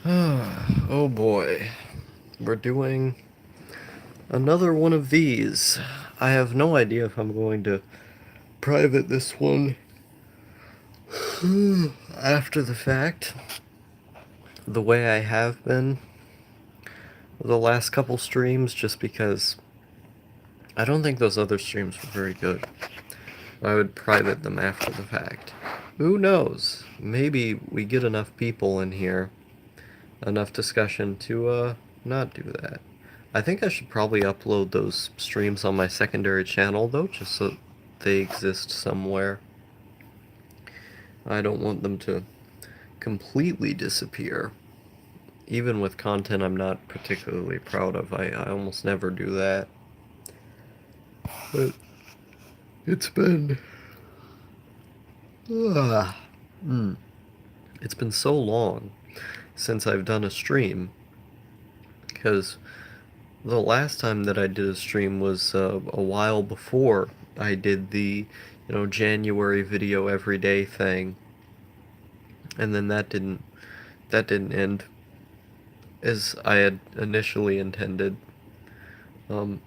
Oh boy, we're doing another one of these. I have no idea if I'm going to private this one after the fact, the way I have been the last couple streams, just because I don't think those other streams were very good. I would private them after the fact. Who knows? Maybe we get enough people in here, enough discussion to not do that. I think I should probably upload those streams on my secondary channel though, just so they exist somewhere. I don't want them to completely disappear. Even with content I'm not particularly proud of, I almost never do that. But it's been uh, it's been so long since I've done a stream, because the last time that I did a stream was a while before I did the, January video every day thing, and then that didn't end as I had initially intended. Um,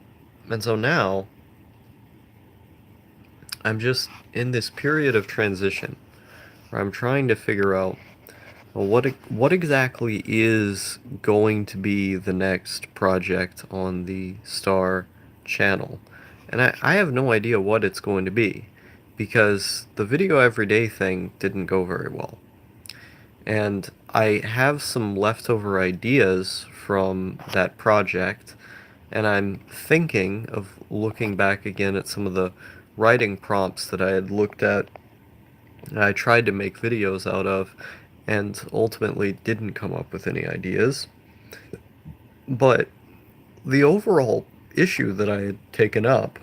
and so now I'm just in this period of transition where I'm trying to figure out, well, what exactly is going to be the next project on the Star channel. And I have no idea what it's going to be, because the video everyday thing didn't go very well. And I have some leftover ideas from that project, and I'm thinking of looking back again at some of the writing prompts that I had looked at and I tried to make videos out of, and ultimately didn't come up with any ideas. But the overall issue that I had taken up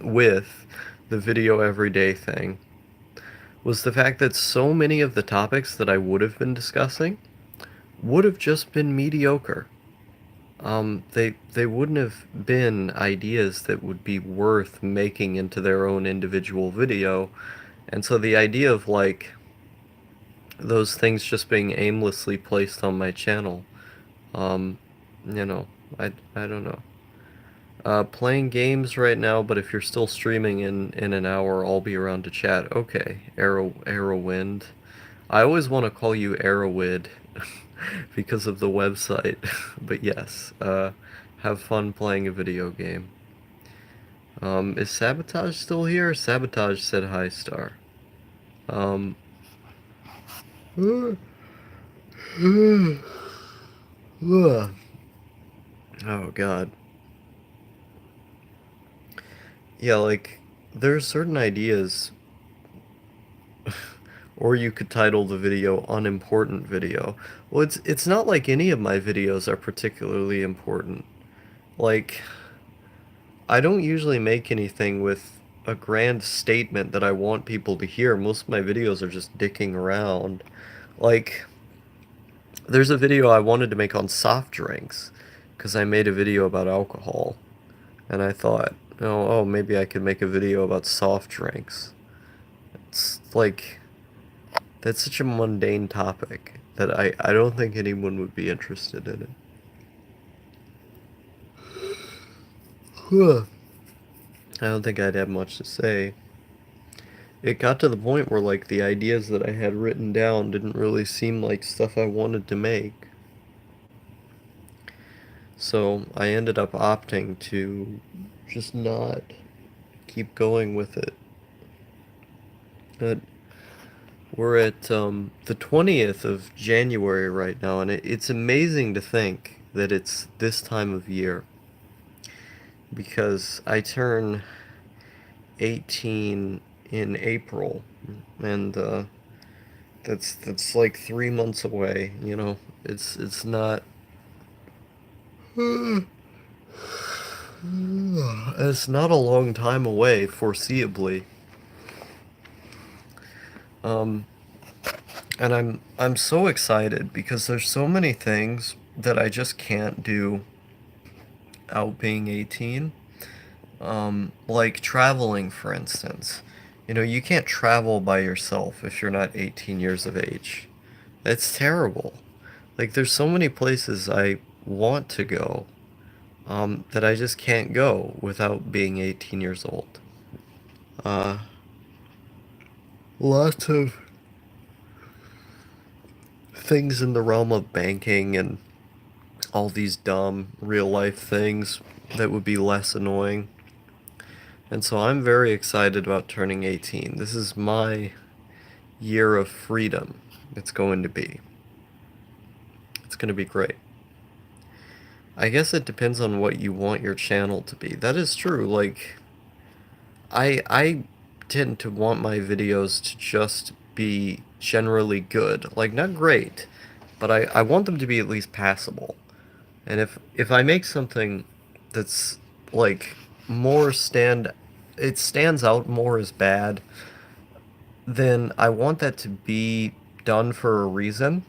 with the video everyday thing was the fact that so many of the topics that I would have been discussing would have just been mediocre. They wouldn't have been ideas that would be worth making into their own individual video. And so the idea of like those things just being aimlessly placed on my channel, um, you know, I don't know. Playing games right now, but if you're still streaming in an hour, I'll be around to chat. Okay, Arrowwind. I always want to call you Arrowwid because of the website, but yes, have fun playing a video game. Is Sabotage still here? Sabotage said hi, Star. Um, oh God. Yeah, like, there's certain ideas, or you could title the video Unimportant Video. Well, it's not like any of my videos are particularly important. Like, I don't usually make anything with a grand statement that I want people to hear. Most of my videos are just dicking around. Like, there's a video I wanted to make on soft drinks, because I made a video about alcohol. And I thought, oh, maybe I could make a video about soft drinks. It's like, that's such a mundane topic that I don't think anyone would be interested in it. I don't think I'd have much to say. It got to the point where, like, the ideas that I had written down didn't really seem like stuff I wanted to make. So I ended up opting to just not keep going with it. But we're at the 20th of January right now, and it's amazing to think that it's this time of year, because I turn 18 in April, and that's like 3 months away. It's not it's not a long time away, foreseeably. Um, and I'm so excited because there's so many things that I just can't do out being 18. Like traveling, for instance. You can't travel by yourself if you're not 18 years of age. It's terrible. Like, there's so many places I want to go, that I just can't go without being 18 years old. Uh, Lots of things in the realm of banking and all these dumb real life things that would be less annoying. And so I'm very excited about turning 18. This is my year of freedom. It's going to be. It's going to be great. I guess it depends on what you want your channel to be. That is true. Like, I tend to want my videos to just be generally good. Like, not great, but I want them to be at least passable. And if I make something that's like more it stands out more as bad, then I want that to be done for a reason.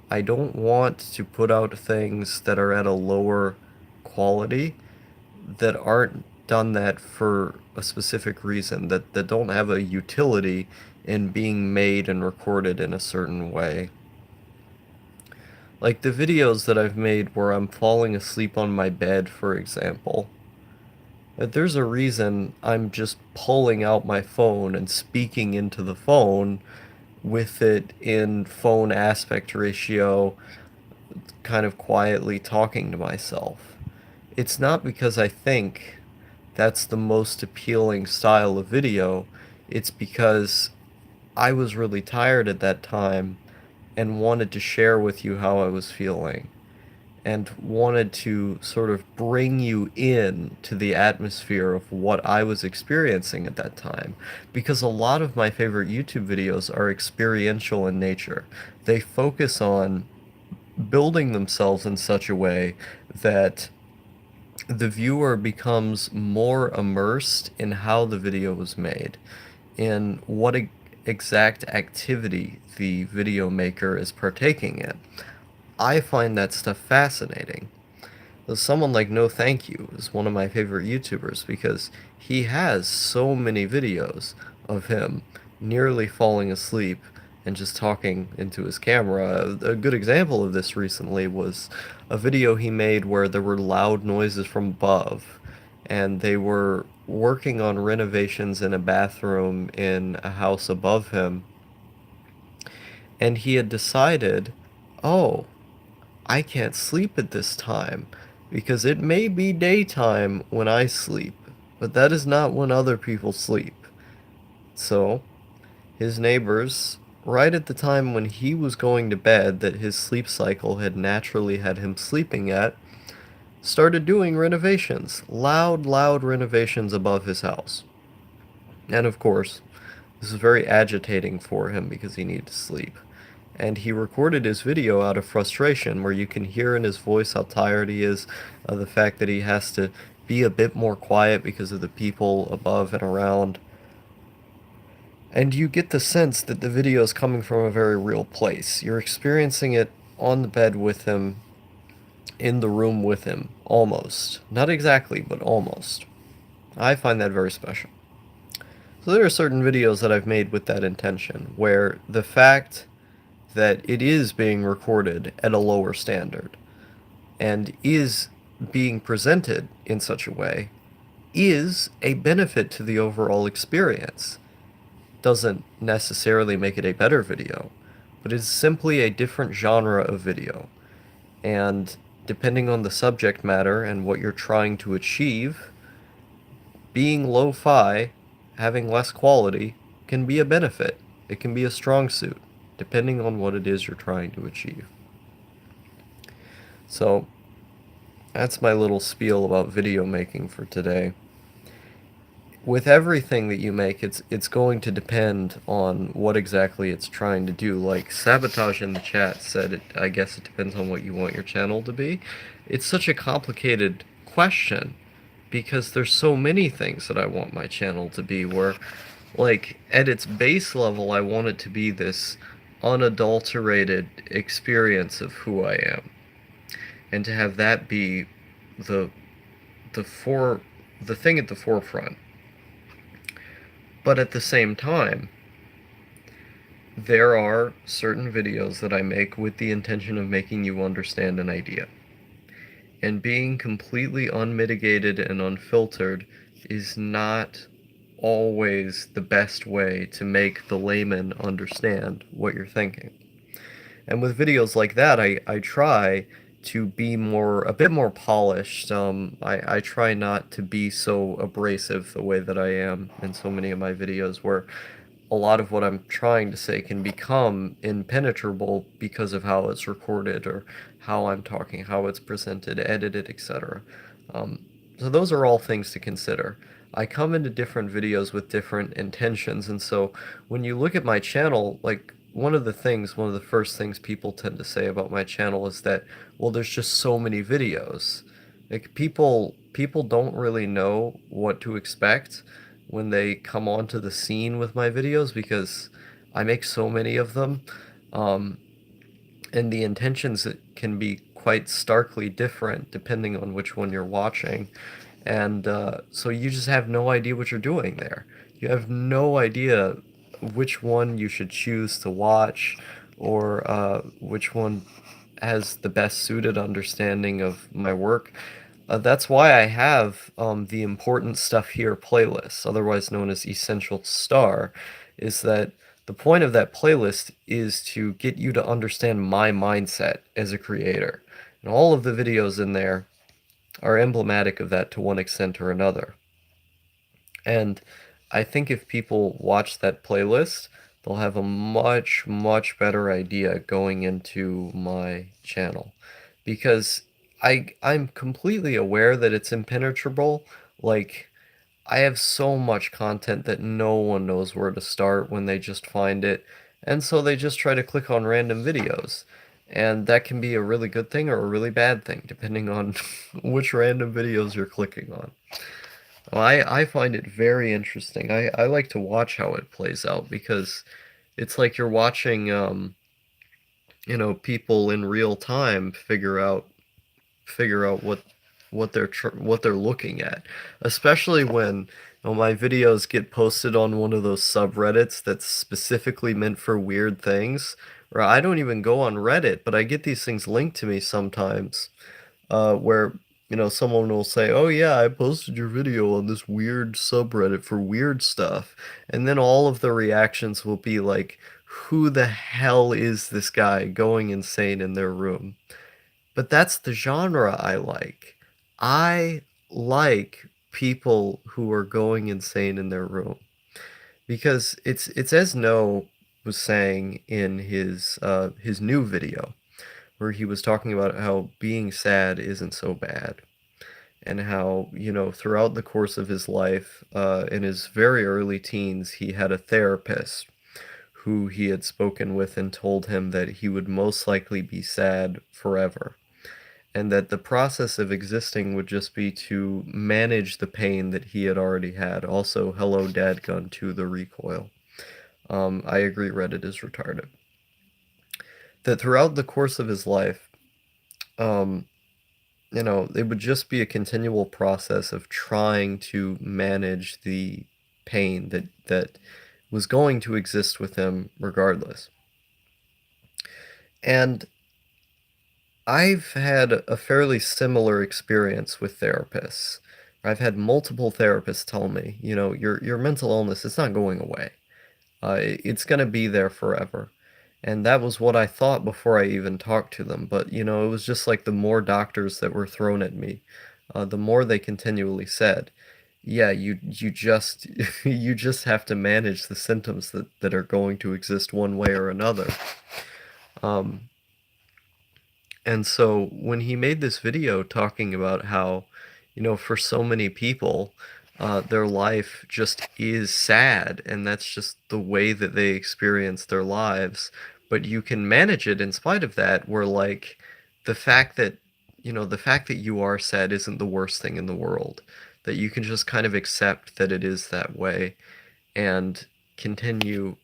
I don't want to put out things that are at a lower quality that aren't done that for a specific reason, that don't have a utility in being made and recorded in a certain way. Like the videos that I've made where I'm falling asleep on my bed, for example. There's a reason I'm just pulling out my phone and speaking into the phone with it in phone aspect ratio, kind of quietly talking to myself. It's not because I think that's the most appealing style of video. It's because I was really tired at that time and wanted to share with you how I was feeling and wanted to sort of bring you in to the atmosphere of what I was experiencing at that time. Because a lot of my favorite YouTube videos are experiential in nature. They focus on building themselves in such a way that the viewer becomes more immersed in how the video was made, in what exact activity the video maker is partaking in. I find that stuff fascinating. Someone like No Thank You is one of my favorite YouTubers because he has so many videos of him nearly falling asleep and just talking into his camera. A good example of this recently was a video he made where there were loud noises from above, and they were working on renovations in a bathroom in a house above him, and he had decided, oh, I can't sleep at this time because it may be daytime when I sleep, but that is not when other people sleep. So, his neighbors, right at the time when he was going to bed that his sleep cycle had naturally had him sleeping at, started doing renovations. Loud, loud renovations above his house. And of course, this was very agitating for him because he needed to sleep. And he recorded his video out of frustration, where you can hear in his voice how tired he is, the fact that he has to be a bit more quiet because of the people above and around. And you get the sense that the video is coming from a very real place. You're experiencing it on the bed with him, in the room with him, almost. Not exactly, but almost. I find that very special. So there are certain videos that I've made with that intention, where the fact that it is being recorded at a lower standard and is being presented in such a way is a benefit to the overall experience. Doesn't necessarily make it a better video, but it's simply a different genre of video. And depending on the subject matter and what you're trying to achieve, being lo-fi, having less quality, can be a benefit. It can be a strong suit, depending on what it is you're trying to achieve. So, that's my little spiel about video making for today. With everything that you make, it's going to depend on what exactly it's trying to do. Like Sabotage in the chat said, I guess it depends on what you want your channel to be. It's such a complicated question because there's so many things that I want my channel to be, where, like, at its base level, I want it to be this unadulterated experience of who I am, and to have that be the the for the thing at the forefront. But at the same time, There are certain videos that I make with the intention of making you understand an idea. And being completely unmitigated and unfiltered is not always the best way to make the layman understand what you're thinking. And with videos like that, I try to be a bit more polished. I try not to be so abrasive the way that I am in so many of my videos, where a lot of what I'm trying to say can become impenetrable because of how it's recorded or how I'm talking, how it's presented, edited, etc. So those are all things to consider. I come into different videos with different intentions, and so when you look at my channel, like one of the first things people tend to say about my channel is that, well, there's just so many videos. Like people don't really know what to expect when they come onto the scene with my videos because I make so many of them. Um, and the intentions can be quite starkly different depending on which one you're watching. And so you just have no idea what you're doing there. You have no idea which one you should choose to watch or which one has the best suited understanding of my work. That's why I have the important stuff here playlist, otherwise known as Essential Star, is that the point of that playlist is to get you to understand my mindset as a creator. And all of the videos in there are emblematic of that to one extent or another. And I think if people watch that playlist, they'll have a much, much better idea going into my channel. Because I'm completely aware that it's impenetrable. Like, I have so much content that no one knows where to start when they just find it, and so they just try to click on random videos. And that can be a really good thing or a really bad thing, depending on which random videos you're clicking on. Well, I find it very interesting. I like to watch how it plays out because it's like you're watching, people in real time figure out what they're looking at, especially when my videos get posted on one of those subreddits that's specifically meant for weird things. Or I don't even go on Reddit, but I get these things linked to me sometimes, where someone will say, "Oh yeah, I posted your video on this weird subreddit for weird stuff," and then all of the reactions will be like, "Who the hell is this guy going insane in their room?" But that's the genre I like. I like people who are going insane in their room because it's as No was saying in his new video where he was talking about how being sad isn't so bad and how throughout the course of his life in his very early teens he had a therapist who he had spoken with and told him that he would most likely be sad forever and that the process of existing would just be to manage the pain that he had already had. Also, hello, Dadgun to the recoil. I agree, Reddit is retarded. That throughout the course of his life, um, it would just be a continual process of trying to manage the pain that was going to exist with him regardless. And I've had a fairly similar experience with therapists. I've had multiple therapists tell me, your mental illness, it's not going away. It's going to be there forever. And that was what I thought before I even talked to them. But, it was just like the more doctors that were thrown at me, the more they continually said, yeah, you just you just have to manage the symptoms that are going to exist one way or another. Um, And so when he made this video talking about how, for so many people, their life just is sad, and that's just the way that they experience their lives. But you can manage it in spite of that, where like the fact that, the fact that you are sad isn't the worst thing in the world. That you can just kind of accept that it is that way and continue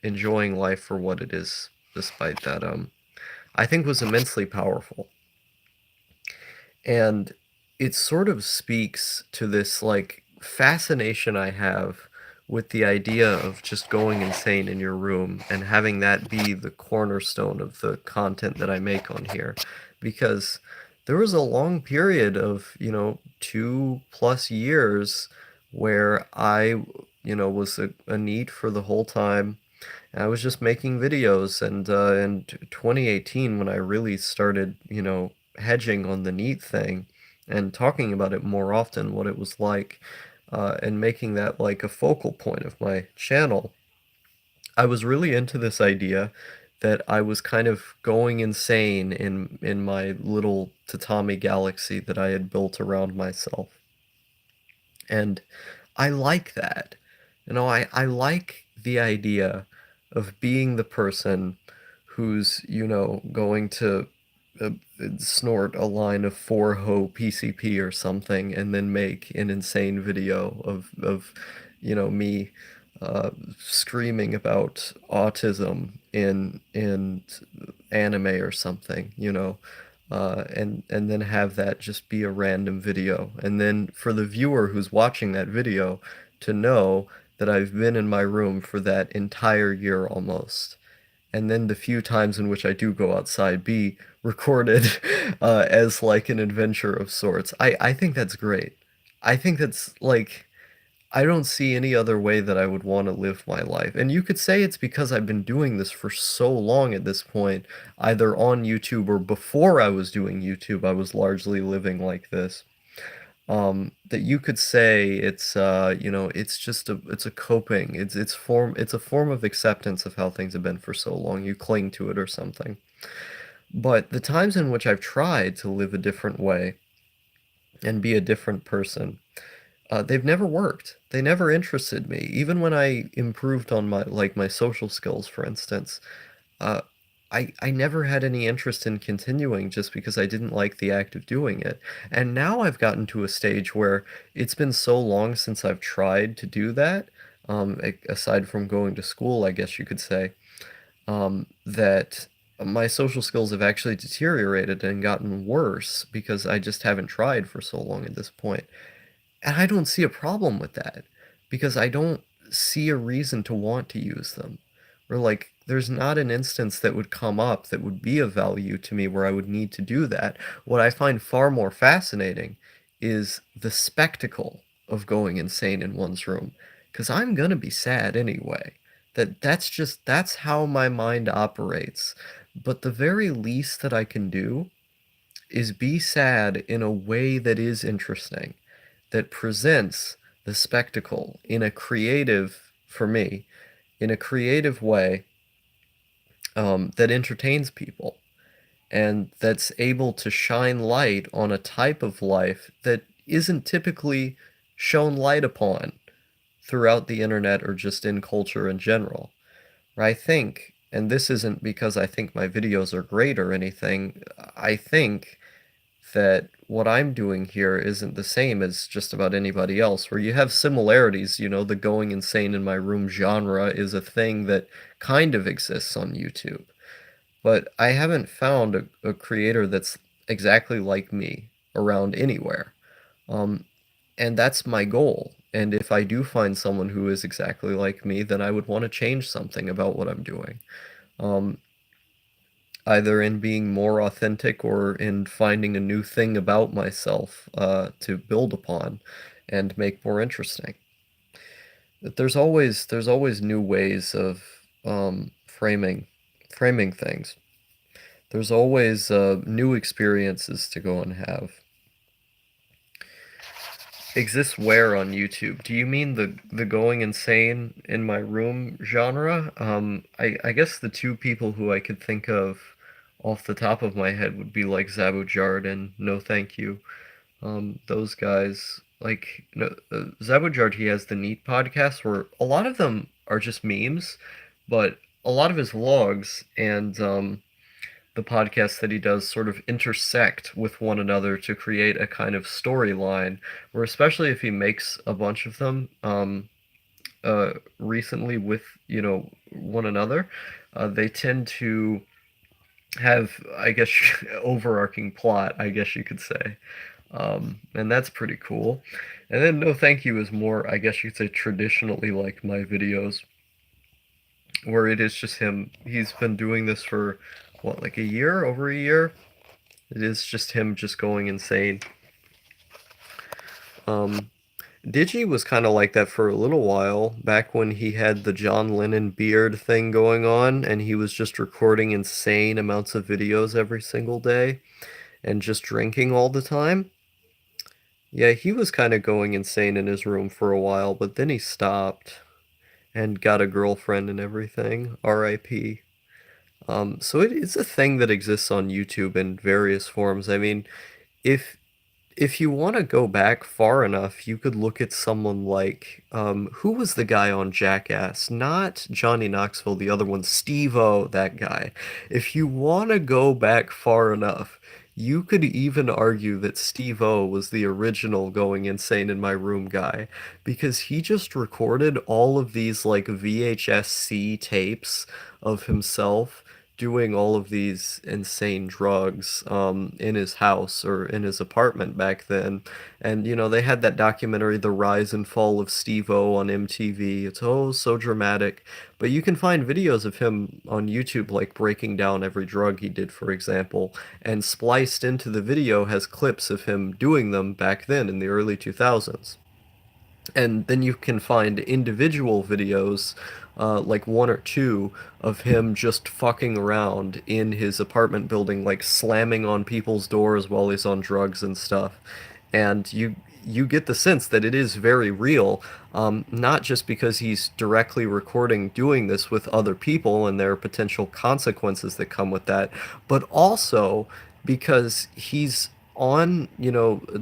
enjoying life for what it is, despite that. I think was immensely powerful. And it sort of speaks to this like fascination I have with the idea of just going insane in your room and having that be the cornerstone of the content that I make on here. Because there was a long period of, 2+ years where I, was a neat for the whole time. I was just making videos, and in 2018, when I really started, hedging on the neat thing and talking about it more often, what it was like, and making that like a focal point of my channel, I was really into this idea that I was kind of going insane in my little tatami galaxy that I had built around myself. And I like that. I like the idea of being the person who's, going to uh, snort a line of 4-ho PCP or something and then make an insane video of me screaming about autism in anime or something, and then have that just be a random video. And then for the viewer who's watching that video to know that I've been in my room for that entire year almost. And then the few times in which I do go outside be recorded as like an adventure of sorts. I think that's great. I think that's like I don't see any other way that I would want to live my life. And you could say it's because I've been doing this for so long at this point, either on YouTube or before I was doing YouTube, I was largely living like this. That you could say it's it's just it's a coping. It's a form of acceptance of how things have been for so long. You cling to it or something. But the times in which I've tried to live a different way and be a different person, they've never worked. They never interested me. Even when I improved on my social skills, for instance, uh, I never had any interest in continuing just because I didn't like the act of doing it. And now I've gotten to a stage where it's been so long since I've tried to do that, aside from going to school, I guess you could say, that my social skills have actually deteriorated and gotten worse because I just haven't tried for so long at this point. And I don't see a problem with that because I don't see a reason to want to use them. Or like there's not an instance that would come up that would be of value to me where I would need to do that. What I find far more fascinating is the spectacle of going insane in one's room because I'm going to be sad anyway. That's how my mind operates. But the very least that I can do is be sad in a way that is interesting, that presents the spectacle in a creative, for me, in a creative way, that entertains people and that's able to shine light on a type of life that isn't typically shown light upon throughout the internet or just in culture in general. I think, and this isn't because I think my videos are great or anything, I think that what I'm doing here isn't the same as just about anybody else, where you have similarities. The going insane in my room genre is a thing that kind of exists on YouTube. But I haven't found a creator that's exactly like me around anywhere. Um, and that's my goal. And if I do find someone who is exactly like me, then I would want to change something about what I'm doing. Um, Either in being more authentic or in finding a new thing about myself to build upon and make more interesting. There's always new ways of framing things. There's always new experiences to go and have. Exists where on YouTube? Do you mean the going insane in my room genre? I guess the two people who I could think of off the top of my head would be like Zabujard and No Thank You. Those guys, like no, Zabujard, he has the Neat podcast where a lot of them are just memes, but a lot of his vlogs and the podcasts that he does sort of intersect with one another to create a kind of storyline, where especially if he makes a bunch of them recently with, one another, they tend to have, I guess, overarching plot, I guess you could say. And that's pretty cool. And then No Thank You is more, I guess you'd say, traditionally like my videos, where it is just him. He's been doing this for, what, like a year? Over a year? It is just him just going insane. Um, Digi was kind of like that for a little while, back when he had the John Lennon beard thing going on, and he was just recording insane amounts of videos every single day, and just drinking all the time. Yeah, he was kind of going insane in his room for a while, but then he stopped and got a girlfriend and everything. R.I.P. So it is a thing that exists on YouTube in various forms. I mean, if if you want to go back far enough, you could look at someone like who was the guy on Jackass? Not Johnny Knoxville, the other one, Steve-O, that guy. If you want to go back far enough, you could even argue that Steve-O was the original going insane in my room guy, because he just recorded all of these like VHS-C tapes of himself doing all of these insane drugs in his house or in his apartment back then. And they had that documentary, The Rise and Fall of Steve-O, on MTV. It's oh so dramatic. But you can find videos of him on YouTube, like breaking down every drug he did, for example, and spliced into the video has clips of him doing them back then in the early 2000s. And then you can find individual videos, like one or two, of him just fucking around in his apartment building, like slamming on people's doors while he's on drugs and stuff. And you get the sense that it is very real, not just because he's directly recording doing this with other people and there are potential consequences that come with that, but also because he's on,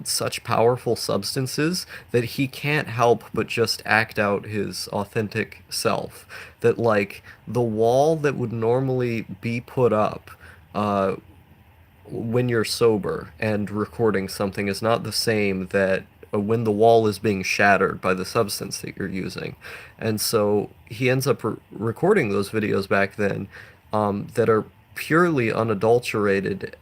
such powerful substances that he can't help but just act out his authentic self. That, like, the wall that would normally be put up uh, when you're sober and recording something is not the same that when the wall is being shattered by the substance that you're using. And so he ends up recording those videos back then, that are purely unadulterated,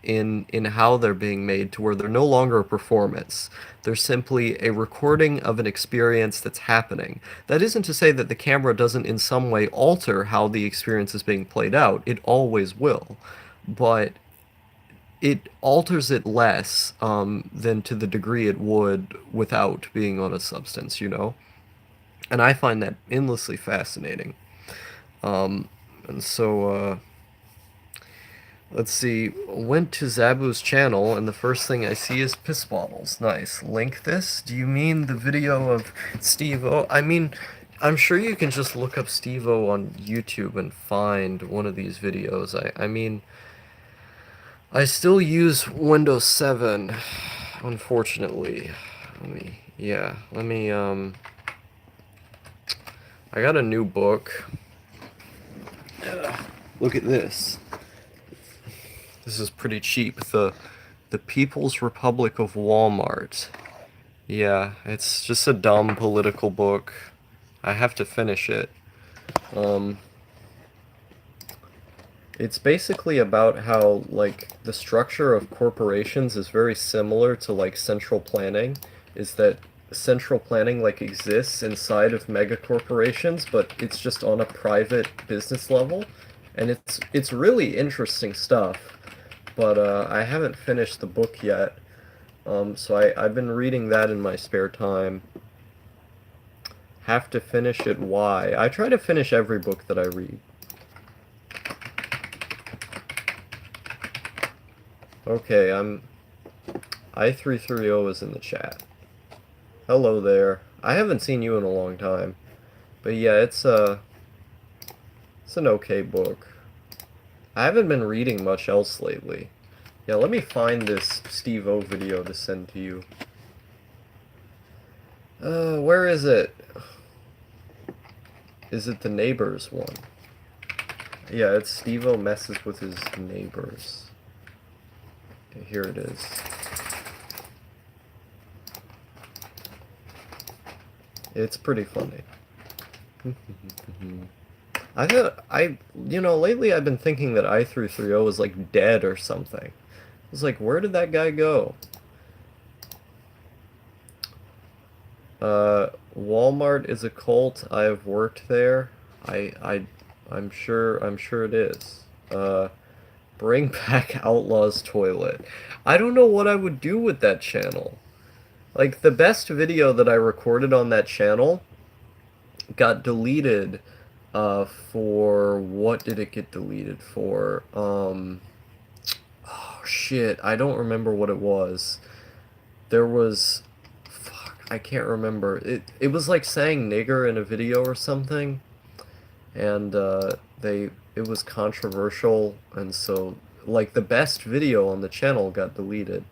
in how they're being made, to where they're no longer a performance. They're simply a recording of an experience that's happening. That isn't to say that the camera doesn't in some way alter how the experience is being played out. It always will. But it alters it less, than to the degree it would without being on a substance. And I find that endlessly fascinating. And so, let's see, went to Zabu's channel, and the first thing I see is piss bottles. Nice. Link this? Do you mean the video of Steve-O? I mean, I'm sure you can just look up Steve-O on YouTube and find one of these videos. I mean, I still use Windows 7, unfortunately. I got a new book. Look at this. This is pretty cheap. The People's Republic of Walmart. Yeah, it's just a dumb political book. I have to finish it. Um, It's basically about how, like, the structure of corporations is very similar to, like, central planning. Is that central planning, like, exists inside of mega corporations, but it's just on a private business level. And it's really interesting stuff. But I haven't finished the book yet. So I've been reading that in my spare time. Have to finish it. Why? I try to finish every book that I read. Okay, I330 is in the chat. Hello there. I haven't seen you in a long time. But yeah, it's an okay book. I haven't been reading much else lately. Yeah, let me find this Steve-O video to send to you. Where is it? Is it the neighbors one? Yeah, it's Steve-O messes with his neighbors. Here it is. It's pretty funny. Lately I've been thinking that I330 is like dead or something. It's like, where did that guy go? Walmart is a cult. I have worked there. I, I, I'm sure it is. Bring back Outlaw's Toilet. I don't know what I would do with that channel. Like, the best video that I recorded on that channel got deleted, for... What did it get deleted for? Oh, shit, I don't remember what it was. There was... Fuck, I can't remember. It was like saying nigger in a video or something, and, it was controversial, and so, like, the best video on the channel got deleted.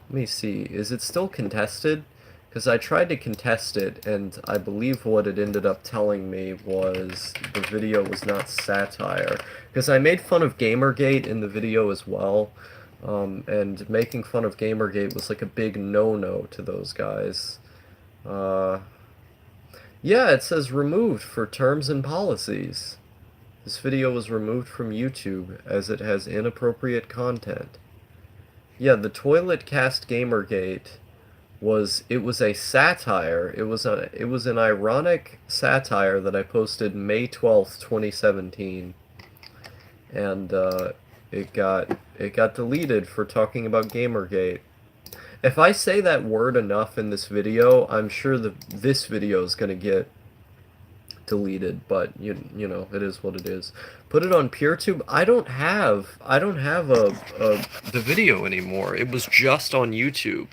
Let me see, is it still contested? Because I tried to contest it, and I believe what it ended up telling me was the video was not satire. Because I made fun of Gamergate in the video as well, and making fun of Gamergate was like a big no-no to those guys. Uh, yeah, it says removed for terms and policies. This video was removed from YouTube as it has inappropriate content. Yeah, the Toilet Cast Gamergate was a satire. It was an ironic satire that I posted May 12th, 2017, and it got deleted for talking about Gamergate. If I say that word enough in this video, I'm sure this video is gonna get deleted, but you know, it is what it is. Put it on PeerTube. I don't have the video anymore. It was just on YouTube.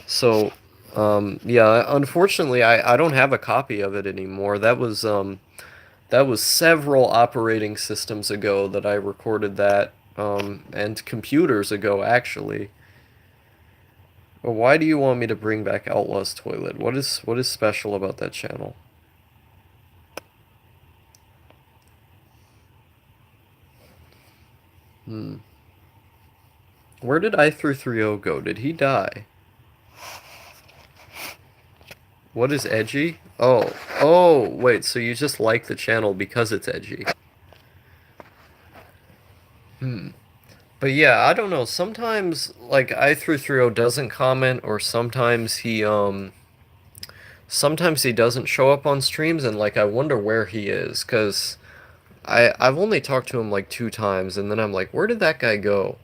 So, yeah, unfortunately, I don't have a copy of it anymore. That was several operating systems ago that I recorded that, and computers ago, actually. Well, why do you want me to bring back Outlaw's Toilet? What is special about that channel? Hmm. Where did I330 go? Did he die? What is edgy? Oh, wait, so you just like the channel because it's edgy. Hmm. But yeah, I don't know. Sometimes like I330 doesn't comment, or sometimes he doesn't show up on streams, and like I wonder where he is, 'cause I've only talked to him like 2 times, and then I'm like, where did that guy go?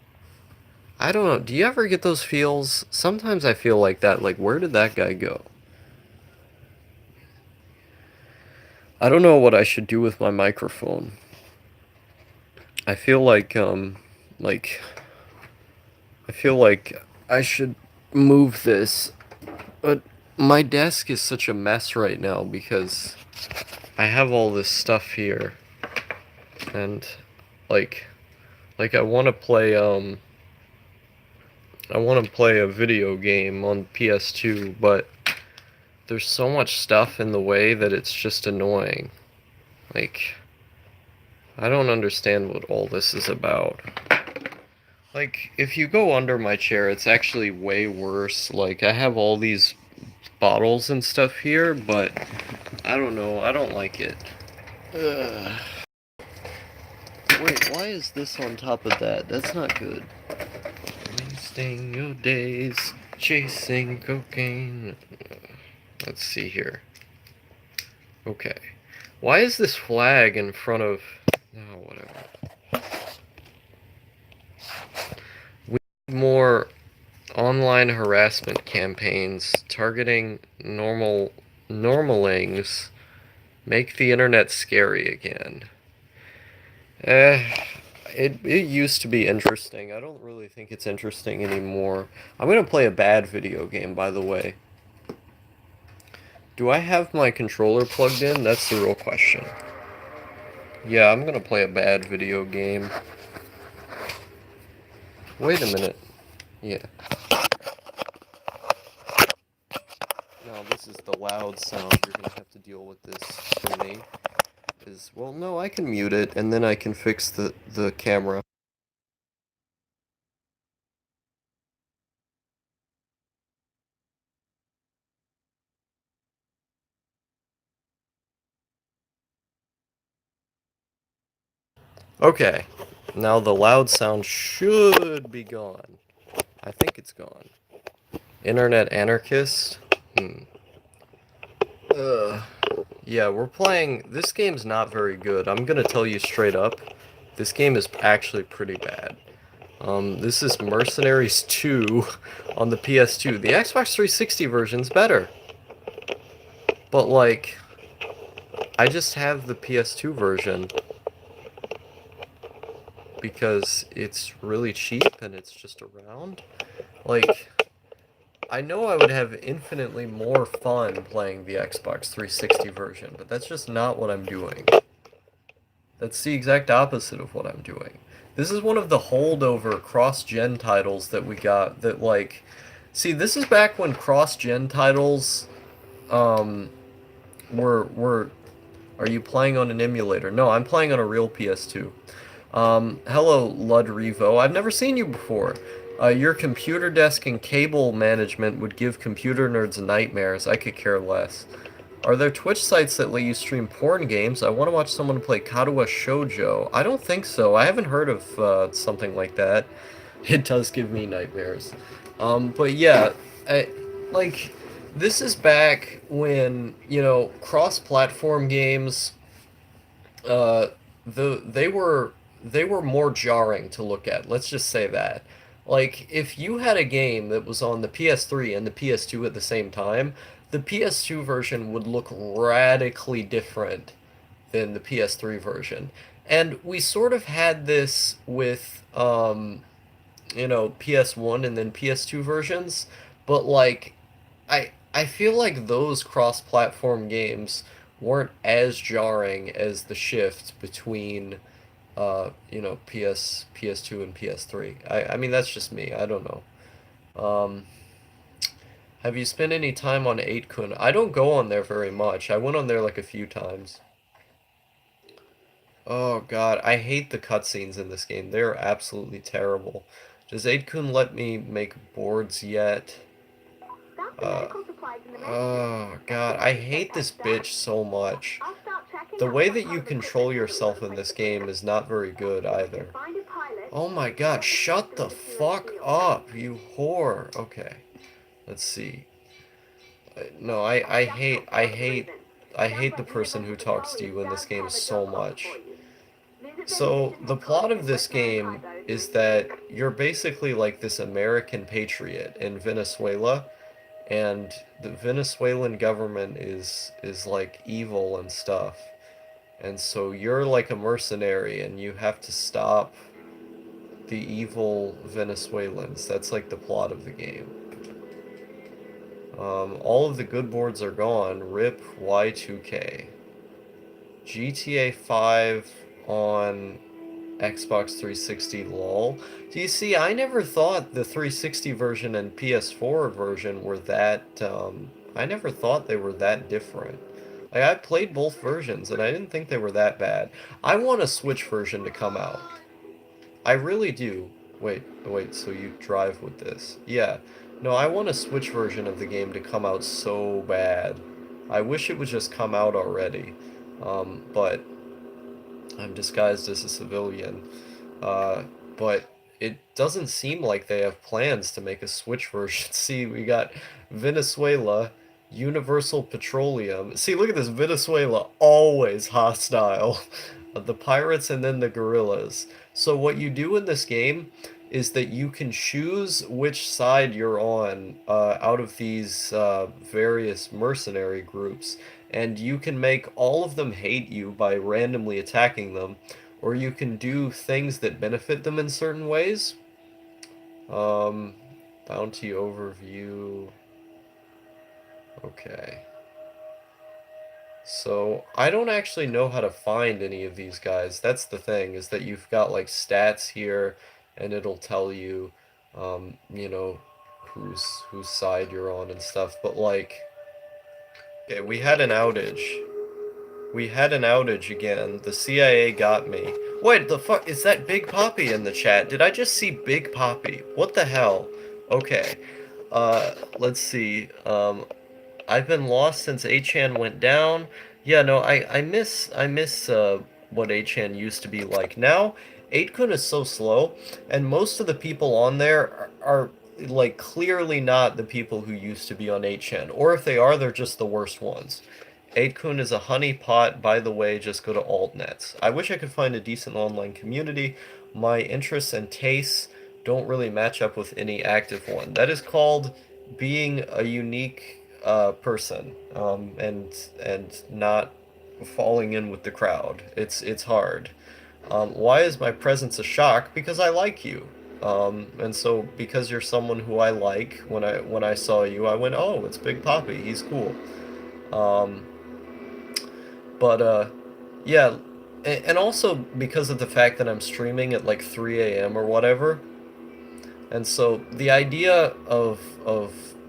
I don't know. Do you ever get those feels? Sometimes I feel like that, like where did that guy go? I don't know what I should do with my microphone. I feel like I feel like I should move this, but my desk is such a mess right now because I have all this stuff here, and like like I want to play a video game on PS2, but there's so much stuff in the way that it's just annoying. Like, I don't understand what all this is about. Like, if you go under my chair, it's actually way worse. Like, I have all these bottles and stuff here, but I don't know, I don't like it. Ugh. Wait, why is this on top of that? That's not good. Wasting your days chasing cocaine. Let's see here. Okay. Why is this flag in front of... Oh, whatever. We need more online harassment campaigns targeting normalings. Make the internet scary again. It used to be interesting. I don't really think it's interesting anymore. I'm gonna play a bad video game, by the way. Do I have my controller plugged in? That's the real question. Yeah, I'm gonna play a bad video game. Wait a minute. Yeah. No, this is the loud sound. You're gonna have to deal with this for me. Well, no, I can mute it, and then I can fix the camera. Okay. Now the loud sound should be gone. I think it's gone. Internet anarchist? Uh, yeah, we're playing. This game's not very good. I'm gonna tell you straight up. This game is actually pretty bad. This is Mercenaries 2 on the PS2. The Xbox 360 version's better. But, like, I just have the PS2 version because it's really cheap and it's just around. Like, I know I would have infinitely more fun playing the Xbox 360 version, but that's just not what I'm doing. That's the exact opposite of what I'm doing. This is one of the holdover cross-gen titles that we got that, like, see, this is back when cross-gen titles um were are you playing on an emulator? No, I'm playing on a real PS2. Hello, Lud Revo. I've never seen you before. Your computer desk and cable management would give computer nerds nightmares. I could care less. Are there Twitch sites that let you stream porn games? I want to watch someone play Kadowa Shoujo. I don't think so. I haven't heard of something like that. It does give me nightmares. But yeah, like, this is back when, cross-platform games, uh, they were more jarring to look at. Let's just say that. Like, if you had a game that was on the PS3 and the PS2 at the same time, the PS2 version would look radically different than the PS3 version. And we sort of had this with PS1 and then PS2 versions, but like I feel like those cross-platform games weren't as jarring as the shift between PS2 and PS3. I mean that's just me. I don't know. Um, have you spent any time on 8kun? I don't go on there very much. I went on there like a few times. Oh God, I hate the cutscenes in this game. They're absolutely terrible. Does 8kun let me make boards yet? Uh, oh God, I hate this bitch so much. The way that you control yourself in this game is not very good either. Oh my God, shut the fuck up, you whore. Okay, let's see. No, I hate the person who talks to you in this game so much. So, the plot of this game is that you're basically like this American patriot in Venezuela, and the Venezuelan government is like evil and stuff. And so you're like a mercenary and you have to stop the evil Venezuelans. That's like the plot of the game. All of the good boards are gone. RIP Y2K. GTA 5 on Xbox 360 lol. Do you see, I never thought the 360 version and PS4 version were that, I never thought they were that different. Like, I played both versions and I didn't think they were that bad. I want a Switch version to come out. I really do. Wait, so you drive with this? Yeah. No, I want a Switch version of the game to come out so bad. I wish it would just come out already. But I'm disguised as a civilian. Uh, but it doesn't seem like they have plans to make a Switch version. See, we got Venezuela, Universal Petroleum. See, look at this, Venezuela, always hostile. The pirates and then the guerrillas. So what you do in this game is that you can choose which side you're on out of these various mercenary groups, and you can make all of them hate you by randomly attacking them, or you can do things that benefit them in certain ways. Um, Bounty overview. Okay. So, I don't actually know how to find any of these guys. That's the thing, is that you've got like stats here, and it'll tell you, you know, whose side you're on and stuff. But like, okay, we had an outage. We had an outage again. The CIA got me. Wait, the fuck? Is that Big Poppy in the chat? Did I just see Big Poppy? What the hell? Okay. Let's see. I've been lost since 8chan went down. Yeah, no, I miss what 8chan used to be like. Now, 8kun is so slow, and most of the people on there are like clearly not the people who used to be on 8chan. Or if they are, they're just the worst ones. 8kun is a honey pot, by the way, just go to altnets. I wish I could find a decent online community. My interests and tastes don't really match up with any active one. That is called being a unique person, and not falling in with the crowd. It's hard. Why is my presence a shock? Because I like you. And so because you're someone who I like, when I saw you, I went, oh, it's Big Poppy. He's cool. Um, but yeah, and also because of the fact that I'm streaming at like 3 a.m. or whatever, and so the idea of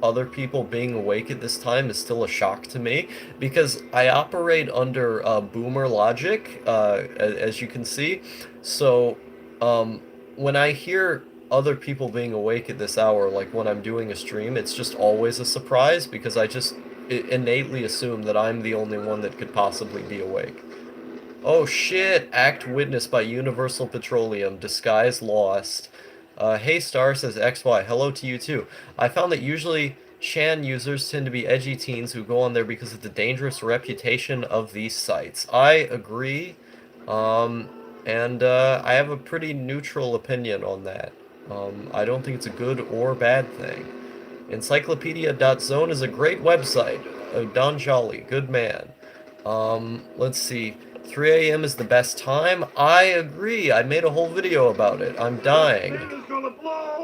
other people being awake at this time is still a shock to me because I operate under boomer logic, as you can see. So um, when I hear other people being awake at this hour, like when I'm doing a stream, it's just always a surprise because I just innately assume that I'm the only one that could possibly be awake. Oh shit! Act witnessed by Universal Petroleum. Disguise lost. Hey Star says XY. Hello to you too. I found that usually Chan users tend to be edgy teens who go on there because of the dangerous reputation of these sites. I agree. Um, and I have a pretty neutral opinion on that. I don't think it's a good or bad thing. Encyclopedia.zone is a great website. Don Jolly, good man. Let's see. 3 a.m. is the best time. I agree. I made a whole video about it. I'm dying.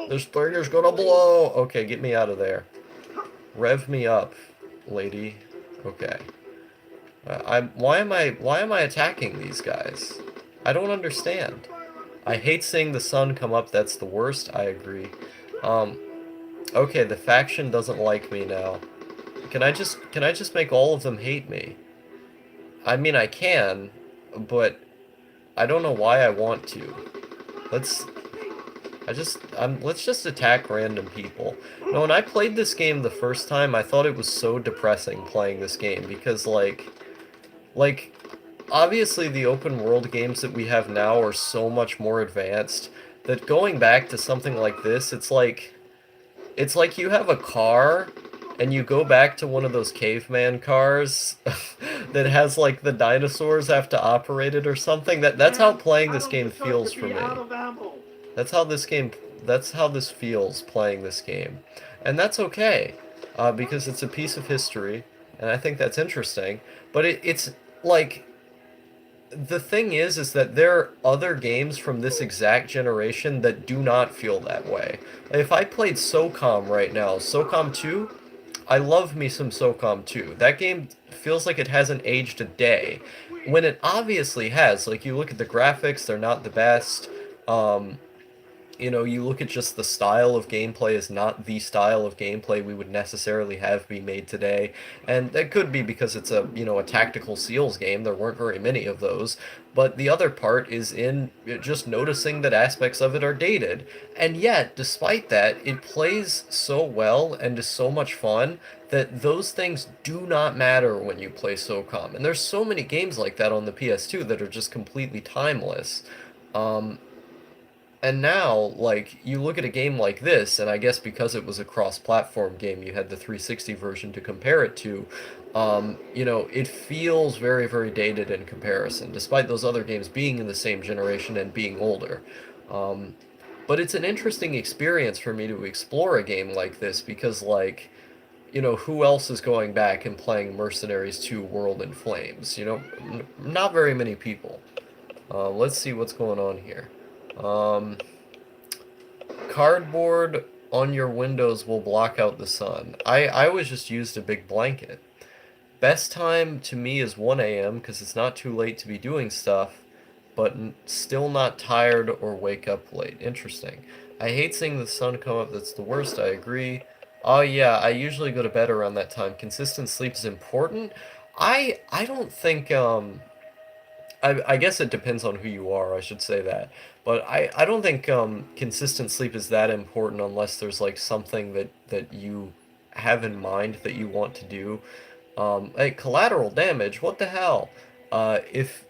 This thing is gonna blow. Okay, get me out of there. Rev me up, lady. Okay. Why am I attacking these guys? I don't understand. I hate seeing the sun come up. That's the worst. I agree. Um, okay, the faction doesn't like me now. Can I just make all of them hate me? I mean, I can, but I don't know why I want to. Let's let's just attack random people. No, when I played this game the first time, I thought it was so depressing playing this game because like obviously the open world games that we have now are so much more advanced that going back to something like this, it's like you have a car and you go back to one of those caveman cars that has like the dinosaurs have to operate it or something. That's how playing this game feels for me. That's how this game that's how this feels playing this game. And that's okay. Because it's a piece of history and I think that's interesting. But it's like the thing is that there are other games from this exact generation that do not feel that way. If I played SOCOM right now, SOCOM 2, I love me some SOCOM 2. That game feels like it hasn't aged a day, when it obviously has. Like, you look at the graphics, they're not the best. Um, you look at just the style of gameplay is not the style of gameplay we would necessarily have be made today. And that could be because it's a tactical SEALs game. There weren't very many of those. But the other part is in just noticing that aspects of it are dated. And yet, despite that, it plays so well and is so much fun that those things do not matter when you play SOCOM. And there's so many games like that on the PS2 that are just completely timeless. Um, and now, like, you look at a game like this, and I guess because it was a cross-platform game, you had the 360 version to compare it to. It feels very, very dated in comparison, despite those other games being in the same generation and being older. Um, but it's an interesting experience for me to explore a game like this because, like, who else is going back and playing Mercenaries 2 World in Flames? Not very many people. Let's see what's going on here. Um, Cardboard on your windows will block out the sun. I always just used a big blanket. Best time to me is 1 a.m. because it's not too late to be doing stuff, but still not tired or wake up late. Interesting. I hate seeing the sun come up. That's the worst. I agree. Oh yeah, I usually go to bed around that time. Consistent sleep is important. I don't think I guess it depends on who you are, I should say that. But I don't think consistent sleep is that important unless there's like something that you have in mind that you want to do. Like collateral damage, what the hell? If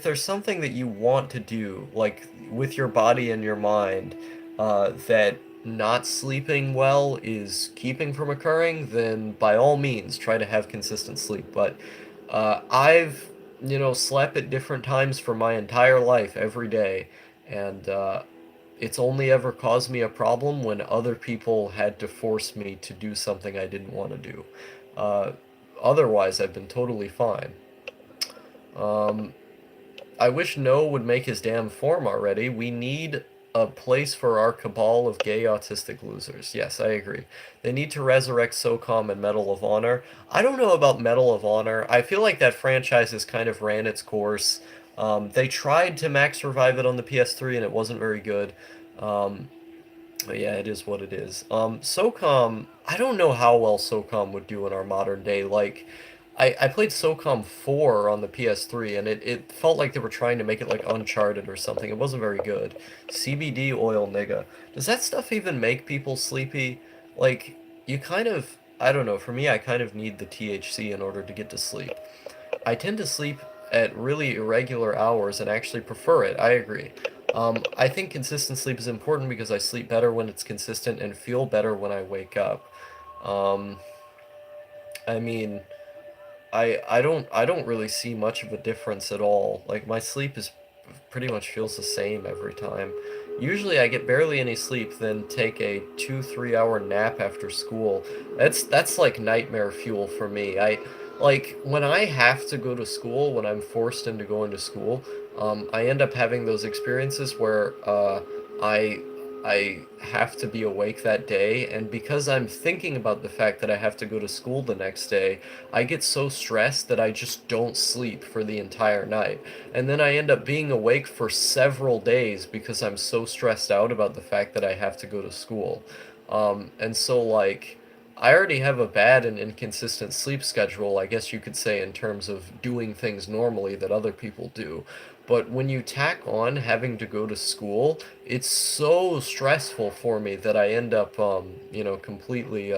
there's something that you want to do, like with your body and your mind, that not sleeping well is keeping from occurring, then by all means try to have consistent sleep. But I've, slept at different times for my entire life, every day, and it's only ever caused me a problem when other people had to force me to do something I didn't want to do. Uh, Otherwise, I've been totally fine. Um, I wish Noah would make his damn form already. We need a place for our cabal of gay autistic losers. Yes, I agree. They need to resurrect SOCOM and Medal of Honor. I don't know about Medal of Honor. I feel like that franchise has kind of ran its course. They tried to max revive it on the PS3 and it wasn't very good. Um, but yeah, it is what it is. SOCOM, I don't know how well SOCOM would do in our modern day. Like, I played SOCOM 4 on the PS3, and it felt like they were trying to make it like Uncharted or something. It wasn't very good. CBD oil, nigga. Does that stuff even make people sleepy? Like, you kind of, I don't know, for me, I kind of need the THC in order to get to sleep. I tend to sleep at really irregular hours and actually prefer it. I agree. I think consistent sleep is important because I sleep better when it's consistent and feel better when I wake up. Um, I mean, I don't really see much of a difference at all. Like my sleep is pretty much feels the same every time. Usually I get barely any sleep, then take a 2-3 hour nap after school. That's like nightmare fuel for me. I like when I have to go to school, when I'm forced into going to school, I end up having those experiences where I I have to be awake that day, and because I'm thinking about the fact that I have to go to school the next day, I get so stressed that I just don't sleep for the entire night. And then I end up being awake for several days because I'm so stressed out about the fact that I have to go to school. And so, like, I already have a bad and inconsistent sleep schedule, I guess you could say, in terms of doing things normally that other people do. But when you tack on having to go to school, it's so stressful for me that I end up, completely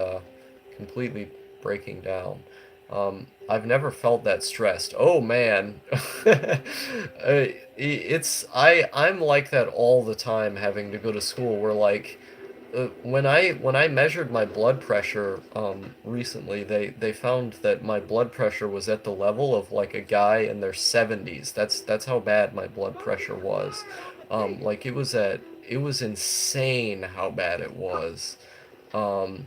breaking down. I've never felt that stressed. Oh man, I'm like that all the time having to go to school. Where like when I measured my blood pressure recently, they found that my blood pressure was at the level of like a guy in their 70s. That's how bad my blood pressure was. Like it was insane how bad it was. Um,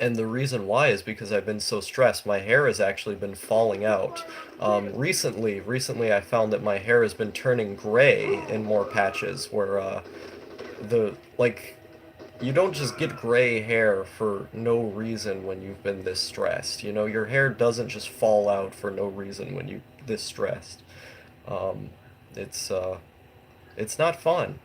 and the reason why is because I've been so stressed. My hair has actually been falling out. Recently I found that my hair has been turning gray in more patches where the like you don't just get gray hair for no reason when you've been this stressed. Your hair doesn't just fall out for no reason when you this stressed. Um, it's uh, it's not fun.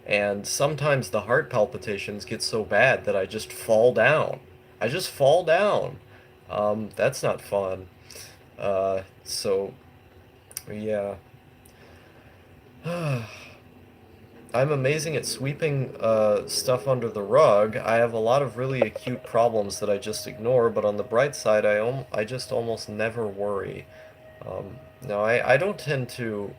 And sometimes the heart palpitations get so bad that I just fall down. I just fall down. That's not fun. So yeah. I'm amazing at sweeping stuff under the rug. I have a lot of really acute problems that I just ignore, but on the bright side, I just almost never worry. No, I don't tend to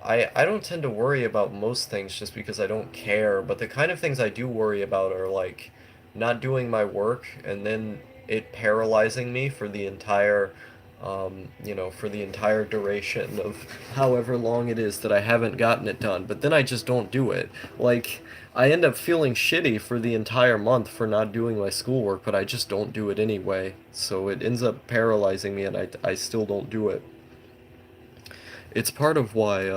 I don't tend to worry about most things just because I don't care, but the kind of things I do worry about are like not doing my work and then it paralyzing me for the entire for the entire duration of however long it is that I haven't gotten it done. But then I just don't do it. Like I end up feeling shitty for the entire month for not doing my schoolwork, but I just don't do it anyway. So it ends up paralyzing me and I still don't do it. It's part of why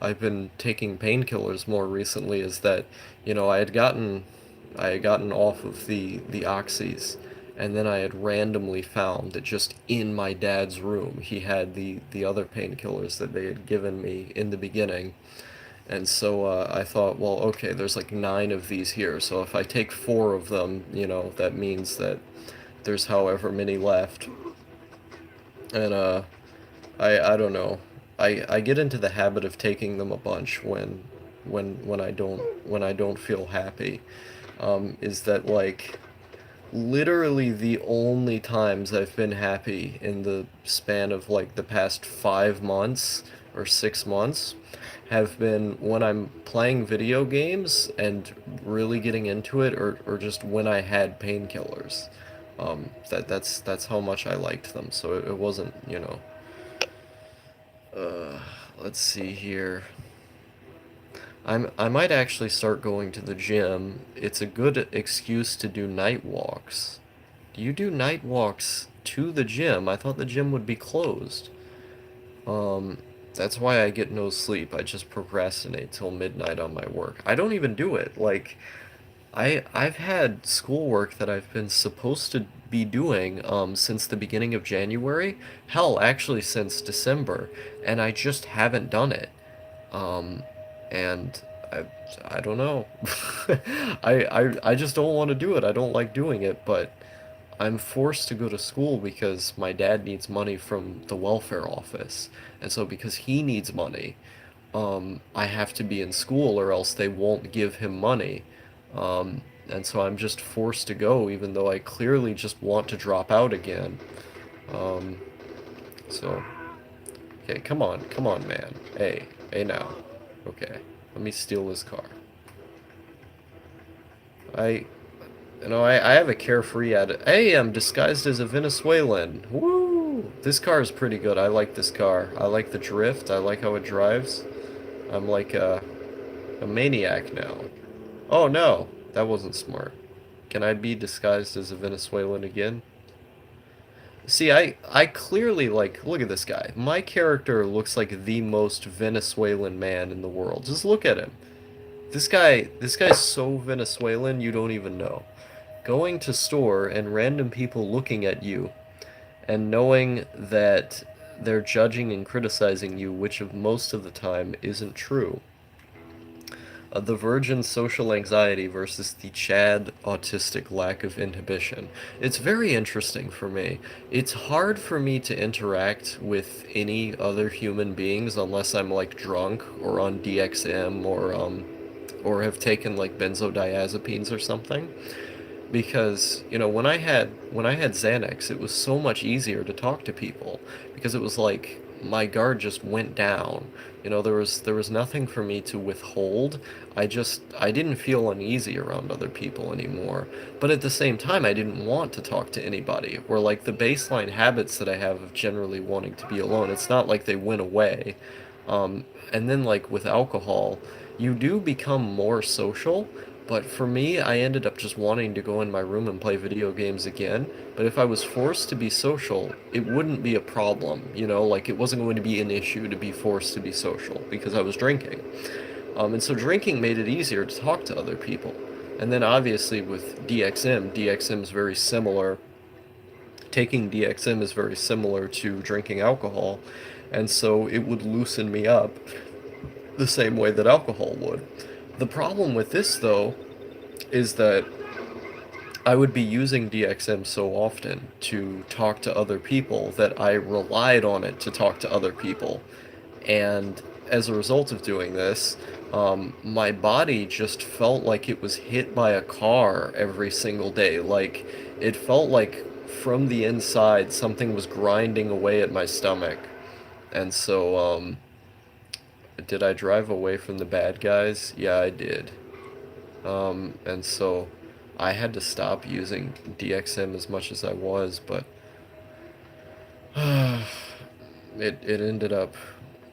I've been taking painkillers more recently is that, I had gotten off of the oxys, and then I had randomly found that just in my dad's room he had the other painkillers that they had given me in the beginning. And so I thought, well, okay, there's like 9 of these here, so if I take 4 of them, that means that there's however many left. And I don't know. I get into the habit of taking them a bunch when I don't feel happy. Is that like literally the only times I've been happy in the span of like the past 5 months or 6 months have been when I'm playing video games and really getting into it, or just when I had painkillers. That's how much I liked them. So it wasn't, let's see here. I might actually start going to the gym. It's a good excuse to do night walks. Do you do night walks to the gym? I thought the gym would be closed. Um, that's why I get no sleep. I just procrastinate till midnight on my work. I don't even do it. Like I've had schoolwork that I've been supposed to be doing since the beginning of January. Hell, actually since December, and I just haven't done it. Um, and I I don't know. I just don't want to do it. I don't like doing it, but I'm forced to go to school because my dad needs money from the welfare office. And so because he needs money, I have to be in school or else they won't give him money. And so I'm just forced to go even though I clearly just want to drop out again. Um, so, okay, come on, man. Hey now. Okay, let me steal this car. I I have a carefree attitude. Hey, I'm disguised as a Venezuelan. Woo! This car is pretty good. I like this car. I like the drift. I like how it drives. I'm like a maniac now. Oh no, that wasn't smart. Can I be disguised as a Venezuelan again? See, I clearly like, look at this guy. My character looks like the most Venezuelan man in the world. Just look at him. This guy's so Venezuelan you don't even know. Going to store and random people looking at you and knowing that they're judging and criticizing you, which of most of the time isn't true. The virgin social anxiety versus the Chad autistic lack of inhibition. It's very interesting for me. It's hard for me to interact with any other human beings unless I'm like drunk or on DXM or have taken like benzodiazepines or something because when I had Xanax, it was so much easier to talk to people because it was like my guard just went down. There was nothing for me to withhold. I didn't feel uneasy around other people anymore. But at the same time, I didn't want to talk to anybody. Or like the baseline habits that I have of generally wanting to be alone, it's not like they went away. And then like with alcohol, you do become more social, but for me, I ended up just wanting to go in my room and play video games again. But if I was forced to be social, it wouldn't be a problem, like it wasn't going to be an issue to be forced to be social because I was drinking. And so drinking made it easier to talk to other people. And then obviously with DXM is very similar. Taking DXM is very similar to drinking alcohol. And so it would loosen me up the same way that alcohol would. The problem with this, though, is that I would be using DXM so often to talk to other people that I relied on it to talk to other people. And as a result of doing this, my body just felt like it was hit by a car every single day. Like, it felt like from the inside something was grinding away at my stomach. And so, did I drive away from the bad guys? Yeah, I did. And so I had to stop using DXM as much as I was, but it ended up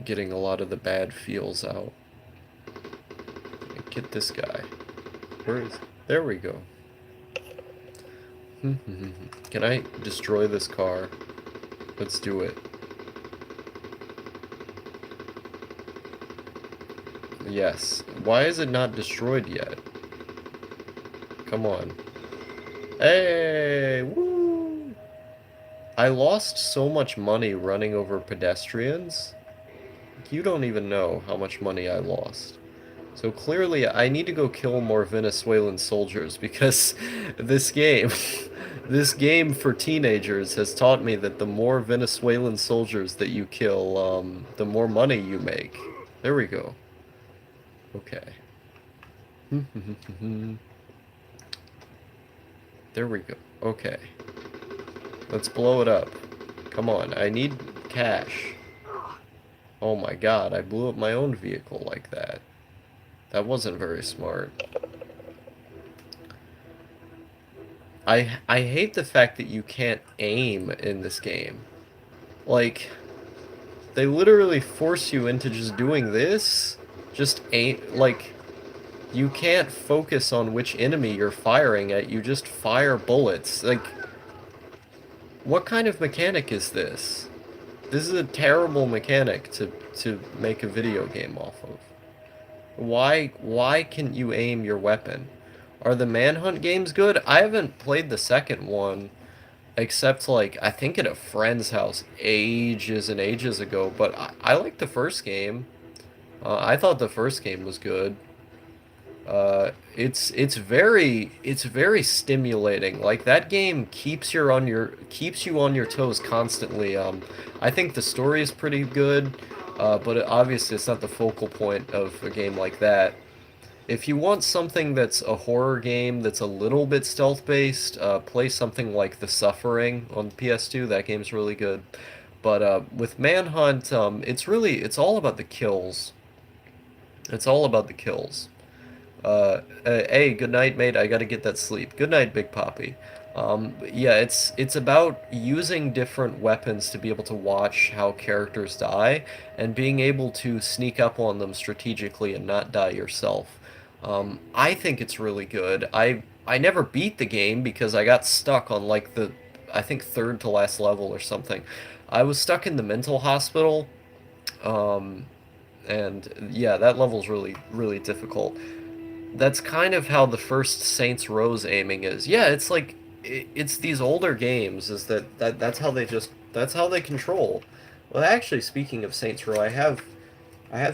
getting a lot of the bad feels out. Get this guy. Where is? There we go. Can I destroy this car? Let's do it. Yes. Why is it not destroyed yet? Come on. Hey! Woo! I lost so much money running over pedestrians. You don't even know how much money I lost. So clearly I need to go kill more Venezuelan soldiers because this game, this game for teenagers has taught me that the more Venezuelan soldiers that you kill, the more money you make. There we go. Okay. There we go. Okay. Let's blow it up. Come on, I need cash. Oh my god, I blew up my own vehicle like that. That wasn't very smart. I hate the fact that you can't aim in this game. Like, they literally force you into just doing this. Just aim, like, you can't focus on which enemy you're firing at, you just fire bullets. Like, what kind of mechanic is this? This is a terrible mechanic to make a video game off of. Why can't you aim your weapon? Are the Manhunt games good? I haven't played the second one, except like I think at a friend's house ages and ages ago, but I like the first game. I thought the first game was good. It's very stimulating. Like that game keeps you on your toes constantly. I think the story is pretty good, but obviously it's not the focal point of a game like that. If you want something that's a horror game that's a little bit stealth based, play something like The Suffering on PS2. That game's really good. But with Manhunt, it's all about the kills. It's all about the kills. Hey, good night, mate. I gotta get that sleep. Good night, Big Poppy. Yeah, it's about using different weapons to be able to watch how characters die and being able to sneak up on them strategically and not die yourself. I think it's really good. I never beat the game because I got stuck on like the I think third to last level or something. I was stuck in the mental hospital, um, and yeah, that level's really difficult. That's kind of how the first Saints Row's aiming is. Yeah, it's like it's these older games is that's how that's how they control. Well, actually, speaking of Saints Row, I have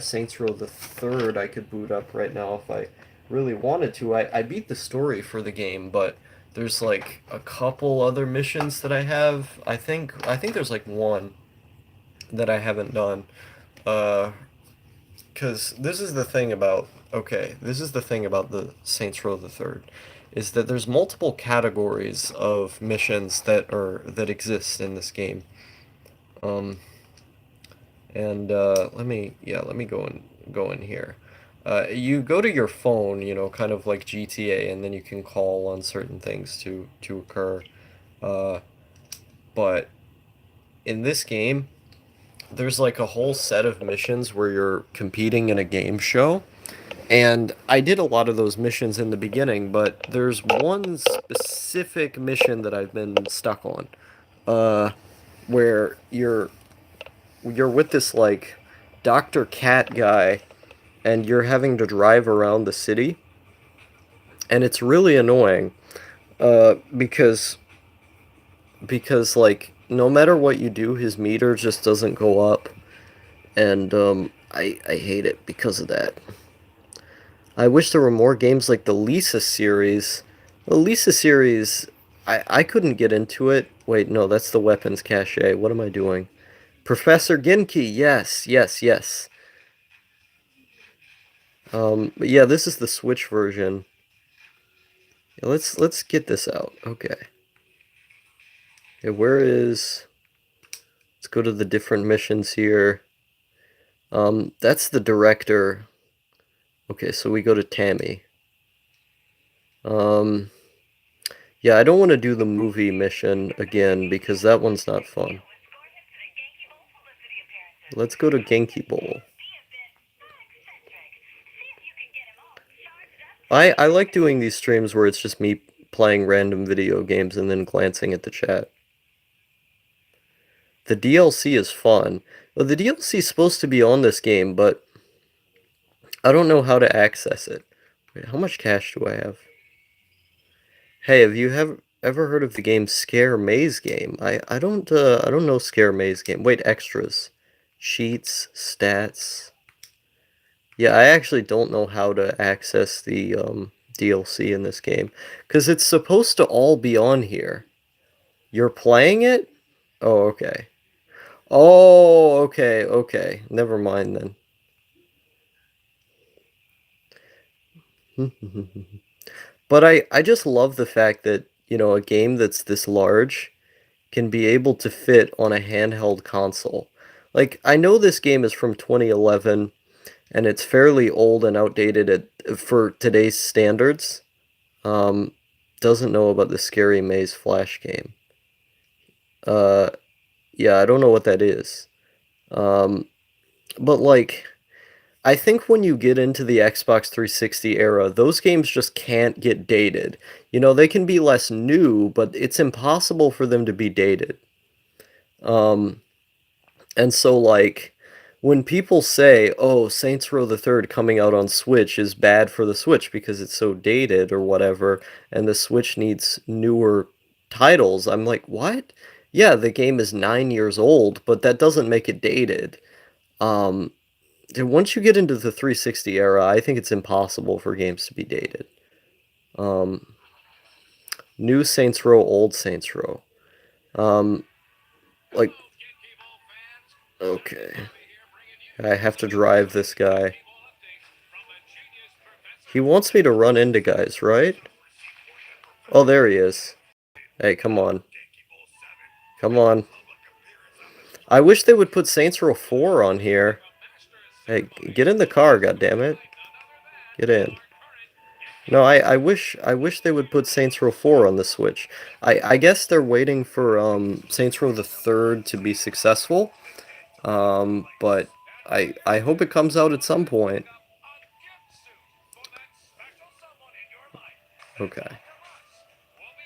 Saints Row the third I could boot up right now if I really wanted to. I beat the story for the game, but there's like a couple other missions that I have. I think there's like one that I haven't done. Uh, because this is the thing about the Saints Row the Third, is that there's multiple categories of missions that exist in this game. Um, and let me go in here. You go to your phone, kind of like GTA, and then you can call on certain things to occur. Uh, but in this game, there's like a whole set of missions where you're competing in a game show. And I did a lot of those missions in the beginning, but there's one specific mission that I've been stuck on, uh, where you're with this like Dr. Cat guy, and you're having to drive around the city, and it's really annoying, because like no matter what you do, his meter just doesn't go up, and I hate it because of that. I wish there were more games like the Lisa series. The Lisa series, I couldn't get into it. Wait, no, that's the weapons cache. What am I doing? Professor Ginky, yes, yes, yes. But yeah, this is the Switch version. Yeah, let's get this out. Okay. Okay, where is? Let's go to the different missions here. That's the director. Okay, so we go to Tammy. Um, yeah, I don't want to do the movie mission again because that one's not fun. Let's go to Genki Bowl. I like doing these streams where it's just me playing random video games and then glancing at the chat. The DLC is fun. Well, the DLC is supposed to be on this game, but I don't know how to access it. Wait, how much cash do I have? Hey, have you ever heard of the game Scare Maze Game? I don't know Scare Maze Game. Wait, extras. Sheets, stats. Yeah, I actually don't know how to access the DLC in this game because it's supposed to all be on here. You're playing it? Oh, okay. Oh, okay, okay. Never mind then. But I just love the fact that, a game that's this large can be able to fit on a handheld console. Like, I know this game is from 2011 and it's fairly old and outdated for today's standards. Um, doesn't know about the Scary Maze Flash game. Uh, yeah, I don't know what that is. Um, but like, I think when you get into the Xbox 360 era, those games just can't get dated. You know, they can be less new, but it's impossible for them to be dated. Um, and so like when people say, "Oh, Saints Row the Third coming out on Switch is bad for the Switch because it's so dated or whatever, and the Switch needs newer titles," I'm like, "What? Yeah, the game is 9 years old, but that doesn't make it dated." Um, and once you get into the 360 era, I think it's impossible for games to be dated. Um, New Saints Row, old Saints Row. Um, like, okay, I have to drive this guy. He wants me to run into guys, right? Oh, there he is. Hey, come on. Come on. I wish they would put Saints Row 4 on here. Hey, get in the car, goddammit. Get in. No, I wish they would put Saints Row 4 on the Switch. I guess they're waiting for Saints Row the Third to be successful. But I hope it comes out at some point. Okay.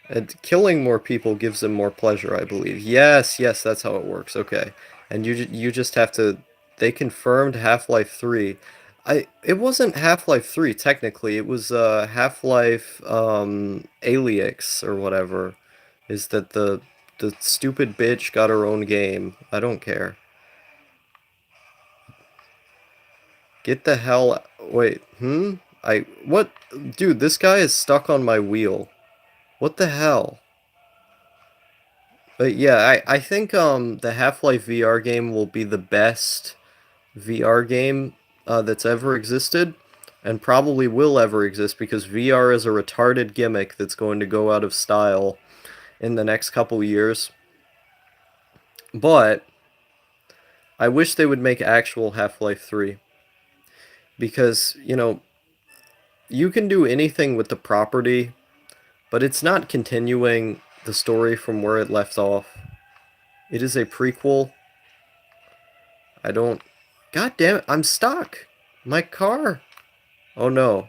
And killing more people gives them more pleasure, I believe. Yes, yes, that's how it works. Okay. And you just have to they confirmed Half-Life 3. It wasn't Half-Life 3 technically. It was Half-Life Alyx or whatever. Is that the stupid bitch got her own game. I don't care. Get the hell wait, what dude, this guy is stuck on my wheel. What the hell? But yeah, I think the Half-Life VR game will be the best VR game that's ever existed and probably will ever exist because VR is a retarded gimmick that's going to go out of style in the next couple years. But I wish they would make actual Half-Life 3 because, you know, you can do anything with the property, but it's not continuing the story from where it left off. It is a prequel. I don't. God damn it, I'm stuck. My car. Oh no.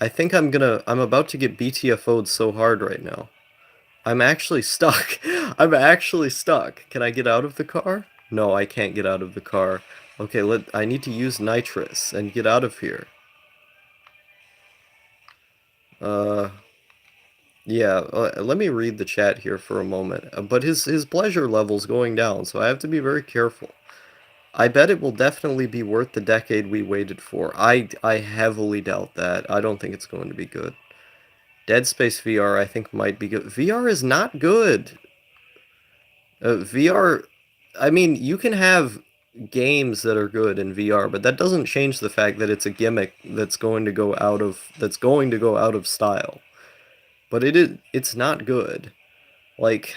I think I'm about to get BTFO'd so hard right now. I'm actually stuck. I'm actually stuck. Can I get out of the car? No, I can't get out of the car. Okay, I need to use nitrous and get out of here. Uh, yeah, let me read the chat here for a moment. But his pleasure level's going down, so I have to be very careful. I bet it will definitely be worth the decade we waited for. I heavily doubt that. I don't think it's going to be good. Dead Space VR I think might be good. VR is not good. VR, I mean, you can have games that are good in VR, but that doesn't change the fact that it's a gimmick that's going to go out of style. But it's not good. Like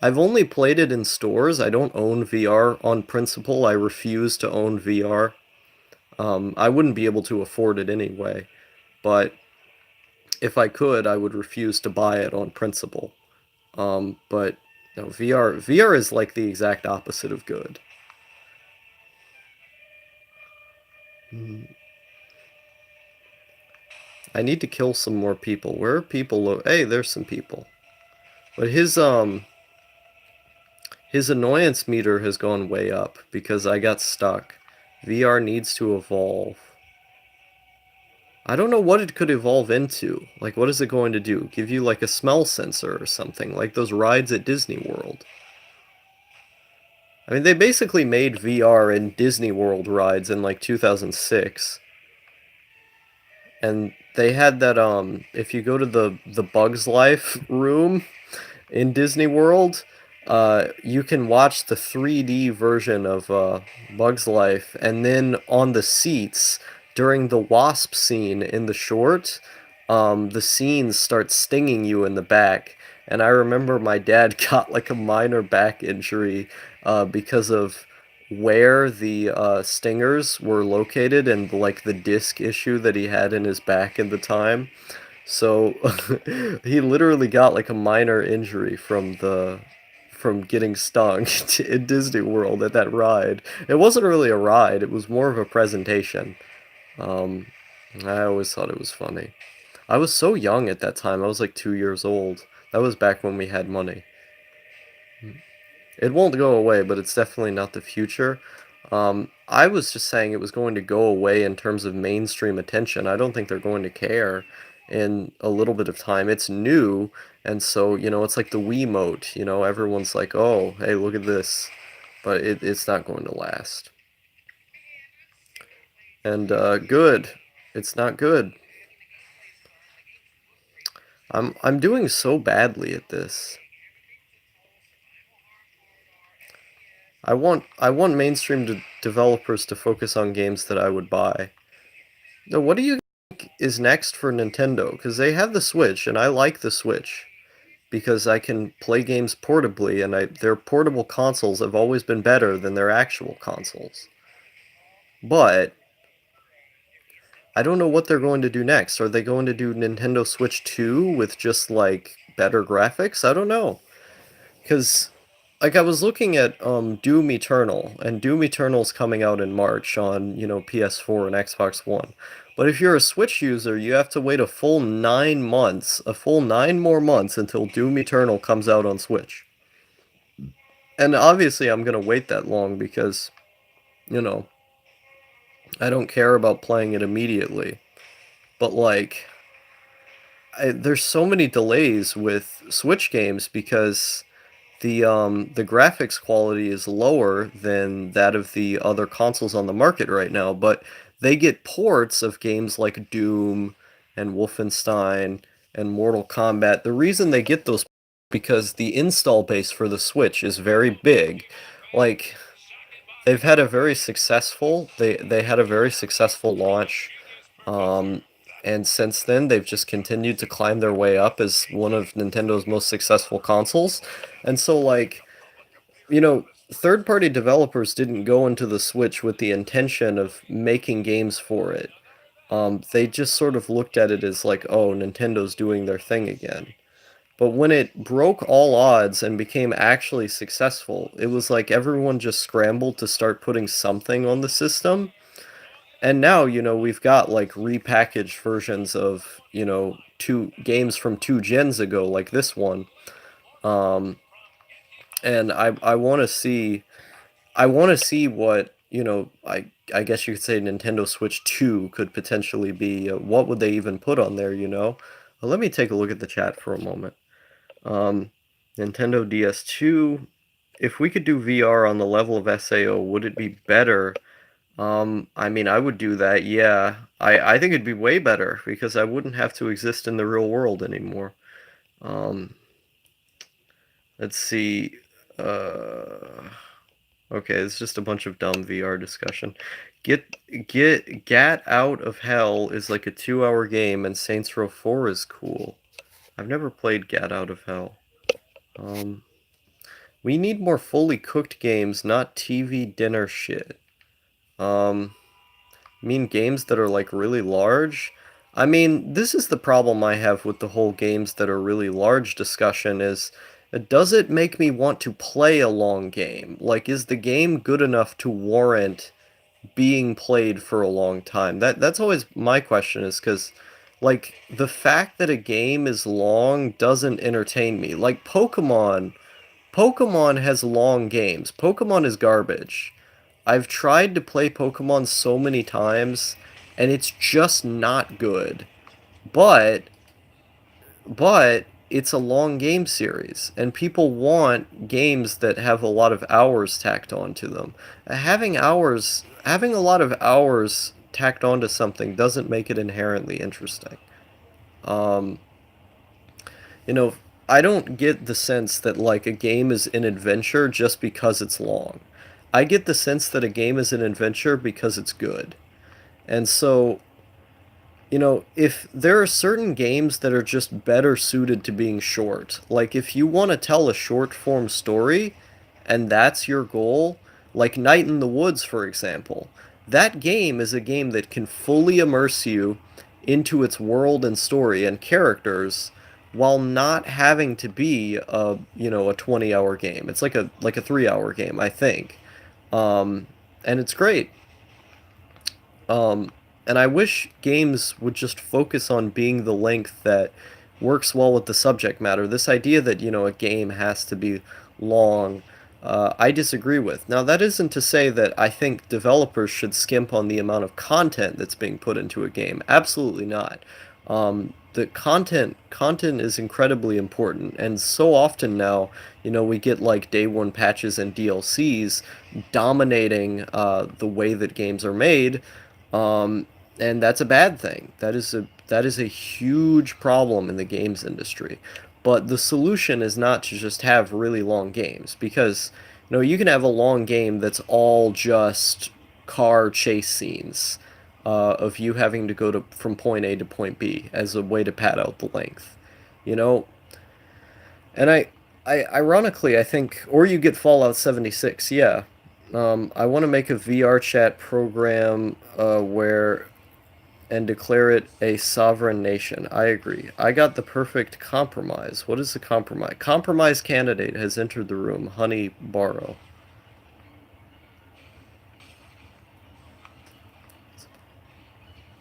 I've only played it in stores. I don't own VR on principle. I refuse to own VR. I wouldn't be able to afford it anyway, but if I could, I would refuse to buy it on principle. But no, VR is like the exact opposite of good. I need to kill some more people. Where are people? Hey, there's some people. But his annoyance meter has gone way up because I got stuck. VR needs to evolve. I don't know what it could evolve into. Like, what is it going to do? Give you like a smell sensor or something, like those rides at Disney World. I mean, they basically made VR in Disney World rides in like 2006. And they had that if you go to the Bugs Life room in Disney World, you can watch the 3D version of Bugs Life, and then on the seats during the wasp scene in the short, the scenes start stinging you in the back. And I remember my dad got like a minor back injury because of where the stingers were located and like the disc issue that he had in his back at the time. So he literally got like a minor injury from getting stung in Disney World at that ride. It wasn't really a ride, it was more of a presentation. Um, I always thought it was funny. I was so young at that time. I was like 2 years old. That was back when we had money. It won't go away, but it's definitely not the future. I was just saying it was going to go away in terms of mainstream attention. I don't think they're going to care in a little bit of time. It's new, and so, it's like the Wiimote. Everyone's like, oh, hey, look at this. But it's not going to last. And good. It's not good. I'm doing so badly at this. I want mainstream developers to focus on games that I would buy. Now, what do you think is next for Nintendo? Because they have the Switch, and I like the Switch because I can play games portably, and their portable consoles have always been better than their actual consoles. But I don't know what they're going to do next. Are they going to do Nintendo Switch 2 with just like better graphics? I don't know. Because like I was looking at Doom Eternal, and Doom Eternal's coming out in March on, PS4 and Xbox One. But if you're a Switch user, you have to wait a full 9 months, a full 9 more months until Doom Eternal comes out on Switch. And obviously I'm gonna wait that long because, you know, I don't care about playing it immediately. But like, there's so many delays with Switch games because the graphics quality is lower than that of the other consoles on the market right now, but they get ports of games like Doom and Wolfenstein and Mortal Kombat. The reason they get those because the install base for the Switch is very big. Like they've had a very successful they had a very successful launch. Um, and since then, they've just continued to climb their way up as one of Nintendo's most successful consoles. And so, like, third-party developers didn't go into the Switch with the intention of making games for it. They just sort of looked at it as like, oh, Nintendo's doing their thing again. But when it broke all odds and became actually successful, it was like everyone just scrambled to start putting something on the system. And now, we've got like repackaged versions of, two games from 2 gens ago, like this one. Um, and I want to see what, I guess you could say Nintendo Switch 2 could potentially be. What would they even put on there? Let me take a look at the chat for a moment. Um, Nintendo DS2, if we could do VR on the level of SAO, would it be better? I mean, I would do that, yeah. I think it'd be way better because I wouldn't have to exist in the real world anymore. Um, let's see. Uh, okay, it's just a bunch of dumb VR discussion. Get Out of Hell is like a 2-hour game, and Saints Row 4 is cool. I've never played Get Out of Hell. Um, we need more fully cooked games, not TV dinner shit. Um, mean games that are like really large? I mean, this is the problem I have with the whole games that are really large discussion is does it make me want to play a long game? Like, is the game good enough to warrant being played for a long time? That's always my question is because like the fact that a game is long doesn't entertain me. Like Pokemon has long games. Pokemon is garbage. I've tried to play Pokemon so many times, and it's just not good. But, but it's a long game series, and people want games that have a lot of hours tacked onto them. Having a lot of hours tacked onto something doesn't make it inherently interesting. Um, you know, I don't get the sense that like a game is an adventure just because it's long. I get the sense that a game is an adventure because it's good. And so, if there are certain games that are just better suited to being short, like if you want to tell a short form story and that's your goal, like Night in the Woods, for example, that game is a game that can fully immerse you into its world and story and characters while not having to be a, you know, a 20-hour game. It's like a 3-hour game, I think. And it's great. And I wish games would just focus on being the length that works well with the subject matter. This idea that, you know, a game has to be long, I disagree with. Now, that isn't to say that I think developers should skimp on the amount of content that's being put into a game. Absolutely not. The content is incredibly important, and so often now, you know, we get like day one patches and DLCs dominating the way that games are made, and that's a bad thing. That is a huge problem in the games industry. But the solution is not to just have really long games, because you know you can have a long game that's all just car chase scenes of you having to go to from point A to point B as a way to pad out the length. You know, and ironically, I think, or you get Fallout 76, yeah. I want to make a VR chat program where and declare it a sovereign nation. I agree. I got the perfect compromise. What is the compromise? Compromise candidate has entered the room. Honey Barrow.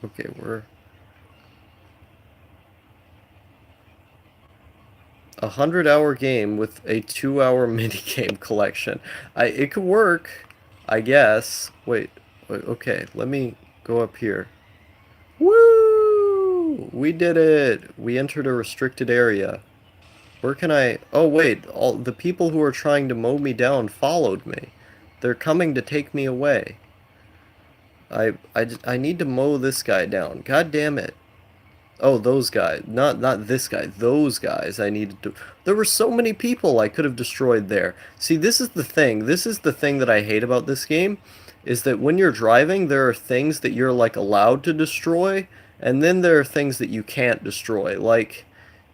Okay, we're 100-hour game with a 2-hour minigame collection. It could work, I guess. Wait, okay, let me go up here. Woo! We did it! We entered a restricted area. Where can I... Oh, wait. All the people who are trying to mow me down followed me. They're coming to take me away. I need to mow this guy down. God damn it. Oh, those guys. Not this guy. Those guys I needed to... There were so many people I could have destroyed there. See, this is the thing. This is the thing that I hate about this game, is that when you're driving, there are things that you're, like, allowed to destroy, and then there are things that you can't destroy. Like,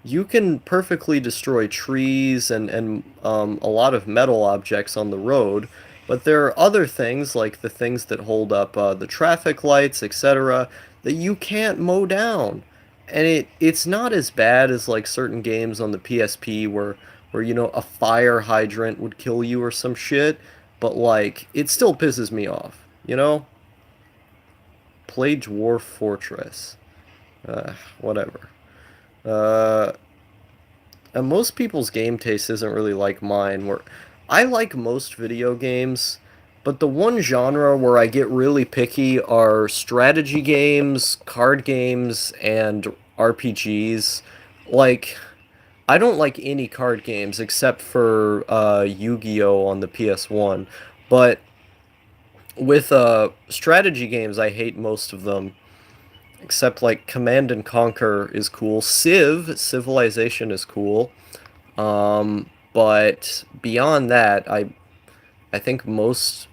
you can perfectly destroy trees and a lot of metal objects on the road, but there are other things, like the things that hold up the traffic lights, etc., that you can't mow down. And it's not as bad as like certain games on the PSP where you know a fire hydrant would kill you or some shit, but like it still pisses me off, you know? Play Dwarf Fortress. Whatever. Uh, and most people's game taste isn't really like mine, where I like most video games, but the one genre where I get really picky are strategy games, card games, and RPGs. Like, I don't like any card games except for Yu-Gi-Oh! On the PS1, but with strategy games, I hate most of them. Except like Command and Conquer is cool. Civilization is cool. But beyond that, I think most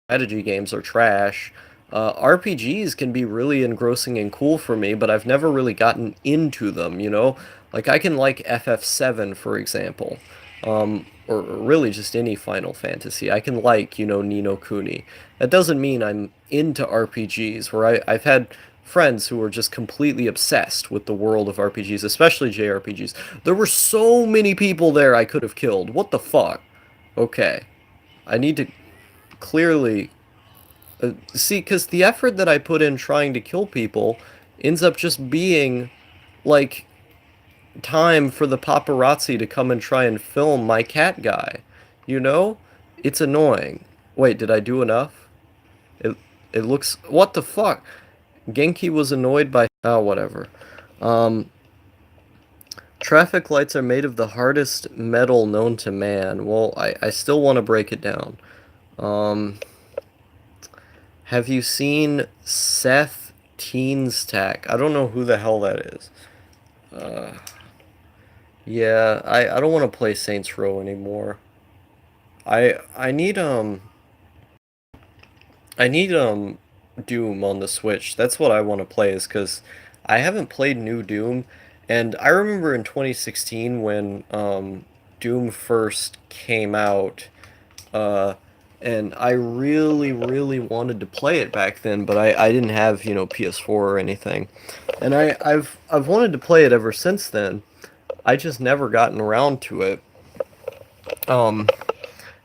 strategy games are trash. RPGs can be really engrossing and cool for me, but I've never really gotten into them, you know? Like, I can like FF7, for example, or really just any Final Fantasy. I can like, you know, Ni no Kuni. That doesn't mean I'm into RPGs, where I've had friends who were just completely obsessed with the world of RPGs, especially JRPGs. There were so many people there I could have killed. What the fuck? Okay. I need to clearly see, because the effort that I put in trying to kill people ends up just being like time for the paparazzi to come and try and film my cat guy. You know? It's annoying. Wait, did I do enough? It it looks... What the fuck? Genki was annoyed by... Oh, whatever. Um, Traffic lights are made of the hardest metal known to man. Well, I still want to break it down. Um, have you seen Seth Teenstack? I don't know who the hell that is. Yeah, I don't want to play Saints Row anymore. I need Doom on the Switch. That's what I want to play, is because I haven't played new Doom, and I remember in 2016 when Doom first came out, uh and I really, really wanted to play it back then, but I didn't have, PS4 or anything. And I've wanted to play it ever since then. I just never gotten around to it. Um,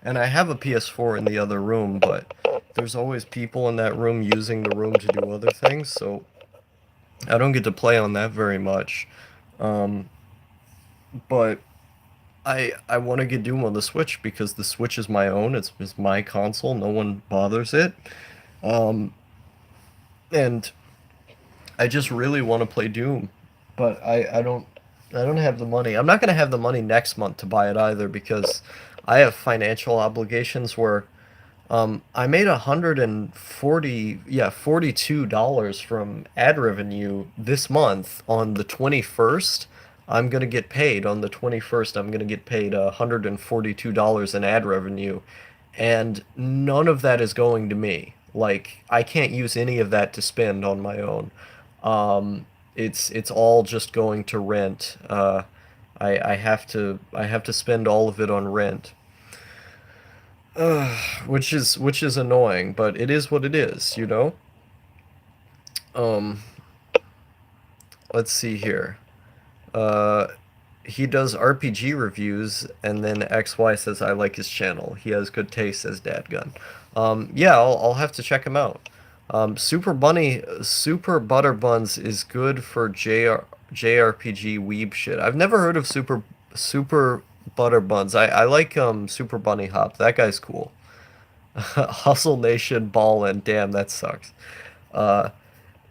and I have a PS4 in the other room, but there's always people in that room using the room to do other things, so I don't get to play on that very much. Um, but I want to get Doom on the Switch because the Switch is my own. It's my console. No one bothers it. Um, and I just really want to play Doom, but I don't have the money. I'm not gonna have the money next month to buy it either because I have financial obligations where I made 140, yeah, $42 from ad revenue this month on the 21st. I'm gonna get paid on the 21st. I'm gonna get paid $142 in ad revenue, and none of that is going to me. Like I can't use any of that to spend on my own. Um, it's all just going to rent. I have to spend all of it on rent. Which is annoying, but it is what it is, you know? Um, let's see here. Uh, he does RPG reviews, and then XY says I like his channel. He has good taste, says Dadgun. Yeah, I'll have to check him out. Super Butter Buns is good for JRPG weeb shit. I've never heard of Super Butter Buns. I like Super Bunny Hop. That guy's cool. Hustle Nation ballin'. Damn, that sucks. Uh,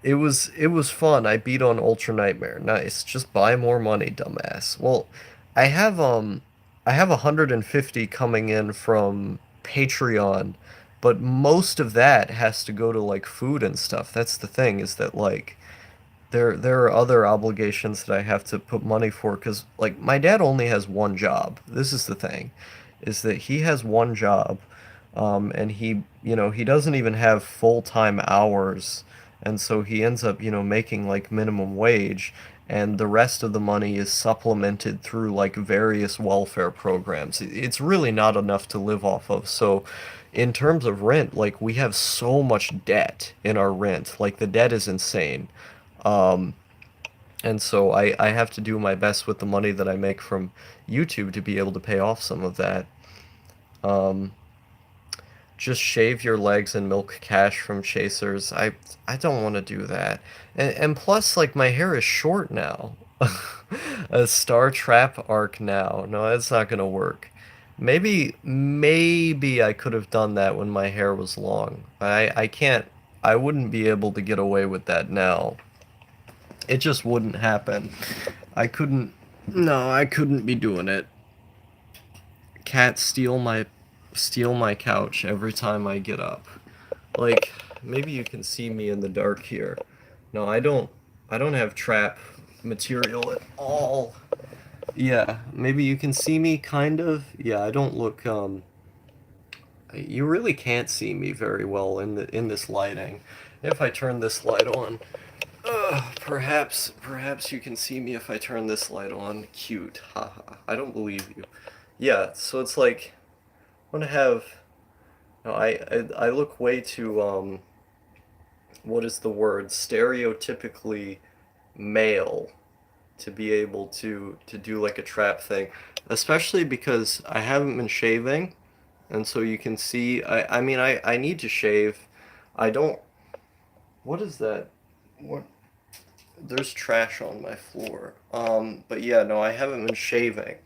it was fun. I beat on Ultra Nightmare. Nice. Just buy more money, dumbass. Well, I have um I have 150 coming in from Patreon, but most of that has to go to like food and stuff. That's the thing is that like there are other obligations that I have to put money for because like my dad only has one job. This is the thing, is that he has one job, and he doesn't even have full-time hours, and so he ends up making like minimum wage, and the rest of the money is supplemented through like various welfare programs. It's really not enough to live off of. So in terms of rent, like we have so much debt in our rent. Like the debt is insane. Um, and so I have to do my best with the money that I make from YouTube to be able to pay off some of that. Um, just shave your legs and milk cash from chasers. I don't want to do that. And plus, like, my hair is short now. A Star Trap arc now. No, that's not gonna work. Maybe I could have done that when my hair was long. I can't, I wouldn't be able to get away with that now. It just wouldn't happen. I couldn't. No, I couldn't be doing it. Cats steal my couch every time I get up. Like maybe you can see me in the dark here. No, I don't. I don't have trap material at all. Yeah, maybe you can see me kind of. Yeah, I don't look you really can't see me very well in this lighting. If I turn this light on, perhaps you can see me if I turn this light on. Cute. Haha. I don't believe you. Yeah, so it's like I want to have. No, I look way too what is the word? Stereotypically male to be able to do like a trap thing, especially because I haven't been shaving, and so you can see. I mean I need to shave. I don't. What is that? What? There's trash on my floor. But yeah, no, I haven't been shaving.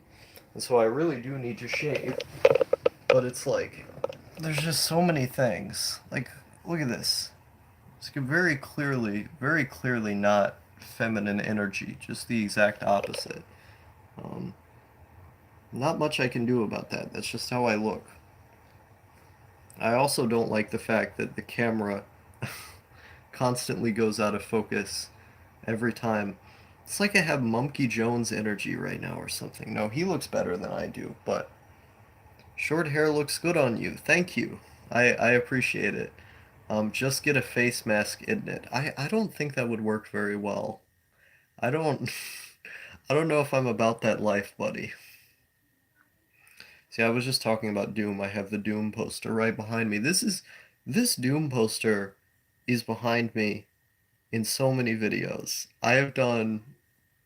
And so I really do need to shave. But it's like, there's just so many things. Like, look at this. It's very clearly not feminine energy, just the exact opposite. Um, Not much I can do about that. That's just how I look. I also don't like the fact that the camera constantly goes out of focus every time. It's like I have Mumkey Jones energy right now or something. No, he looks better than I do, but short hair looks good on you. Thank you. I appreciate it. Just get a face mask in it. I don't think that would work very well. I don't I don't know if I'm about that life, buddy. See, I was just talking about Doom. I have the Doom poster right behind me. This Doom poster is behind me in so many videos. I have done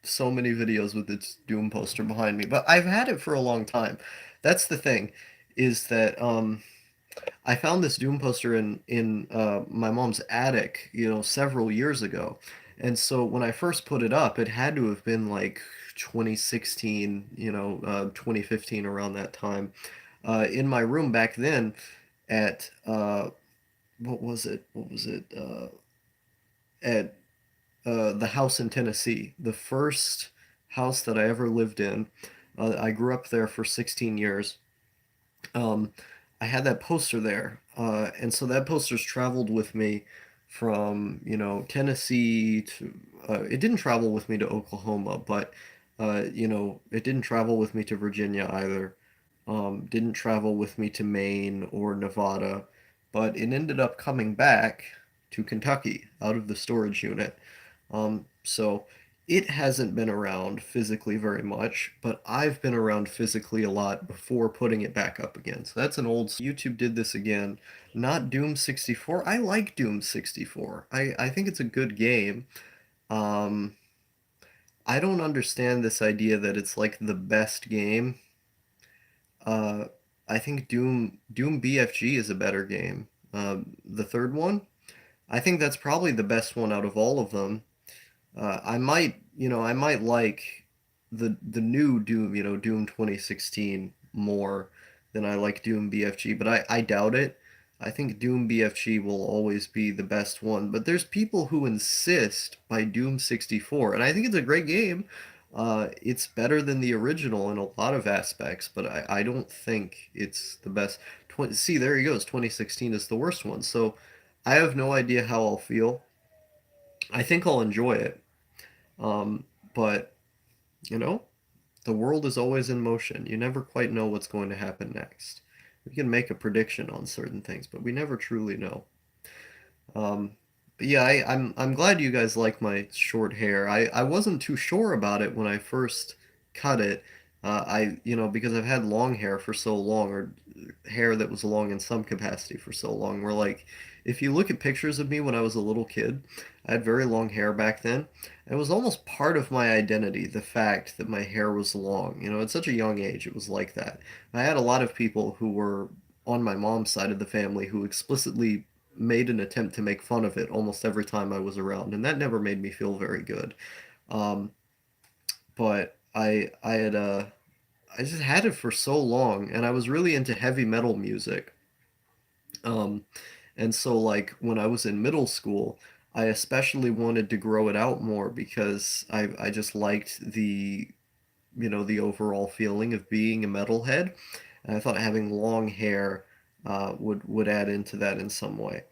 so many videos with its Doom poster behind me, but I've had it for a long time. That's the thing, is that I found this Doom poster in my mom's attic, several years ago. And so when I first put it up, it had to have been like 2016, 2015 around that time. In my room back then at what was it? What was it? At the house in Tennessee, the first house that I ever lived in. I grew up there for 16 years. um, I had that poster there, and so that poster's traveled with me from Tennessee to. It didn't travel with me to Oklahoma, but it didn't travel with me to Virginia either. Didn't travel with me to Maine or Nevada, but it ended up coming back to Kentucky out of the storage unit. So it hasn't been around physically very much, but I've been around physically a lot before putting it back up again. So that's an old. YouTube did this again. Not Doom 64. I like Doom 64. I think it's a good game. Um, I don't understand this idea that it's like the best game. Uh, I think Doom BFG is a better game. The third one, I think that's probably the best one out of all of them. I might like the new Doom, Doom 2016 more than I like Doom BFG, but I doubt it. I think Doom BFG will always be the best one, but there's people who insist by Doom 64, and I think it's a great game. It's better than the original in a lot of aspects, but I don't think it's the best. See, there he goes. 2016 is the worst one, so I have no idea how I'll feel. I think I'll enjoy it. Um, but, you know, the world is always in motion. You never quite know what's going to happen next. We can make a prediction on certain things, but we never truly know. Um, but yeah, I'm glad you guys like my short hair. I wasn't too sure about it when I first cut it. Because I've had long hair for so long, or hair that was long in some capacity for so long, where like, if you look at pictures of me when I was a little kid, I had very long hair back then. It was almost part of my identity, the fact that my hair was long. At such a young age, it was like that. I had a lot of people who were on my mom's side of the family who explicitly made an attempt to make fun of it almost every time I was around, and that never made me feel very good. Um, but I just had it for so long, and I was really into heavy metal music. Um, and so like when I was in middle school, I especially wanted to grow it out more because I just liked the overall feeling of being a metalhead. And I thought having long hair would add into that in some way.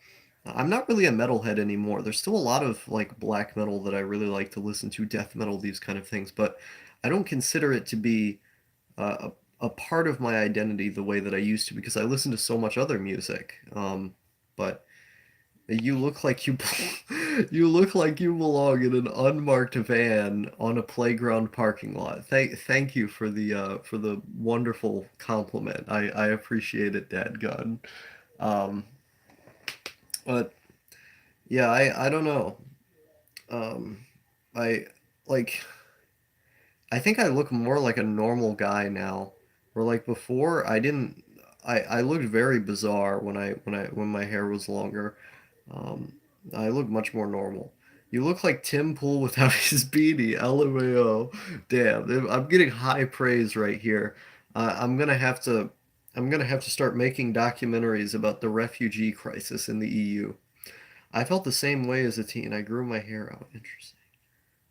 I'm not really a metalhead anymore. There's still a lot of like black metal that I really like to listen to, death metal, these kind of things, but I don't consider it to be a part of my identity the way that I used to because I listen to so much other music. But you look like you you look like you belong in an unmarked van on a playground parking lot. Thank you for the wonderful compliment. I appreciate it, Dad Gun. Um, but yeah, I don't know. Um, I like I think I look more like a normal guy now. Where like before I didn't I looked very bizarre when my hair was longer. Um, I look much more normal. You look like Tim Pool without his beanie. LMAO. Damn, I'm getting high praise right here. I'm gonna have to start making documentaries about the refugee crisis in the EU. I felt the same way as a teen. I grew my hair out. Interesting.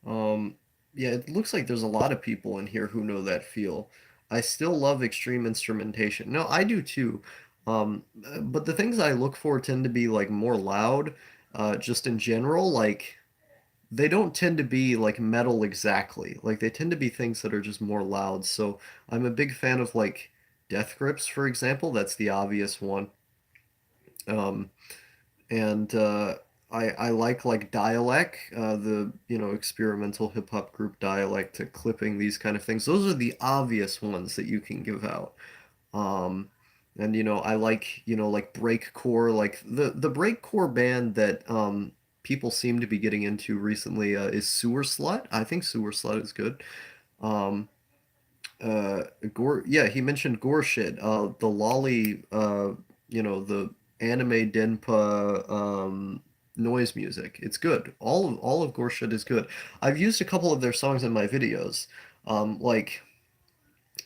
Um, yeah, it looks like there's a lot of people in here who know that feel. I still love extreme instrumentation. No, I do too. But the things I look for tend to be like more loud, just in general. Like they don't tend to be like metal exactly. Like they tend to be things that are just more loud. So I'm a big fan of like Death Grips, for example. That's the obvious one. Um, and I like Dialect, the experimental hip hop group Dialect to clipping these kind of things. Those are the obvious ones that you can give out. Um, and I like like breakcore, like the breakcore band that people seem to be getting into recently is Sewer Slut. I think Sewer Slut is good. Um, Gore, yeah, he mentioned Gore shit. The lolly, the anime denpa noise music. It's good. All of Gore shit is good. I've used a couple of their songs in my videos. Like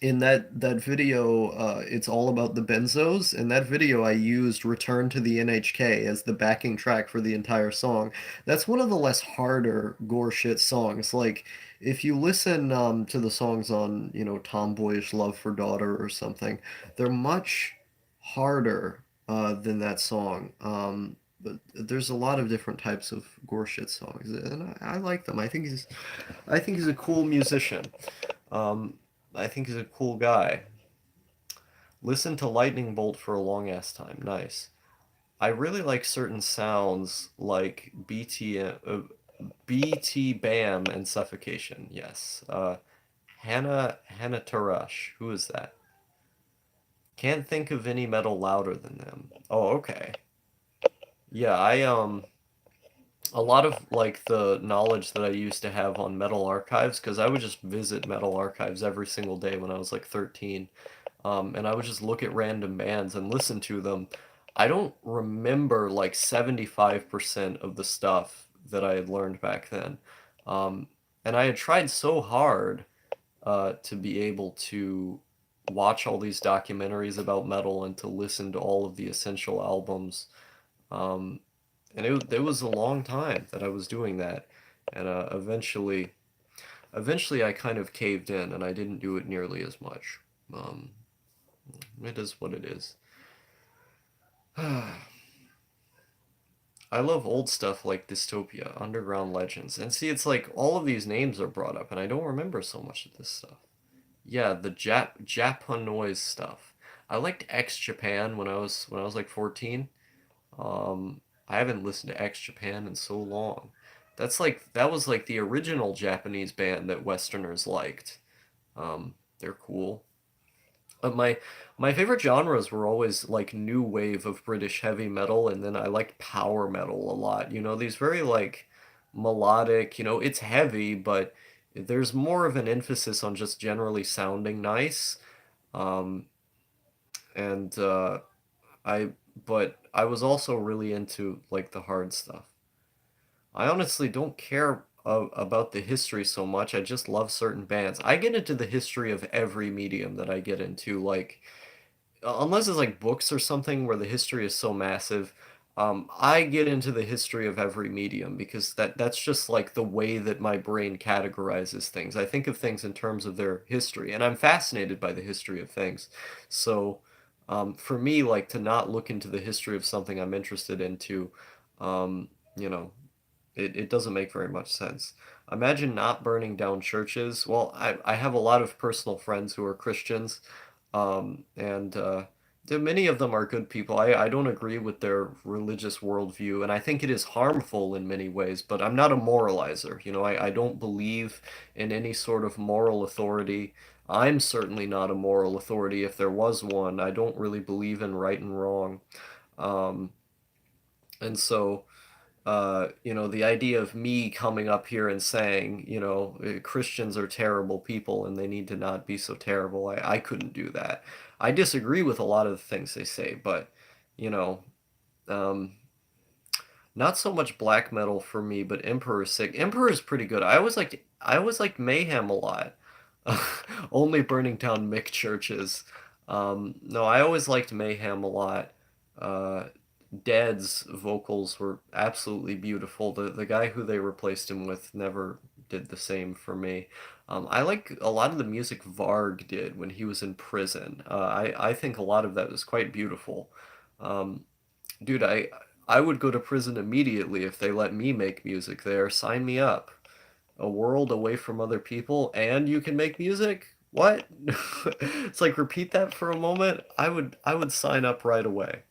in that video, it's all about the benzos. In that video, I used "Return to the NHK" as the backing track for the entire song. That's one of the less harder gore shit songs. Like if you listen to the songs on "Tomboyish Love for Daughter" or something, they're much harder than that song. But there's a lot of different types of gore shit songs, and I like them. I think he's a cool musician. Um, I think he's a cool guy. Listen to Lightning Bolt for a long ass time. Nice. I really like certain sounds like BT Bam and Suffocation. Yes. Hannah Tarash. Who is that? Can't think of any metal louder than them. Oh, okay. Yeah, a lot of like the knowledge that I used to have on metal archives, because I would just visit metal archives every single day when I was like 13. And I would just look at random bands and listen to them. I don't remember like 75% of the stuff that I had learned back then. Um, and I had tried so hard to be able to watch all these documentaries about metal and to listen to all of the essential albums. Um, and it was a long time that I was doing that. And eventually I kind of caved in and I didn't do it nearly as much. Um, it is what it is. I love old stuff like Dystopia, Underground Legends. And see, it's like all of these names are brought up, and I don't remember so much of this stuff. Yeah, the Japanoise stuff. I liked X Japan when I was like 14. Um, I haven't listened to X Japan in so long. That was like the original Japanese band that Westerners liked. They're cool. My favorite genres were always like new wave of British heavy metal, and then I liked power metal a lot. These very like melodic, it's heavy, but there's more of an emphasis on just generally sounding nice. Um, and I but I was also really into like the hard stuff. I honestly don't care about the history so much. I just love certain bands. I get into the history of every medium that I get into, like unless it's like books or something where the history is so massive. I get into the history of every medium because that's just like the way that my brain categorizes things. I think of things in terms of their history, and I'm fascinated by the history of things. So, for me, like to not look into the history of something I'm interested into, um, you know, it doesn't make very much sense. Imagine not burning down churches. Well, I have a lot of personal friends who are Christians, and many of them are good people. I don't agree with their religious worldview, and I think it is harmful in many ways, but I'm not a moralizer. I don't believe in any sort of moral authority. I'm certainly not a moral authority if there was one. I don't really believe in right and wrong. Um, and so the idea of me coming up here and saying, Christians are terrible people and they need to not be so terrible, I couldn't do that. I disagree with a lot of the things they say, but, you know, um, not so much black metal for me, but Emperor's sick. Emperor's pretty good. I always liked Mayhem a lot. Only burning down Mick churches. No, I always liked Mayhem a lot. Uh, Dead's vocals were absolutely beautiful. The guy who they replaced him with never did the same for me. I like a lot of the music Varg did when he was in prison. I think a lot of that was quite beautiful. Um, Dude, I would go to prison immediately if they let me make music there. Sign me up. A world away from other people and you can make music? What? It's like repeat that for a moment. I would sign up right away.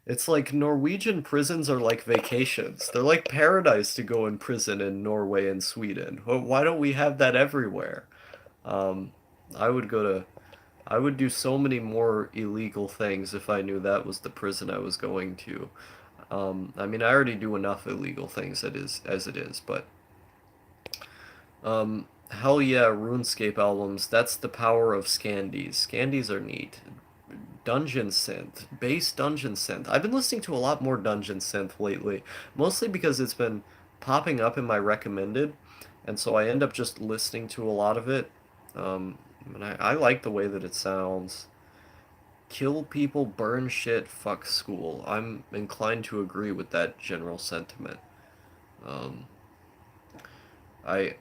It's like Norwegian prisons are like vacations. They're like paradise to go in prison in Norway and Sweden. Why don't we have that everywhere? Um, I would go to I would do so many more illegal things if I knew that was the prison I was going to. I mean, I already do enough illegal things as it is, but hell yeah, RuneScape albums. That's the power of Scandies. Scandies are neat. Dungeon synth, bass dungeon synth. I've been listening to a lot more dungeon synth lately, mostly because it's been popping up in my recommended, and so I end up just listening to a lot of it. And I like the way that it sounds. Kill people, burn shit, fuck school. I'm inclined to agree with that general sentiment. Um, I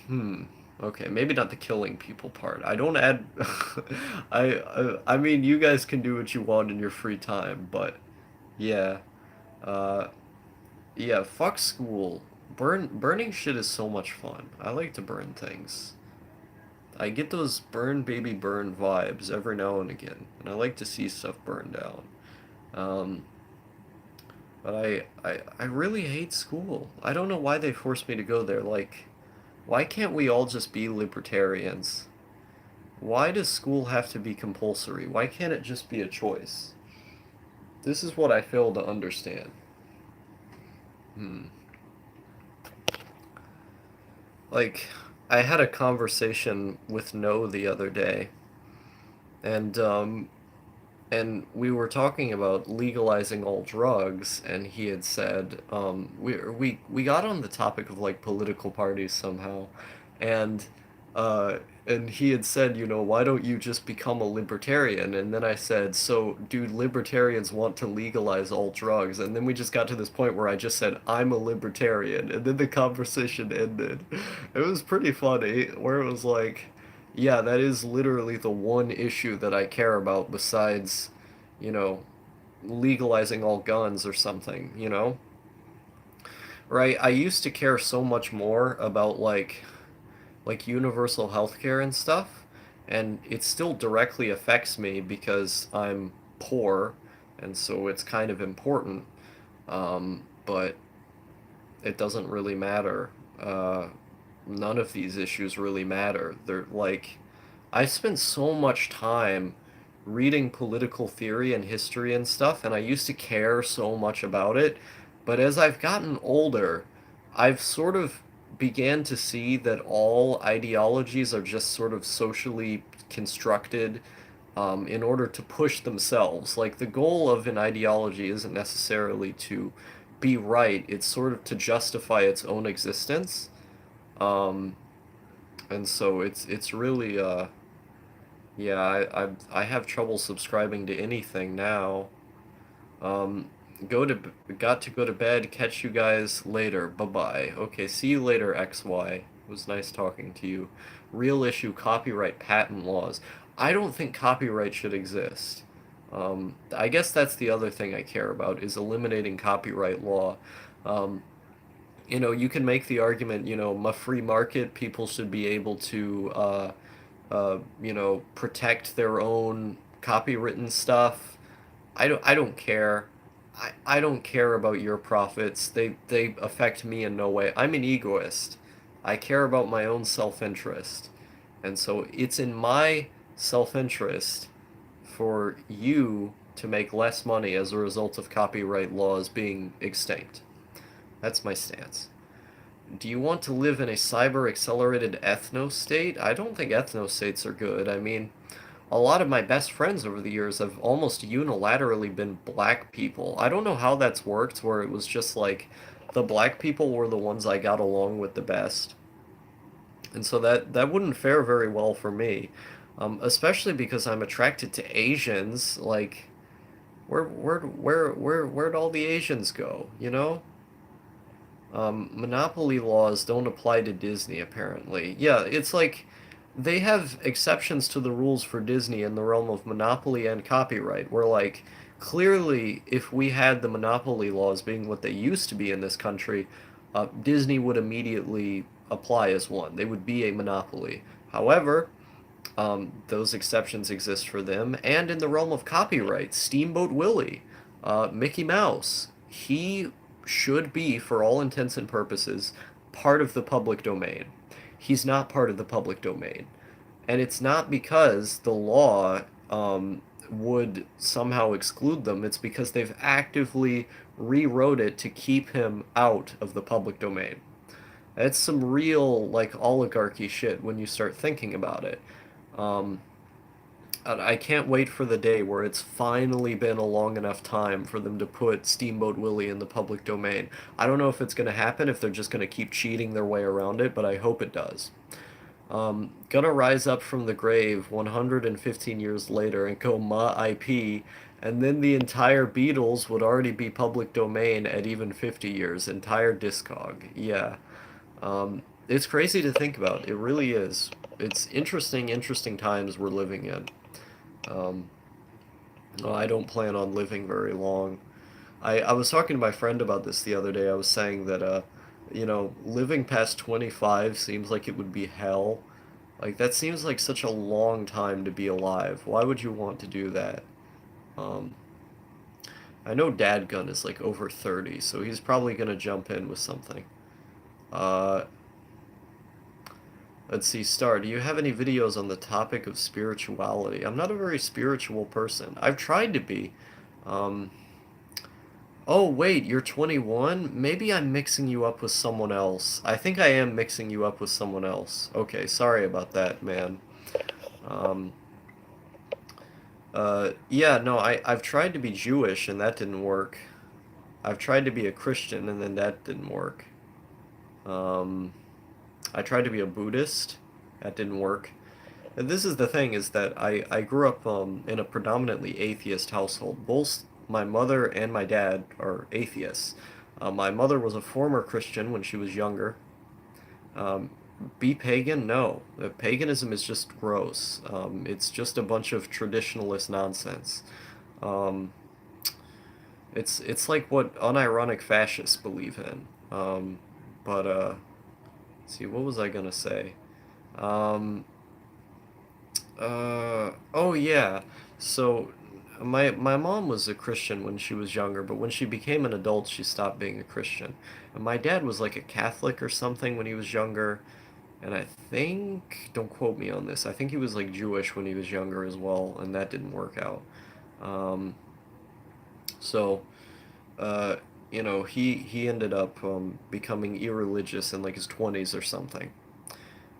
Hmm. Okay, maybe not the killing people part. I don't add. I mean, you guys can do what you want in your free time, but yeah, uh, yeah. Fuck school. Burning shit is so much fun. I like to burn things. I get those burn baby burn vibes every now and again, and I like to see stuff burn down. Um, but I really hate school. I don't know why they forced me to go there. Like, why can't we all just be libertarians? Why does school have to be compulsory? Why can't it just be a choice? This is what I fail to understand. Hmm. Like, I had a conversation with No the other day, and and we were talking about legalizing all drugs, and he had said we got on the topic of like political parties somehow, and and he had said, you know, why don't you just become a libertarian? And then I said, so do libertarians want to legalize all drugs? And then we just got to this point where I just said, I'm a libertarian, and then the conversation ended. It was pretty funny, where it was like, yeah, that is literally the one issue that I care about besides, you know, legalizing all guns or something, you know? Right? I used to care so much more about like universal healthcare and stuff, and it still directly affects me because I'm poor, and so it's kind of important. But it doesn't really matter. None of these issues really matter. They're like, I spent so much time reading political theory and history and stuff, and I used to care so much about it. But as I've gotten older, I've sort of began to see that all ideologies are just sort of socially constructed in order to push themselves. Like the goal of an ideology isn't necessarily to be right, it's sort of to justify its own existence. Um, and so it's really yeah, I have trouble subscribing to anything now. Um, go to got to go to bed. Catch you guys later. Bye bye. Okay, see you later, XY. It was nice talking to you. Real issue copyright patent laws. I don't think copyright should exist. I guess that's the other thing I care about is eliminating copyright law. Um, you know, you can make the argument, you know, a free market, people should be able to, you know, protect their own copywritten stuff. I don't care. I don't care about your profits. They affect me in no way. I'm an egoist. I care about my own self-interest. And so it's in my self-interest for you to make less money as a result of copyright laws being extinct. That's my stance. Do you want to live in a cyber accelerated ethno state? I don't think ethno states are good. I mean, a lot of my best friends over the years have almost unilaterally been black people. I don't know how that's worked, where it was just like the black people were the ones I got along with the best. And so that wouldn't fare very well for me, especially because I'm attracted to Asians. Like, where'd all the Asians go? You know? Monopoly laws don't apply to Disney, apparently. Yeah, it's like they have exceptions to the rules for Disney in the realm of monopoly and copyright, where, like, clearly, if we had the monopoly laws being what they used to be in this country, Disney would immediately apply as one. They would be a monopoly. However, those exceptions exist for them. And in the realm of copyright, Steamboat Willie, Mickey Mouse, he should be, for all intents and purposes, part of the public domain. He's not part of the public domain. And it's not because the law would somehow exclude them. It's because they've actively rewrote it to keep him out of the public domain. It's some real like oligarchy shit when you start thinking about it. Um, I can't wait for the day where it's finally been a long enough time for them to put Steamboat Willie in the public domain. I don't know if it's going to happen, if they're just going to keep cheating their way around it, but I hope it does. Gonna rise up from the grave 115 years later and go ma IP, and then the entire Beatles would already be public domain at even 50 years, entire discog. Yeah. It's crazy to think about. It really is. It's interesting times we're living in. Um, well, I don't plan on living very long. I was talking to my friend about this the other day. I was saying that, living past 25 seems like it would be hell. Like, that seems like such a long time to be alive. Why would you want to do that? Um, I know Dadgun is like over 30, so he's probably gonna jump in with something. Uh, let's see, Star, do you have any videos on the topic of spirituality? I'm not a very spiritual person. I've tried to be. Um, oh, wait, you're 21? Maybe I'm mixing you up with someone else. I think I am mixing you up with someone else. Okay, sorry about that, man. Um, yeah, no, I've tried to be Jewish and that didn't work. I've tried to be a Christian and then that didn't work. Um, I tried to be a Buddhist. That didn't work. And this is the thing is that I grew up in a predominantly atheist household. Both my mother and my dad are atheists. My mother was a former Christian when she was younger. Um, be pagan? No. Paganism is just gross. It's just a bunch of traditionalist nonsense. Um, it's like what unironic fascists believe in. But let's see, what was I gonna say? Um, oh yeah. So my mom was a Christian when she was younger, but when she became an adult, she stopped being a Christian. And my dad was like a Catholic or something when he was younger, and I think, don't quote me on this, I think he was like Jewish when he was younger as well, and that didn't work out. Um, so uh, he ended up becoming irreligious in like his 20s or something.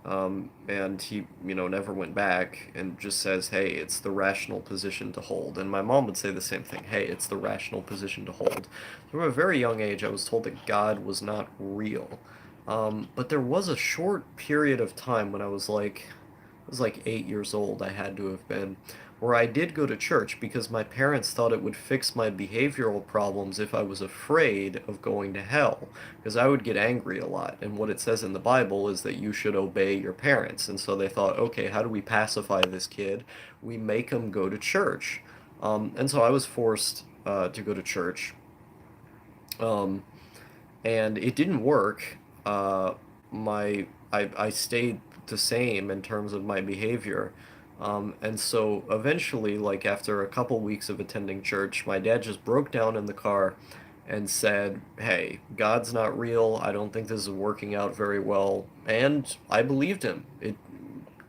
And he, never went back and just says, hey, it's the rational position to hold. And my mom would say the same thing, hey, it's the rational position to hold. From a very young age, I was told that God was not real. But there was a short period of time when I was like 8 years old, I had to have been, where I did go to church because my parents thought it would fix my behavioral problems if I was afraid of going to hell. Because I would get angry a lot, and what it says in the Bible is that you should obey your parents. And so they thought, okay, how do we pacify this kid? We make him go to church. And so I was forced to go to church. Um, and it didn't work. I stayed the same in terms of my behavior. And so eventually, like after a couple weeks of attending church, my dad just broke down in the car and said, hey, God's not real. I don't think this is working out very well. And I believed him. It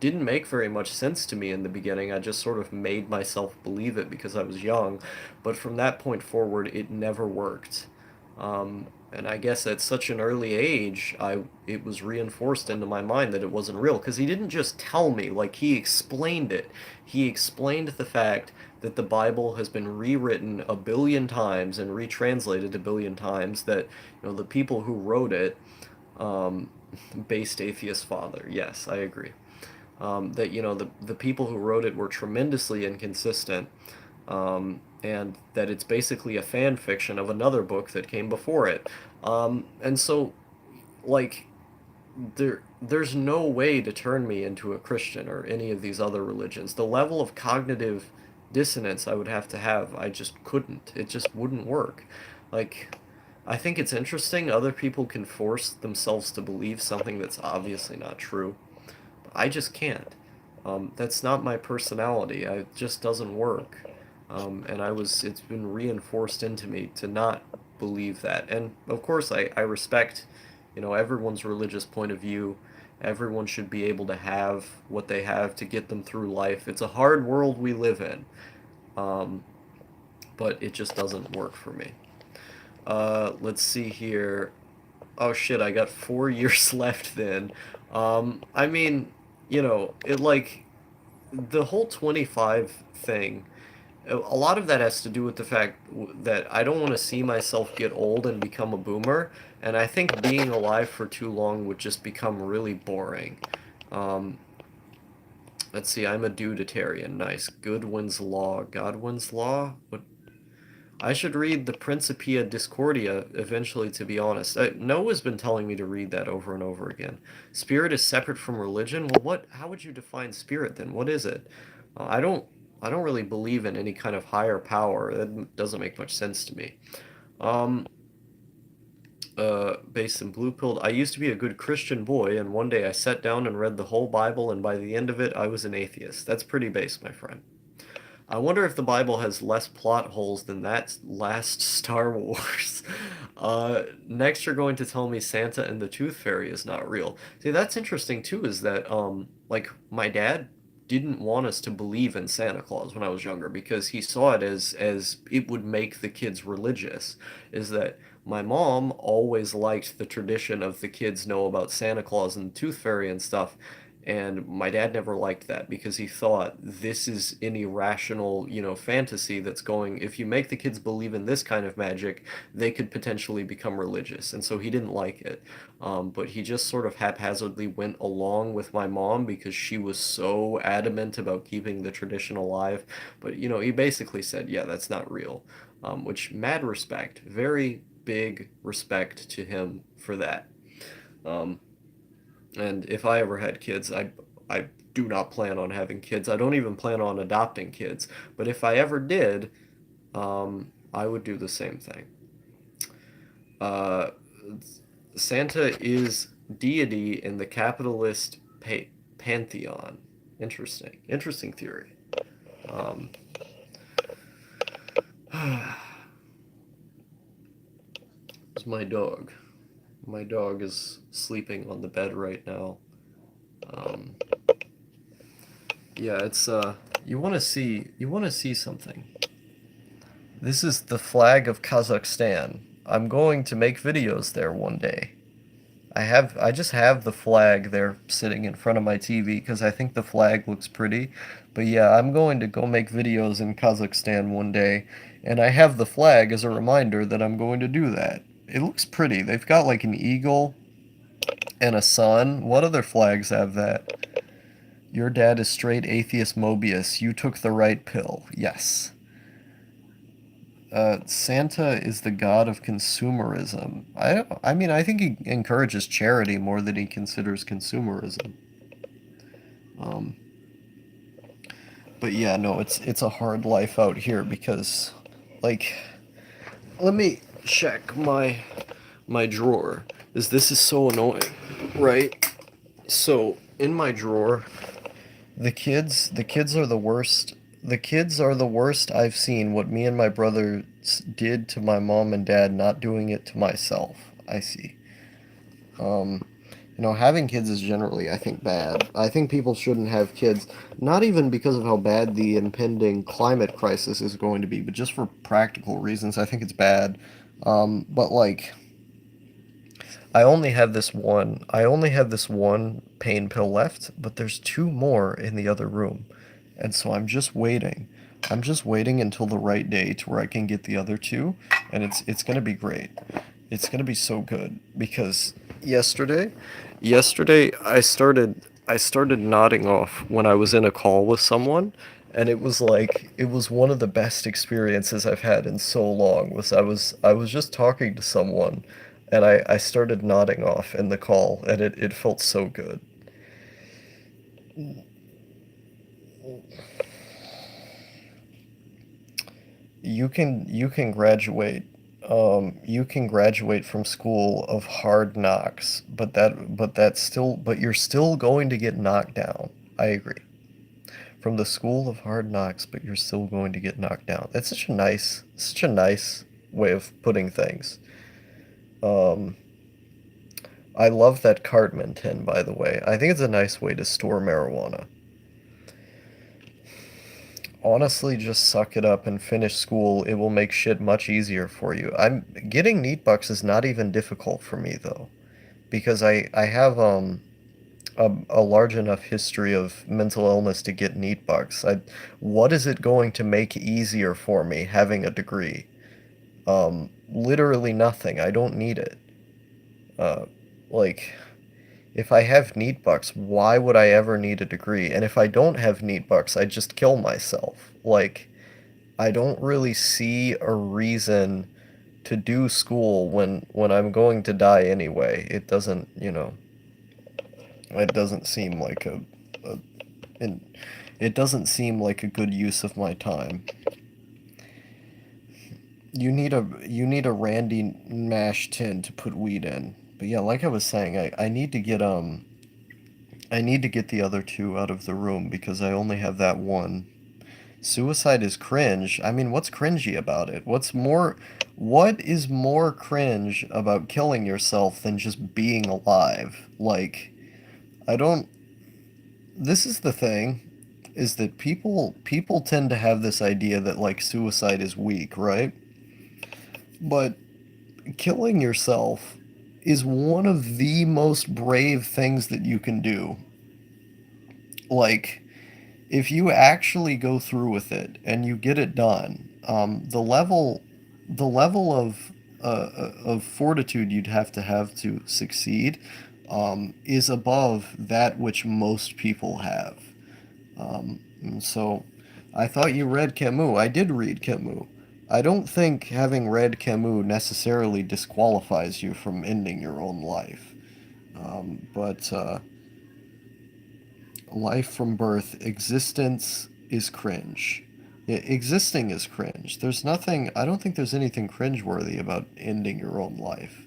didn't make very much sense to me in the beginning. I just sort of made myself believe it because I was young. But from that point forward, it never worked. And I guess at such an early age, it was reinforced into my mind that it wasn't real because he didn't just tell me, like he explained it. He explained the fact that the Bible has been rewritten a billion times and retranslated a billion times, that the people who wrote it, um, based atheist father. Yes, I agree. That the people who wrote it were tremendously inconsistent, and that it's basically a fan fiction of another book that came before it. And so, like, there's no way to turn me into a Christian or any of these other religions. The level of cognitive dissonance I would have to have, I just couldn't. It just wouldn't work. Like, I think it's interesting other people can force themselves to believe something that's obviously not true. I just can't. That's not my personality. It just doesn't work. And it's been reinforced into me to not believe that. And of course, I respect, everyone's religious point of view. Everyone should be able to have what they have to get them through life. It's a hard world we live in, um, but it just doesn't work for me. Let's see here. Oh shit, I got 4 years left then. I mean, it like the whole 25 thing, a lot of that has to do with the fact that I don't want to see myself get old and become a boomer, and I think being alive for too long would just become really boring. Um, let's see, I'm a duditarian. Nice. Goodwin's Law. Godwin's Law? What? I should read the Principia Discordia eventually, to be honest. Noah's been telling me to read that over and over again. Spirit is separate from religion? Well, how would you define spirit then? What is it? I don't really believe in any kind of higher power. That doesn't make much sense to me. Um, Based in Blue Pilled, I used to be a good Christian boy, and one day I sat down and read the whole Bible, and by the end of it, I was an atheist. That's pretty base, my friend. I wonder if the Bible has less plot holes than that last Star Wars. Next, you're going to tell me Santa and the Tooth Fairy is not real. See, that's interesting too, is that, like, my dad didn't want us to believe in Santa Claus when I was younger because he saw it as it would make the kids religious. Is that my mom always liked the tradition of the kids know about Santa Claus and the Tooth Fairy and stuff, and my dad never liked that because he thought this is an irrational, fantasy that's going, if you make the kids believe in this kind of magic, they could potentially become religious. And so he didn't like it. But he just sort of haphazardly went along with my mom because she was so adamant about keeping the tradition alive. But, he basically said, yeah, that's not real. Which, mad respect, very big respect to him for that. Um, and if I ever had kids, I do not plan on having kids. I don't even plan on adopting kids. But if I ever did, I would do the same thing. Uh, Santa is deity in the capitalist pantheon. Interesting. Interesting theory. Um, it's my dog. My dog is sleeping on the bed right now. Um, yeah, it's you want to see something. This is the flag of Kazakhstan. I'm going to make videos there one day. I just have the flag there sitting in front of my TV because I think the flag looks pretty. But yeah, I'm going to go make videos in Kazakhstan one day, and I have the flag as a reminder that I'm going to do that. It looks pretty. They've got like an eagle and a sun. What other flags have that? Your dad is straight atheist Mobius. You took the right pill. Yes. Santa is the god of consumerism. I mean, I think he encourages charity more than he considers consumerism. Um, but yeah, no, it's a hard life out here because, like, let me check my drawer. This is so annoying, right? So in my drawer, the kids are the worst. The kids are the worst I've seen. What me and my brother did to my mom and dad, not doing it to myself. I see. Um, having kids is generally, I think, bad. I think people shouldn't have kids, not even because of how bad the impending climate crisis is going to be, but just for practical reasons. I think it's bad. But like, I only have this one pain pill left, but there's two more in the other room. And so I'm just waiting. I'm just waiting until the right day to where I can get the other two, and it's going to be great. It's going to be so good because yesterday yesterday I started nodding off when I was in a call with someone, and it was one of the best experiences I've had in so long. I was just talking to someone, and I started nodding off in the call, and it felt so good. You can graduate from school of hard knocks, but you're still going to get knocked down. I agree. From the school of hard knocks, but you're still going to get knocked down. That's such a nice way of putting things. Um, I love that Cartman tin, by the way. I think it's a nice way to store marijuana. Honestly, just suck it up and finish school. It will make shit much easier for you. I'm getting neat bucks is not even difficult for me though, because I have a large enough history of mental illness to get neat bucks. What is it going to make easier for me having a degree? Literally nothing. I don't need it. Uh, like if I have neat bucks, why would I ever need a degree? And if I don't have neat bucks, I just kill myself. Like I don't really see a reason to do school when I'm going to die anyway. It doesn't, it doesn't seem like a it, it doesn't seem like a good use of my time. You need a Randy mash tin to put weed in. But yeah, like I was saying, I need to get the other two out of the room because I only have that one. Suicide is cringe. I mean, what's cringy about it? What is more cringe about killing yourself than just being alive? Like, I don't, this is the thing, is that people tend to have this idea that like suicide is weak, right? But killing yourself is one of the most brave things that you can do. Like, if you actually go through with it and you get it done, the level of fortitude you'd have to succeed is above that which most people have. And so, I thought you read Camus. I did read Camus. I don't think having read Camus necessarily disqualifies you from ending your own life. But life from birth, existence is cringe. Existing is cringe. There's nothing, I don't think there's anything cringeworthy about ending your own life.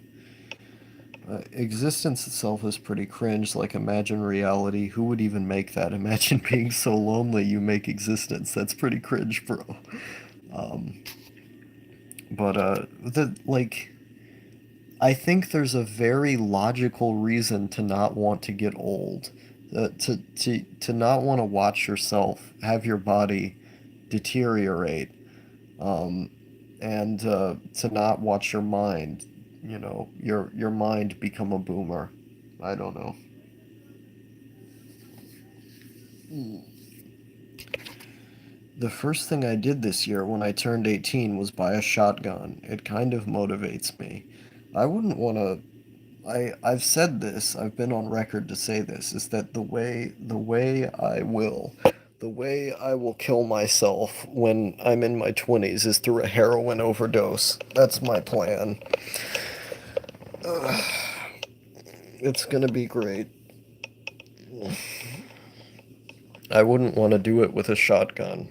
Existence itself is pretty cringe, like imagine reality. Who would even make that? Imagine being so lonely you make existence. That's pretty cringe, bro. Um, but I think there's a very logical reason to not want to get old. To not want to watch yourself have your body deteriorate, um, and to not watch your mind, your mind become a boomer. I don't know. The first thing I did this year when I turned 18 was buy a shotgun. It kind of motivates me. I wouldn't want to I've said this, I've been on record to say this, is that the way I will kill myself when I'm in my 20s is through a heroin overdose. That's my plan. It's gonna be great. I wouldn't want to do it with a shotgun.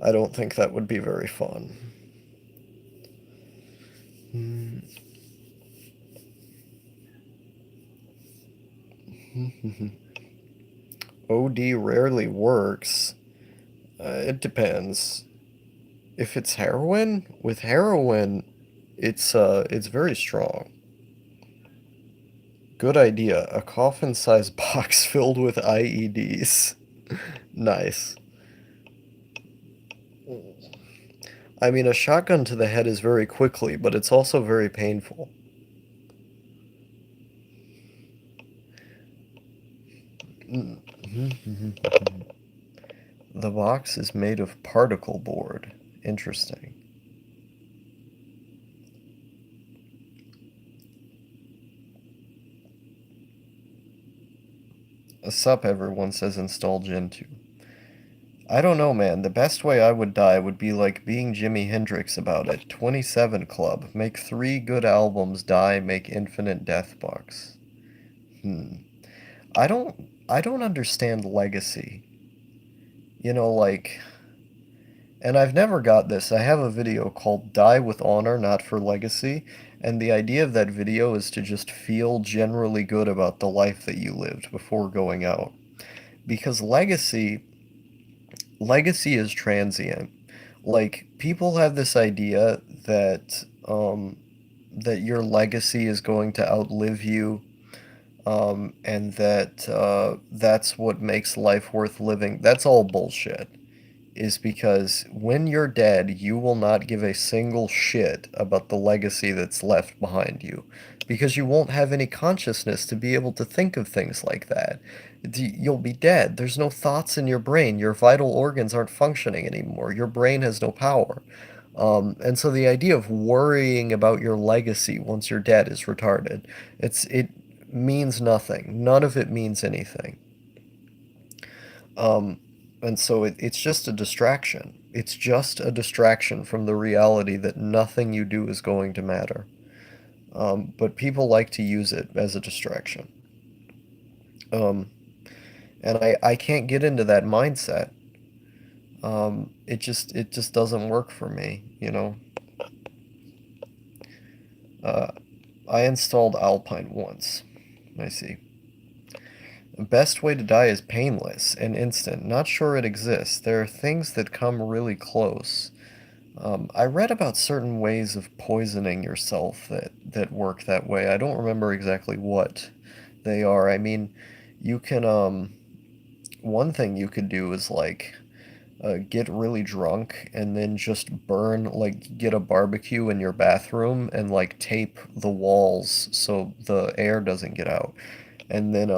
I don't think that would be very fun. OD rarely works. It depends. If it's heroin, with heroin, it's very strong. Good idea. A coffin-sized box filled with IEDs. Nice. I mean, a shotgun to the head is very quickly, but it's also very painful. The box is made of particle board. Interesting. A sup everyone says install Gen 2. I don't know, man. The best way I would die would be like being Jimi Hendrix about it. 27 Club. Make 3 good albums, die, make infinite death box. Hmm. I don't understand legacy. Like, and I've never got this. I have a video called Die with Honor, Not for Legacy, and the idea of that video is to just feel generally good about the life that you lived before going out. Because legacy is transient. Like, people have this idea that that your legacy is going to outlive you, and that that's what makes life worth living. That's all bullshit. Is because when you're dead, you will not give a single shit about the legacy that's left behind you. Because you won't have any consciousness to be able to think of things like that. You'll be dead. There's no thoughts in your brain. Your vital organs aren't functioning anymore. Your brain has no power. And so the idea of worrying about your legacy once you're dead is retarded. It means nothing. None of it means anything. Um, and so it's just a distraction. It's just a distraction from the reality that nothing you do is going to matter. But people like to use it as a distraction. Um, and I can't get into that mindset. It just doesn't work for me, you know. Uh, I installed Alpine once. I see. The best way to die is painless and instant. Not sure it exists. There are things that come really close. I read about certain ways of poisoning yourself that work that way. I don't remember exactly what they are. I mean, you can, one thing you could do is like get really drunk and then just burn, like, get a barbecue in your bathroom and like tape the walls so the air doesn't get out. And then,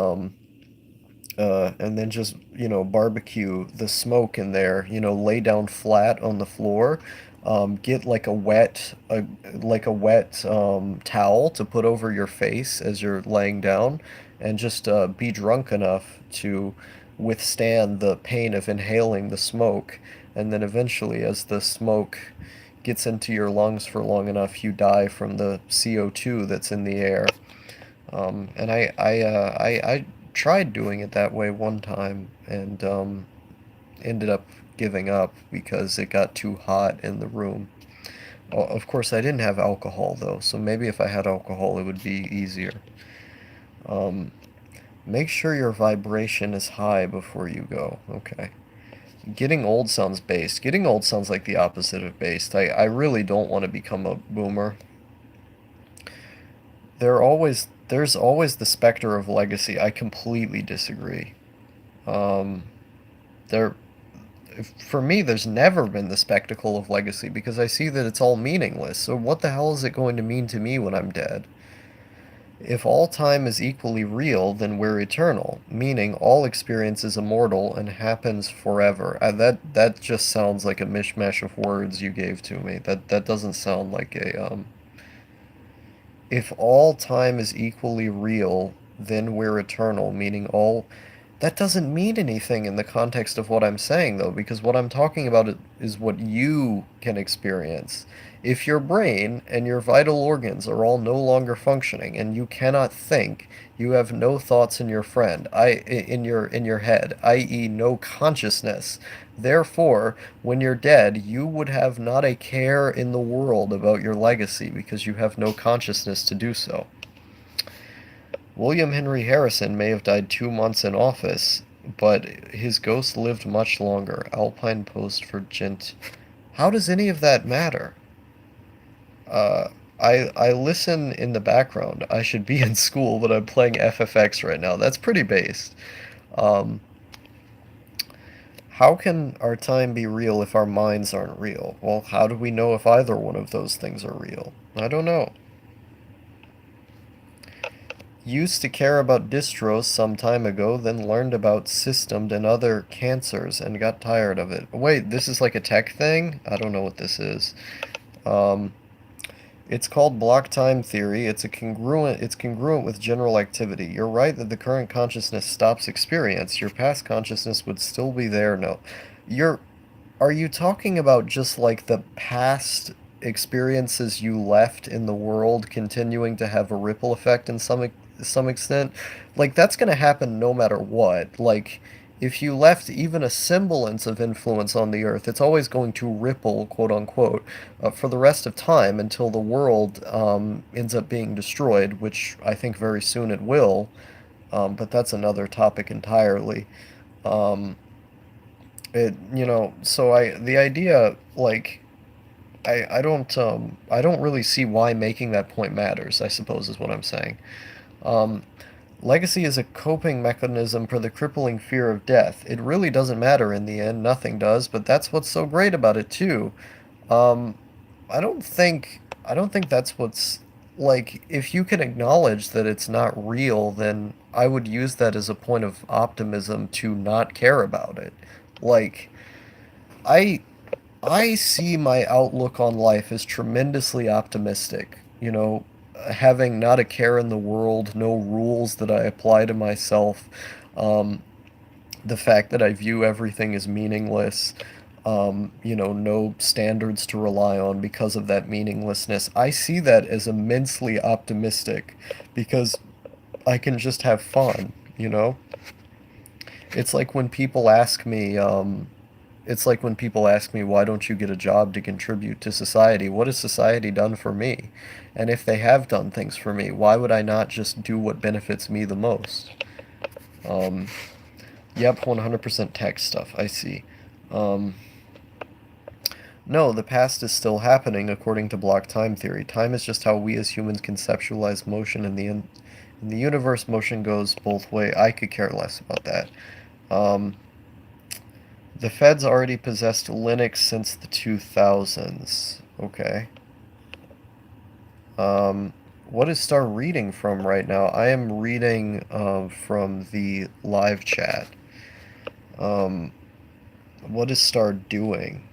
and then just, barbecue the smoke in there, lay down flat on the floor, get like a wet towel to put over your face as you're laying down, and just be drunk enough to withstand the pain of inhaling the smoke. And then eventually, as the smoke gets into your lungs for long enough, you die from the CO2 that's in the air. And I tried doing it that way one time, and ended up giving up because it got too hot in the room. Of course, I didn't have alcohol though, so maybe if I had alcohol, it would be easier. Um, Make sure your vibration is high before you go. Okay. Getting old sounds based. Getting old sounds like the opposite of based. I really don't want to become a boomer. There's always the specter of legacy. I completely disagree. Um, there, for me, there's never been the spectacle of legacy because I see that it's all meaningless. So what the hell is it going to mean to me when I'm dead? If all time is equally real, then we're eternal, meaning all experience is immortal and happens forever. That just sounds like a mishmash of words you gave to me. That doesn't sound like a If all time is equally real, then we're eternal, meaning all. That doesn't mean anything in the context of what I'm saying, though, because what I'm talking about is what you can experience. If your brain and your vital organs are all no longer functioning and you cannot think, you have no thoughts in your in your head, i.e., no consciousness. Therefore, when you're dead, you would have not a care in the world about your legacy because you have no consciousness to do so. William Henry Harrison may have died 2 months in office, but his ghost lived much longer. Alpine Post for Gent. How does any of that matter? Uh, I listen in the background. I should be in school, but I'm playing FFX right now. That's pretty based. Um, how can our time be real if our minds aren't real? Well, how do we know if either one of those things are real? I don't know. Used to care about distros some time ago, then learned about systemed and other cancers and got tired of it. Wait, this is like a tech thing? I don't know what this is. Um, it's called block time theory. It's congruent with general activity. You're right that the current consciousness stops experience. Your past consciousness would still be there. No. You're Are you talking about just like the past experiences you left in the world continuing to have a ripple effect in some extent? Like that's going to happen no matter what. Like if you left even a semblance of influence on the earth, it's always going to ripple, quote unquote, for the rest of time until the world ends up being destroyed, which I think very soon it will. But that's another topic entirely. Um, so the idea, like, I don't really see why making that point matters, I suppose is what I'm saying. Um, Legacy is a coping mechanism for the crippling fear of death. It really doesn't matter in the end, nothing does, but that's what's so great about it too. Um, I don't think that's what's like if you can acknowledge that it's not real, then I would use that as a point of optimism to not care about it. Like I I see my outlook on life as tremendously optimistic. You know, having not a care in the world, no rules that I apply to myself, um, the fact that I view everything as meaningless, you know, no standards to rely on because of that meaninglessness. I see that as immensely optimistic because I can just have fun, you know? It's like when people ask me, it's like when people ask me, why don't you get a job to contribute to society? What has society done for me? And if they have done things for me, why would I not just do what benefits me the most? Um, yep, 100% tech stuff, I see. Um, no, the past is still happening according to block time theory. Time is just how we as humans conceptualize motion in the universe. Motion goes both way. I could care less about that. Um, the Fed's already possessed Linux since the 2000s. Okay. Um, what is Star reading from right now? I am reading from the live chat. Um, what is Star doing?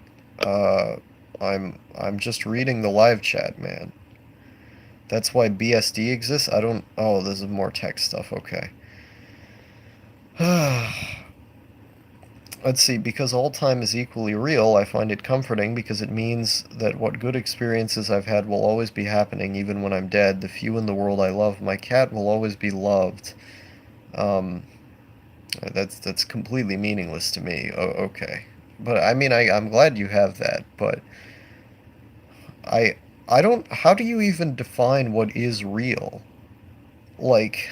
Uh, I'm just reading the live chat, man. That's why BSD exists? I don't... Oh, this is more tech stuff. Okay. Let's see. Because all time is equally real, I find it comforting because it means that what good experiences I've had will always be happening even when I'm dead. The few in the world I love, my cat will always be loved. Um, that's completely meaningless to me. Okay. But I mean, I'm glad you have that, but I I don't... How do you even define what is real? Like,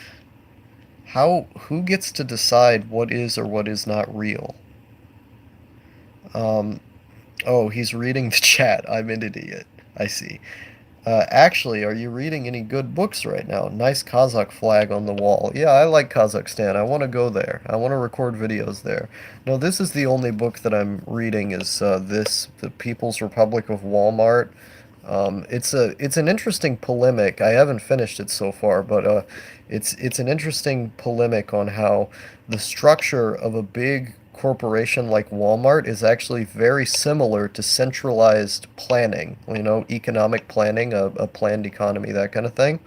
who gets to decide what is or what is not real? Um, oh, he's reading the chat. I'm an idiot. I see. Actually, are you reading any good books right now? Nice Kazakh flag on the wall. Yeah, I like Kazakhstan. I want to go there. I want to record videos there. No, this is the only book that I'm reading is The People's Republic of Walmart. It's an interesting polemic. I haven't finished it so far, but it's an interesting polemic on how the structure of a big corporation like Walmart is actually very similar to centralized planning, you know, economic planning, a planned economy, that kind of thing.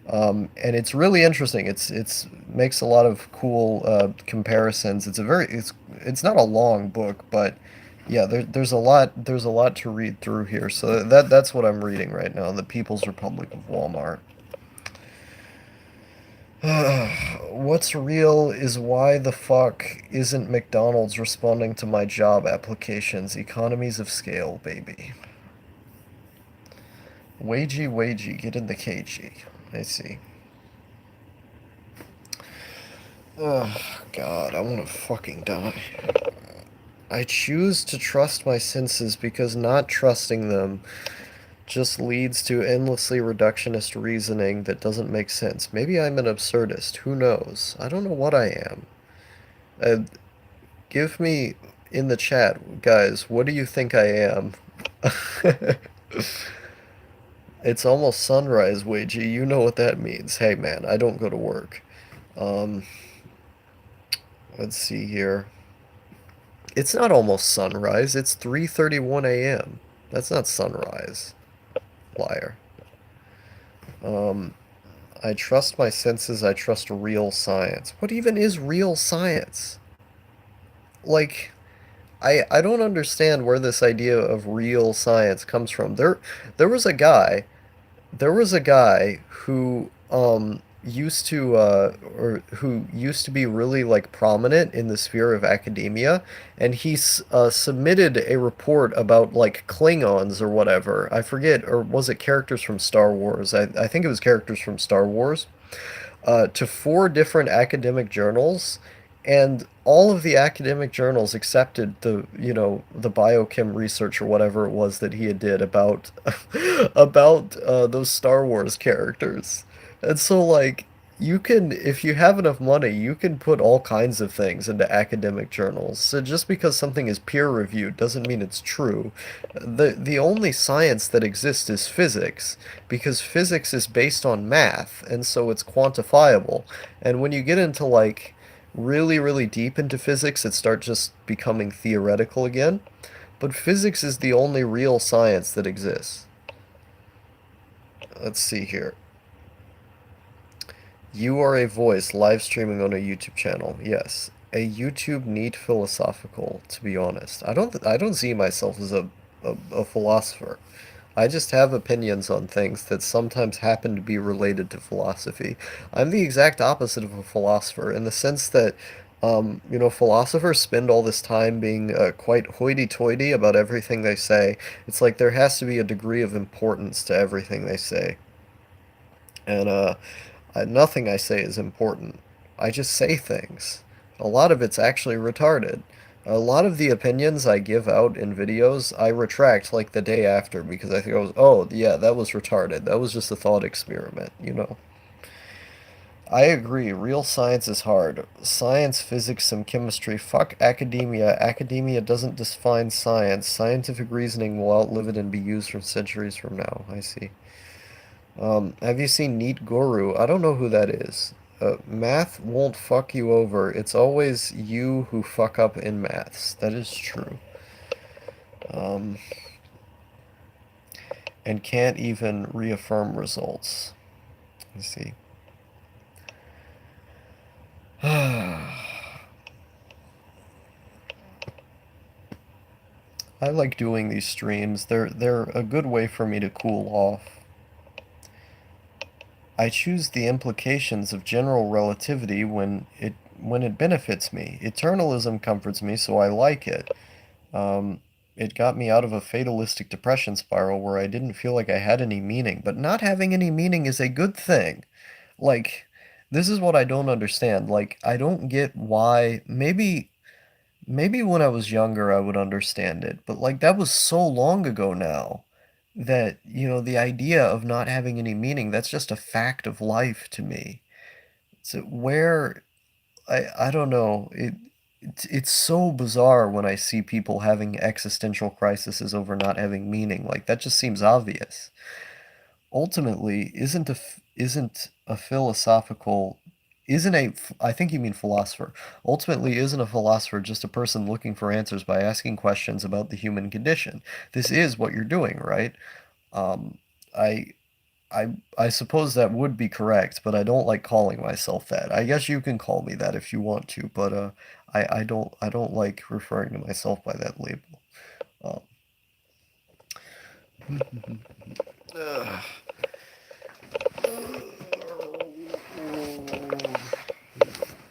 And it's really interesting. It's makes a lot of cool comparisons. It's not a long book, but yeah, there's a lot to read through here. So that's what I'm reading right now, The People's Republic of Walmart. What's real is why the fuck isn't McDonald's responding to my job applications? Economies of scale, baby. Wagey, get in the KG. I see. Oh, God, I want to fucking die. I choose to trust my senses because not trusting them just leads to endlessly reductionist reasoning that doesn't make sense. Maybe I'm an absurdist. Who knows? I don't know what I am. Uh, Give me in the chat, guys, what do you think I am? It's almost sunrise, Wagey. You know what that means. Hey, man, I don't go to work. Um, let's see here. It's not almost sunrise. It's 3:31 a.m. That's not sunrise. Liar. Um, I trust my senses. I trust real science. What even is real science? Like, I don't understand where this idea of real science comes from. There was a guy there was a guy who used to or who used to be really like prominent in the sphere of academia, and submitted a report about like Klingons or whatever. I forget, or was it characters from Star Wars? I think it was characters from Star Wars, to four different academic journals, And all of the academic journals accepted the biochem research or whatever it was that he did about about those Star Wars characters. And so like you can, if you have enough money, you can put all kinds of things into academic journals. So just because something is peer reviewed doesn't mean it's true. The only science that exists is physics, because physics is based on math, and so it's quantifiable. And when you get into like really, really deep into physics, it starts just becoming theoretical again. But physics is the only real science that exists. Let's see here. You are a voice live streaming on a YouTube channel. Yes. A YouTube neat philosophical, to be honest. I don't see myself as a philosopher. I just have opinions on things that sometimes happen to be related to philosophy. I'm the exact opposite of a philosopher in the sense that, philosophers spend all this time being quite hoity-toity about everything they say. It's like there has to be a degree of importance to everything they say. And nothing I say is important. I just say things. A lot of it's actually retarded. A lot of the opinions I give out in videos, I retract like the day after because I think oh, yeah, that was retarded. That was just a thought experiment. I agree. Real science is hard. Science, physics, and chemistry. Fuck academia. Academia doesn't define science. Scientific reasoning will outlive it and be used for centuries from now. I see. Have you seen Neat Guru? I don't know who that is. Math won't fuck you over. It's always you who fuck up in maths. That is true. Um, and can't even reaffirm results. Let's see. I like doing these streams. They're a good way for me to cool off. I choose the implications of general relativity when it benefits me. Eternalism comforts me, so I like it. Um, it got me out of a fatalistic depression spiral where I didn't feel like I had any meaning. But not having any meaning is a good thing. Like, this is what I don't understand. Like, I don't get why. Maybe when I was younger I would understand it, but like that was so long ago now that, the idea of not having any meaning, that's just a fact of life to me. So where I don't know. It's so bizarre when I see people having existential crises over not having meaning. Like that just seems obvious. Ultimately, isn't a philosophical isn't a I think you mean philosopher. Ultimately, isn't a philosopher just a person looking for answers by asking questions about the human condition? This is what you're doing, right? Um, I I suppose that would be correct, but I don't like calling myself that. I guess you can call me that if you want to, but I don't like referring to myself by that label. Um,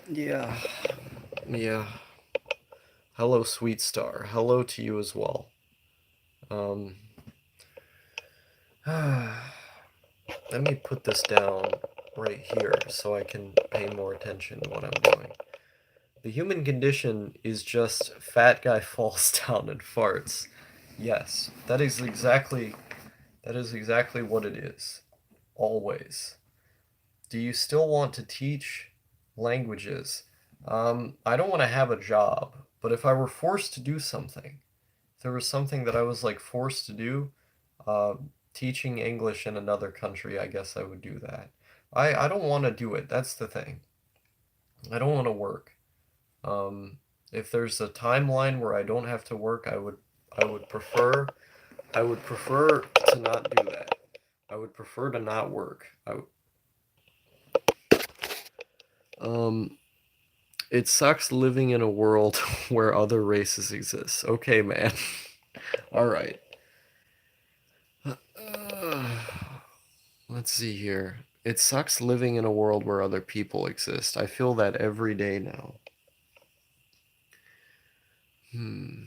yeah, yeah. Hello, sweet star. Hello to you as well. Um, let me put this down right here so I can pay more attention to what I'm doing. The human condition is just fat guy falls down and farts. Yes, that is exactly what it is. Always. Do you still want to teach languages? I don't want to have a job, but if I were forced to do something, if there was something that I was like forced to do, uh, teaching English in another country, I guess I would do that. I don't want to do it. That's the thing. I don't want to work. Um, if there's a timeline where I don't have to work, I would prefer to not do that. I would prefer to not work. Um, it sucks living in a world where other races exist. Okay, man. All right. Uh, let's see here. It sucks living in a world where other people exist. I feel that every day now. Hmm.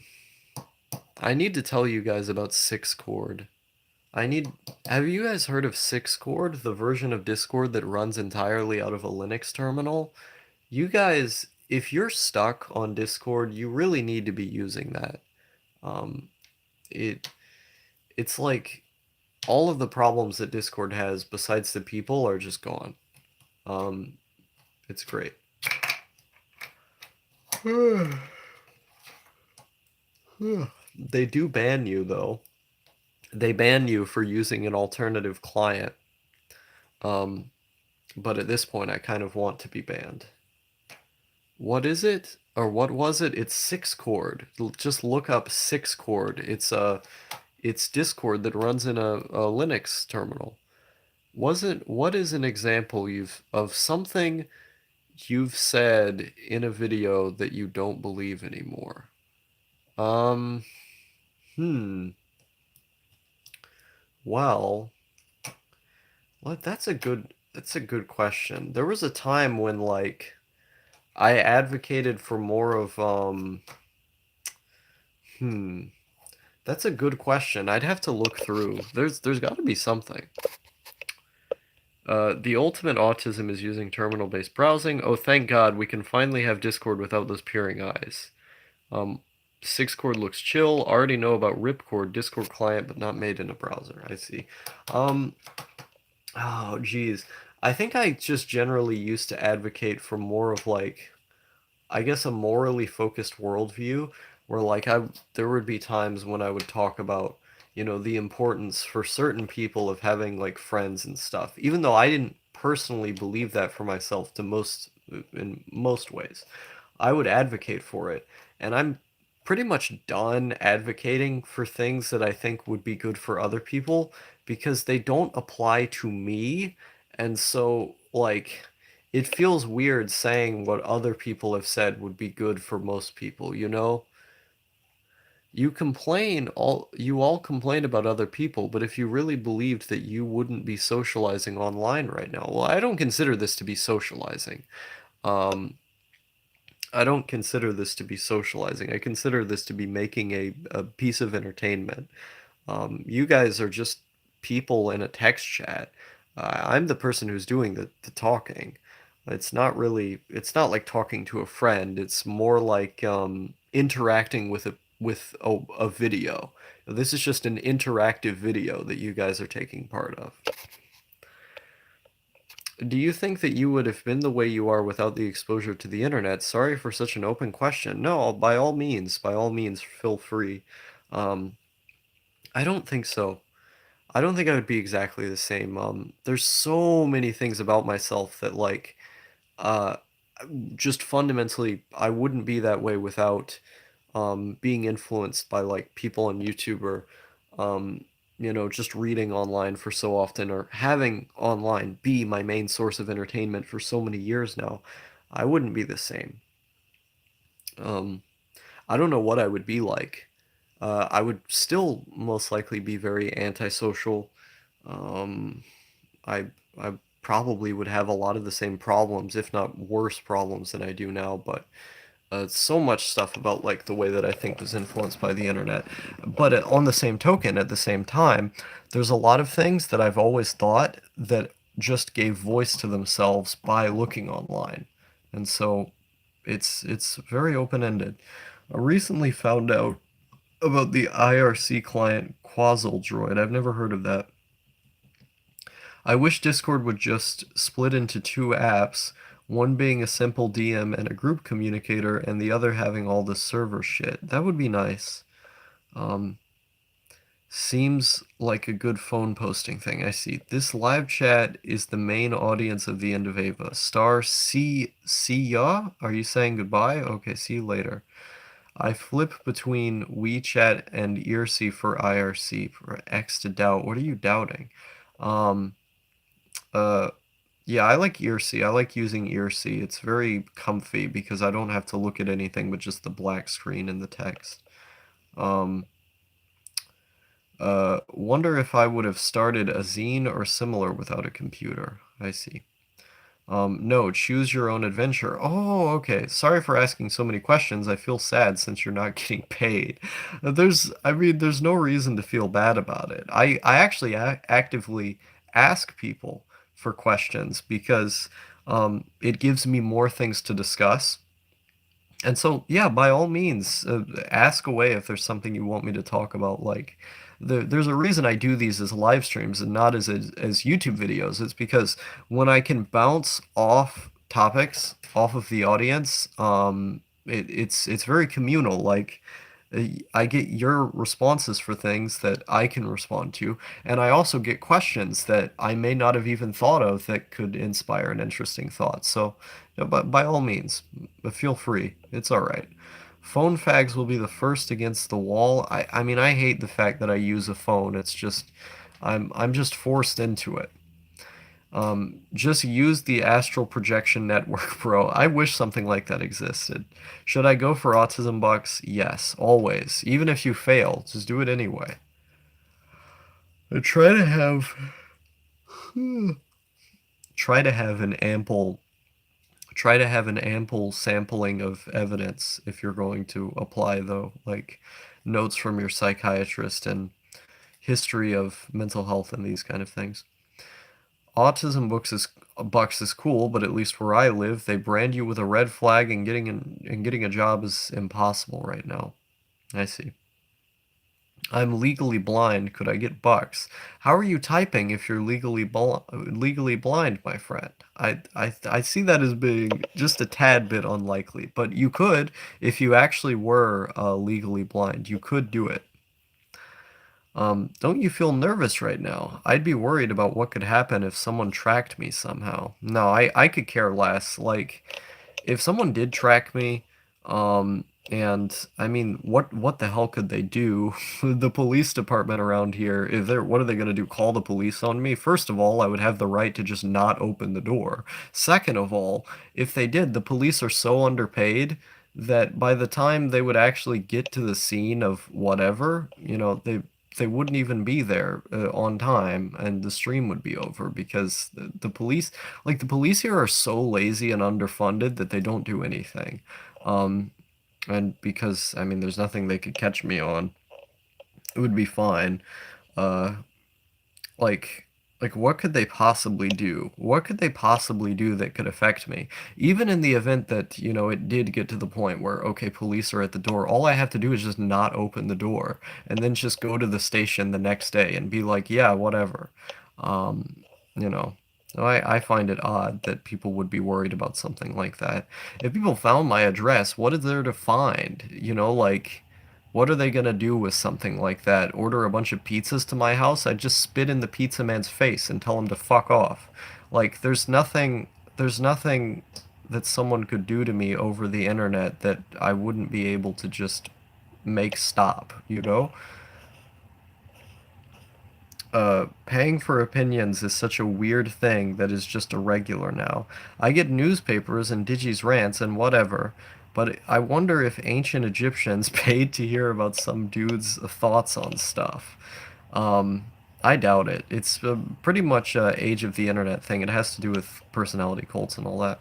I need to tell you guys about Six Chord. I need. Have you guys heard of Sixcord, the version of Discord that runs entirely out of a Linux terminal? You guys, if you're stuck on Discord, you really need to be using that. Um, it it's like all of the problems that Discord has, besides the people, are just gone. Um, it's great. They do ban you though. They ban you for using an alternative client. Um, but at this point, I kind of want to be banned. What is it? Or what was it? It's six chord. Just look up six chord. It's Discord that runs in a Linux terminal. Wasn't what is an example you've of something you've said in a video that you don't believe anymore? Um, hmm. Well, what that's a good question. There was a time when like I advocated for more of hmm. That's a good question. I'd have to look through. There's got to be something. The ultimate autism is using terminal-based browsing. Oh, thank God, we can finally have Discord without those peering eyes. Um, Sixcord looks chill. Already know about Ripcord, Discord client, but not made in a browser. I see. Um, oh, geez. I think I just generally used to advocate for more of like I guess a morally focused worldview where like there would be times when I would talk about, the importance for certain people of having like friends and stuff, even though I didn't personally believe that for myself in most ways. I would advocate for it, and I'm pretty much done advocating for things that I think would be good for other people because they don't apply to me, and so like it feels weird saying what other people have said would be good for most people, you know? You all complain about other people, but if you really believed that you wouldn't be socializing online right now, well, I don't consider this to be socializing. Um, I don't consider this to be socializing. I consider this to be making a piece of entertainment. You guys are just people in a text chat. I'm the person who's doing the talking. It's not like talking to a friend. It's more like interacting with a video. This is just an interactive video that you guys are taking part of. Do you think that you would have been the way you are without the exposure to the internet? Sorry for such an open question. No, by all means, feel free. Um, I don't think so. I don't think I would be exactly the same. There's so many things about myself that like uh just fundamentally I wouldn't be that way without being influenced by like people on YouTube or um just reading online for so often or having online be my main source of entertainment for so many years now. I wouldn't be the same. Um I don't know what I would be like. I would still most likely be very antisocial. Um, I I probably would have a lot of the same problems, if not worse problems than I do now, but so much stuff about like the way that I think was influenced by the internet. But on the same token, at the same time, there's a lot of things that I've always thought that just gave voice to themselves by looking online. And so it's very open-ended. I recently found out about the IRC client Quasal Droid. I've never heard of that. I wish Discord would just split into two apps, one being a simple DM and a group communicator, and the other having all this server shit. That would be nice. Um, Seems like a good phone posting thing. I see. This live chat is the main audience of the end of Ava. Star see ya? Are you saying goodbye? Okay, see you later. I flip between WeChat and ERC for IRC for X to doubt. What are you doubting? Um, uh, yeah, I like ERC. I like using ERC. It's very comfy because I don't have to look at anything but just the black screen and the text. Um, Wonder if I would have started a zine or similar without a computer. I see. No, choose your own adventure. Oh, okay. Sorry for asking so many questions. I feel sad since you're not getting paid. I mean, there's no reason to feel bad about it. I actually actively ask people for questions because it gives me more things to discuss. And so, yeah, by all means, ask away if there's something you want me to talk about. Like, there's a reason I do these as live streams and not as YouTube videos. It's because when I can bounce off topics off of the audience, it's very communal. Like, I get your responses for things that I can respond to, and I also get questions that I may not have even thought of that could inspire an interesting thought. So, but by all means, feel free. It's all right. Phone fags will be the first against the wall. I mean, I hate the fact that I use a phone. It's just, I'm just forced into it. Just use the astral projection network, bro. I wish something like that existed. Should I go for autism bucks? Yes, always. Even if you fail, just do it anyway. I try to have an ample try to have an ample sampling of evidence if you're going to apply though, like notes from your psychiatrist and history of mental health and these kind of things. Autism books is bucks is cool, but at least where I live, they brand you with a red flag and getting a job is impossible right now. I see. I'm legally blind. Could I get bucks? How are you typing if you're legally blind, my friend? I see that as being just a tad bit unlikely, but you could if you actually were legally blind. You could do it. Don't you feel nervous right now? I'd be worried about what could happen if someone tracked me somehow. No, I could care less. Like, if someone did track me, and I mean, what the hell could they do? The police department around here, if they're, what are they gonna do? Call the police on me? First of all, I would have the right to just not open the door. Second of all, if they did, the police are so underpaid that by the time they would actually get to the scene of whatever, they wouldn't even be there on time and the stream would be over because the police the police here are so lazy and underfunded that they don't do anything. um and because I mean there's nothing they could catch me on, it would be fine. uh like what could they possibly do? What could they possibly do that could affect me? Even in the event that, it did get to the point where, okay, police are at the door, all I have to do is just not open the door and then just go to the station the next day and be like, yeah, whatever. Um, you know, I find it odd that people would be worried about something like that. If people found my address, what is there to find? What are they gonna do with something like that? Order a bunch of pizzas to my house? I'd just spit in the pizza man's face and tell him to fuck off. Like, there's nothing that someone could do to me over the internet that I wouldn't be able to just make stop, you know? Paying for opinions is such a weird thing that is just a regular now. I get newspapers and Digi's rants and whatever, but I wonder if ancient Egyptians paid to hear about some dude's thoughts on stuff. Um, I doubt it. It's pretty much a age of the internet thing. It has to do with personality cults and all that.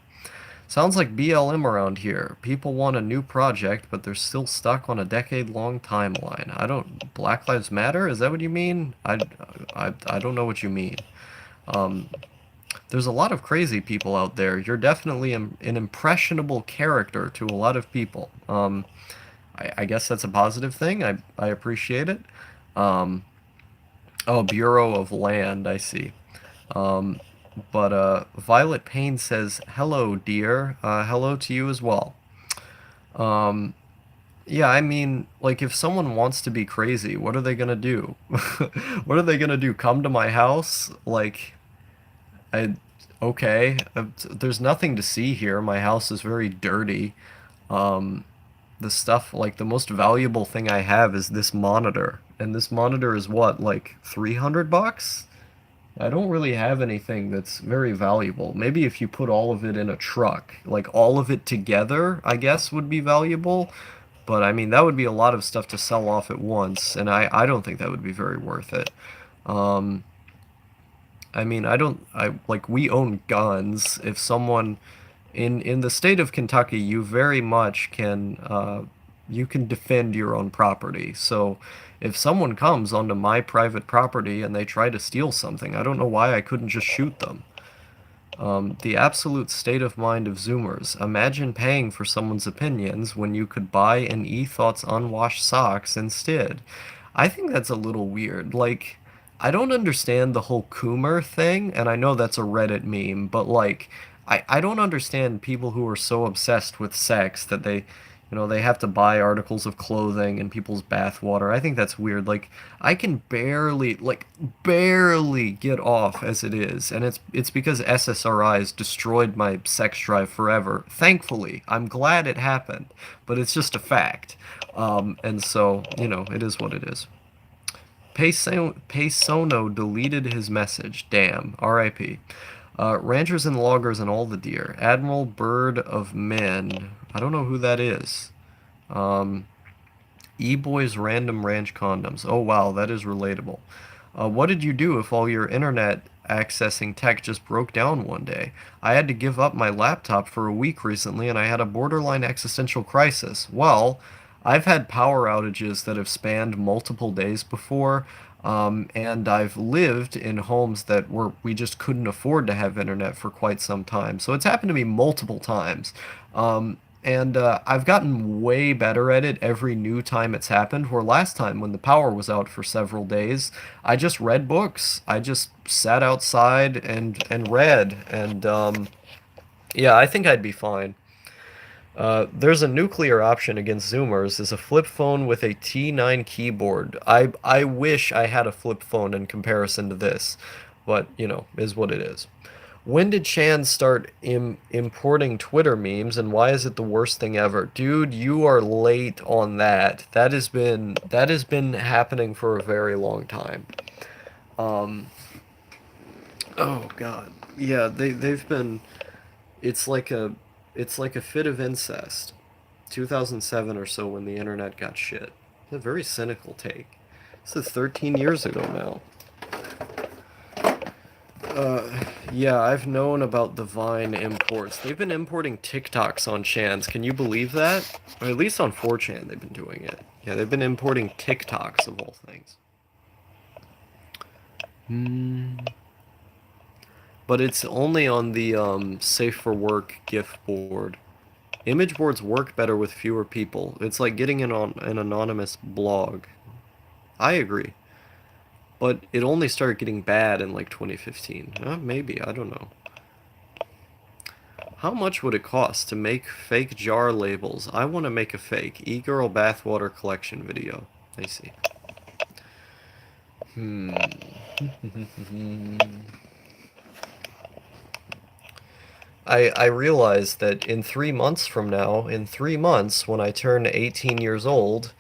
Sounds like BLM around here. People want a new project, but they're still stuck on a decade-long timeline. I don't... Black Lives Matter? Is that what you mean? I don't know what you mean. Um, there's a lot of crazy people out there. You're definitely an impressionable character to a lot of people. I guess that's a positive thing. I appreciate it. Um, oh, Bureau of Land, I see. Um, but Violet Payne says, "Hello, dear. Hello to you as well." Um, yeah, I mean, like, if someone wants to be crazy, what are they gonna do? What are they gonna do? Come to my house? Like, I, okay, there's nothing to see here. My house is very dirty. Um, the stuff, like, the most valuable thing I have is this monitor. And this monitor is what, like, 300 bucks? I don't really have anything that's very valuable. Maybe if you put all of it in a truck, like all of it together, I guess would be valuable. But I mean, that would be a lot of stuff to sell off at once, and I don't think that would be very worth it. Um, I mean, we own guns. If someone in the state of Kentucky, you very much can you can defend your own property. So if someone comes onto my private property and they try to steal something, I don't know why I couldn't just shoot them. The absolute state of mind of Zoomers. Imagine paying for someone's opinions when you could buy an eThoughts unwashed socks instead. I think that's a little weird. Like, I don't understand the whole Coomer thing, and I know that's a Reddit meme, but like, I don't understand people who are so obsessed with sex that they have to buy articles of clothing and people's bathwater. I think that's weird. Like, I can barely get off as it is, and it's because SSRIs destroyed my sex drive forever. Thankfully, I'm glad it happened, but it's just a fact. And so, it is what it is. Paysono deleted his message. Damn. R.I.P. Ranchers and loggers and all the deer. Admiral Bird of Men. I don't know who that is. Um, E-Boy's Random Ranch Condoms. Oh wow, that is relatable. What did you do if all your internet accessing tech just broke down one day? I had to give up my laptop for a week recently and I had a borderline existential crisis. Well, I've had power outages that have spanned multiple days before, and I've lived in homes that were we just couldn't afford to have internet for quite some time. So it's happened to me multiple times. And I've gotten way better at it every new time it's happened. Where last time, when the power was out for several days, I just read books. I just sat outside and read. And yeah, I think I'd be fine. There's a nuclear option against Zoomers is a flip phone with a T9 keyboard. I wish I had a flip phone in comparison to this, but is what it is. When did Chan start importing Twitter memes, and why is it the worst thing ever? Dude, you are late on that. That has been happening for a very long time. Um, oh God, yeah, they've been. It's like a it's like a fit of incest. 2007 or so when the internet got shit. It's a very cynical take. This is 13 years ago now. Yeah, I've known about the Vine imports. They've been importing TikToks on Chans. Can you believe that? Or at least on 4chan they've been doing it. Yeah, they've been importing TikToks of all things. Hmm. But it's only on the Safe for Work GIF board. Image boards work better with fewer people. It's like getting in on an anonymous blog. I agree. But it only started getting bad in like 2015. Maybe, I don't know. How much would it cost to make fake jar labels? I want to make a fake e-girl bathwater collection video. I see. Hmm. I realize that in 3 months from now, in 3 months, when I turn 18 years old,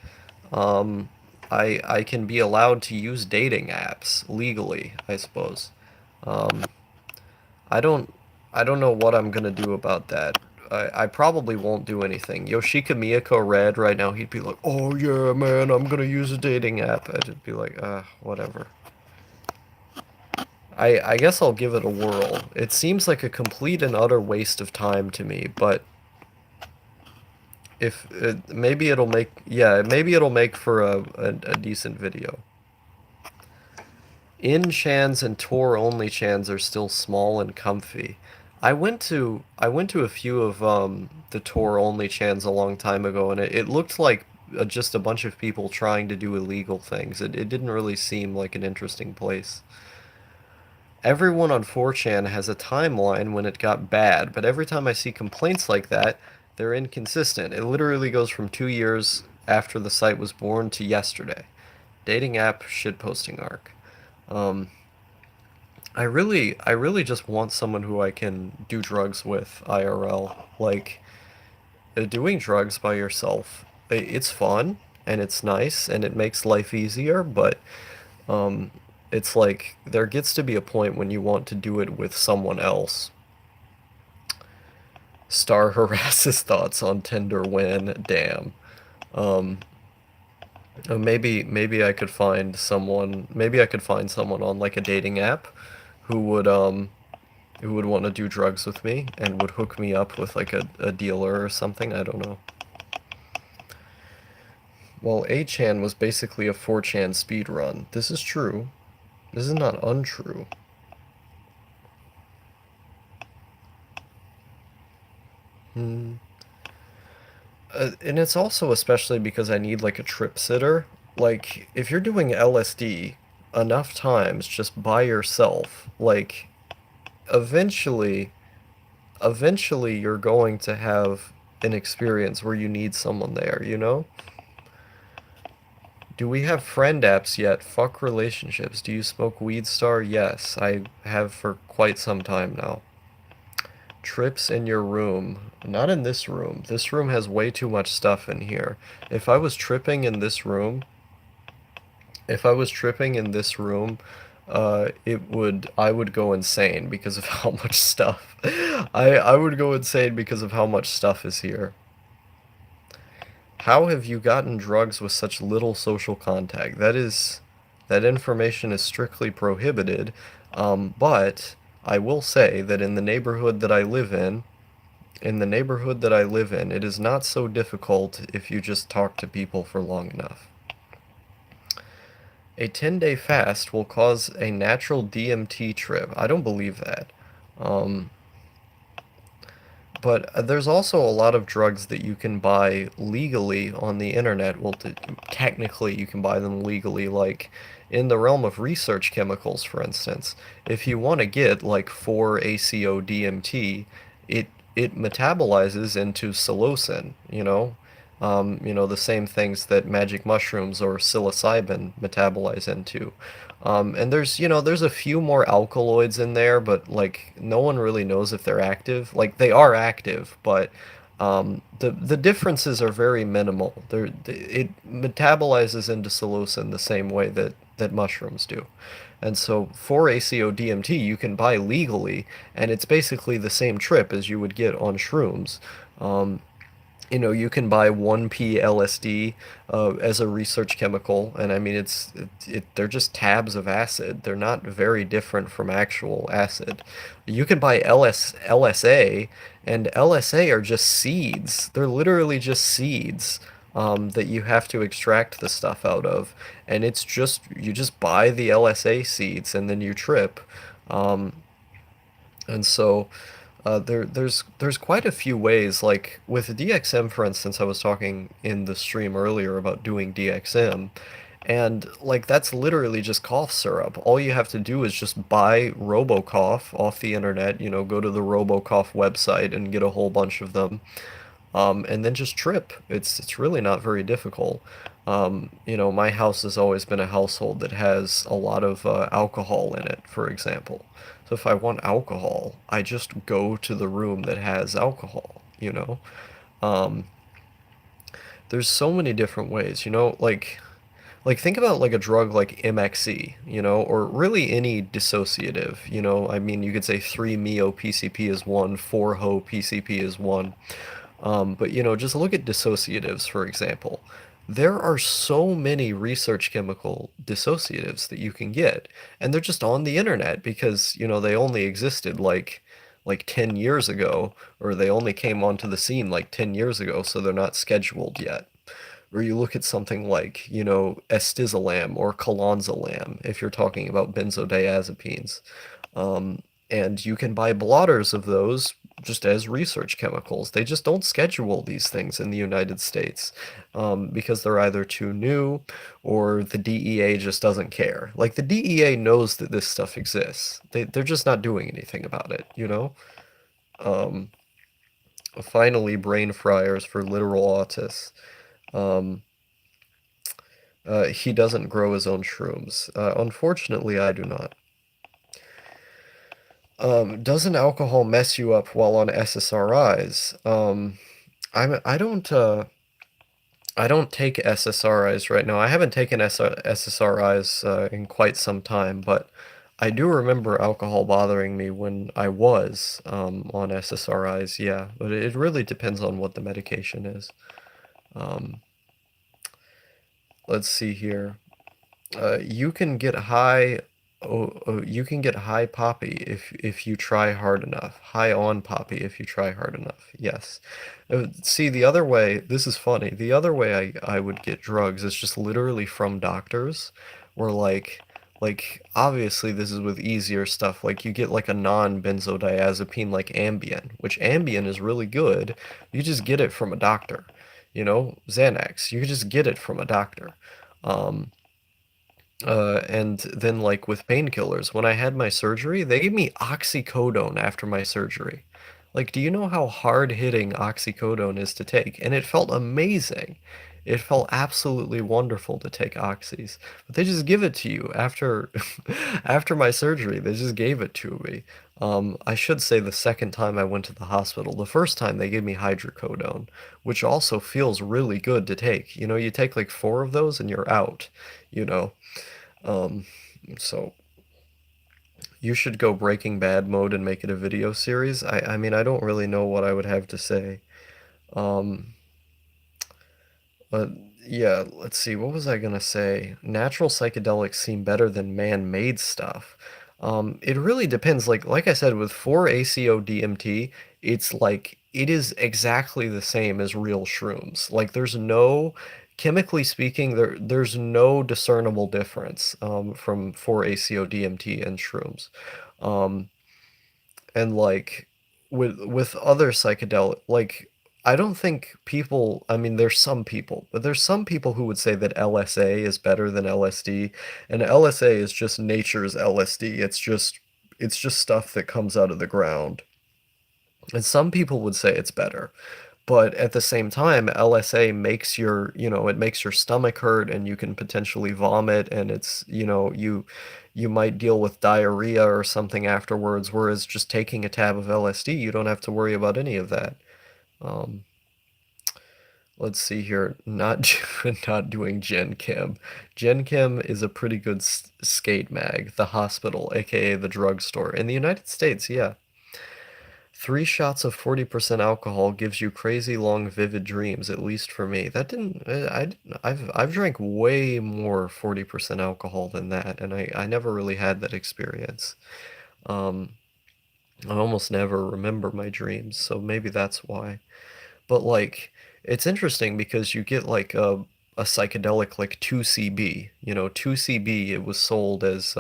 um, I can be allowed to use dating apps legally, I suppose. Um, I don't I don't know what I'm gonna do about that. I probably won't do anything. Yoshika Miyako read right now, he'd be like, "Oh yeah, man, I'm gonna use a dating app." I'd just be like, whatever. I guess I'll give it a whirl. It seems like a complete and utter waste of time to me, but if maybe it'll make yeah, maybe it'll make for a decent video. In chans and tour only chans are still small and comfy. I went to a few of the tour only chans a long time ago, and it looked like just a bunch of people trying to do illegal things. It didn't really seem like an interesting place. Everyone on 4chan has a timeline when it got bad, but every time I see complaints like that, they're inconsistent. It literally goes from 2 years after the site was born to yesterday. Dating app shitposting arc. Um, I really just want someone who I can do drugs with IRL. Like, doing drugs by yourself, it's fun and it's nice and it makes life easier, but um, it's like there gets to be a point when you want to do it with someone else. Star harasses thoughts on Tinder when, damn. Um, maybe I could find someone. Maybe I could find someone on like a dating app who would want to do drugs with me and would hook me up with like a dealer or something. I don't know. Well, 8chan was basically a 4chan speedrun. This is true. This is not untrue. And it's also especially because I need like a trip sitter. Like, if you're doing LSD enough times just by yourself, like, eventually, eventually you're going to have an experience where you need someone there, you know? Do we have friend apps yet? Fuck relationships. Do you smoke weed, Star? Yes, I have for quite some time now. Trips in your room. Not in this room. This room has way too much stuff in here. If I was tripping in this room, if I was tripping in this room, I would go insane because of how much stuff. I would go insane because of how much stuff is here. How have you gotten drugs with such little social contact? That information is strictly prohibited. But I will say that in the neighborhood that I live in the neighborhood that I live in, it is not so difficult if you just talk to people for long enough. A 10-day fast will cause a natural DMT trip. I don't believe that. Um, but there's also a lot of drugs that you can buy legally on the internet. Well, technically, you can buy them legally, like in the realm of research chemicals, for instance. If you want to get like 4-ACO-DMT, it it metabolizes into psilocin, the same things that magic mushrooms or psilocybin metabolize into. And there's a few more alkaloids in there, but like no one really knows if they're active. Like they are active, but the differences are very minimal. It metabolizes into psilocin the same way that mushrooms do. And so for ACO DMT, you can buy legally, and it's basically the same trip as you would get on shrooms. Um, you can buy 1P LSD as a research chemical, and I mean they're just tabs of acid. They're not very different from actual acid. You can buy LSA, and LSA are just seeds. They're literally just seeds that you have to extract the stuff out of, and it's just you just buy the LSA seeds and then you trip. Um, and so there's quite a few ways. Like with DXM, for instance, I was talking in the stream earlier about doing DXM, and like that's literally just cough syrup. All you have to do is just buy RoboCough off the internet. Go to the RoboCough website and get a whole bunch of them, and then just trip. It's really not very difficult. My house has always been a household that has a lot of alcohol in it, for example. So if I want alcohol, I just go to the room that has alcohol. Um, there's so many different ways, like think about like a drug like MXE, or really any dissociative, I mean, you could say 3-MeO PCP is one, 4-HO PCP is one. But just look at dissociatives, for example. There are so many research chemical dissociatives that you can get, and they're just on the internet because, they only existed like 10 years ago, or they only came onto the scene like 10 years ago, so they're not scheduled yet. Or you look at something like, estizolam or colonzolam, if you're talking about benzodiazepines. Um, and you can buy blotters of those just as research chemicals. They just don't schedule these things in the United States because they're either too new or the DEA just doesn't care. Like the DEA knows that this stuff exists. They're just not doing anything about it. Um, Finally, brain fryers for literal autists. Um, he doesn't grow his own shrooms. Unfortunately, I do not. Doesn't alcohol mess you up while on SSRIs? I don't take SSRIs right now. I haven't taken SSRIs in quite some time, but I do remember alcohol bothering me when I was on SSRIs. Yeah, but it really depends on what the medication is. Um, let's see here. You can get high. You can get high poppy if you try hard enough. High on poppy if you try hard enough. Yes. See, the other way. This is funny. The other way I would get drugs is just literally from doctors, where like obviously this is with easier stuff. Like you get like a non-benzodiazepine like Ambien, which Ambien is really good. You just get it from a doctor. Xanax. You could just get it from a doctor. Um, and then like with painkillers, when I had my surgery, they gave me oxycodone after my surgery. Like, do you know how hard-hitting oxycodone is to take? And it felt amazing. It felt absolutely wonderful to take oxys. But they just give it to you after after my surgery. They just gave it to me. I should say the second time I went to the hospital, the first time they gave me hydrocodone, which also feels really good to take. You take like four of those and you're out, you know. Um, so you should go Breaking Bad mode and make it a video series. I mean, I don't really know what I would have to say. Um, but yeah, let's see. What was I gonna say? Natural psychedelics seem better than man-made stuff. It really depends. Like I said, with 4-ACO DMT, it's like it is exactly the same as real shrooms. Like chemically speaking, there's no discernible difference from 4-ACO DMT and shrooms. Um, and like with other psychedelic, like I don't think people, I mean there's some people, but there's some people who would say that LSA is better than LSD, and LSA is just nature's LSD. It's just stuff that comes out of the ground. And some people would say it's better. But at the same time, LSA it makes your stomach hurt and you can potentially vomit and you might deal with diarrhea or something afterwards, whereas just taking a tab of LSD, you don't have to worry about any of that. Um, let's see here. Not not doing Gen Chem. Gen Chem is a pretty good skate mag. The hospital, aka the drugstore. In the United States, yeah. 3 shots of 40% alcohol gives you crazy long vivid dreams, at least for me. That didn't I've drank way more 40% alcohol than that, and I never really had that experience. Um, I almost never remember my dreams, so maybe that's why. But like, it's interesting because you get like a psychedelic like 2CB. 2CB, it was sold as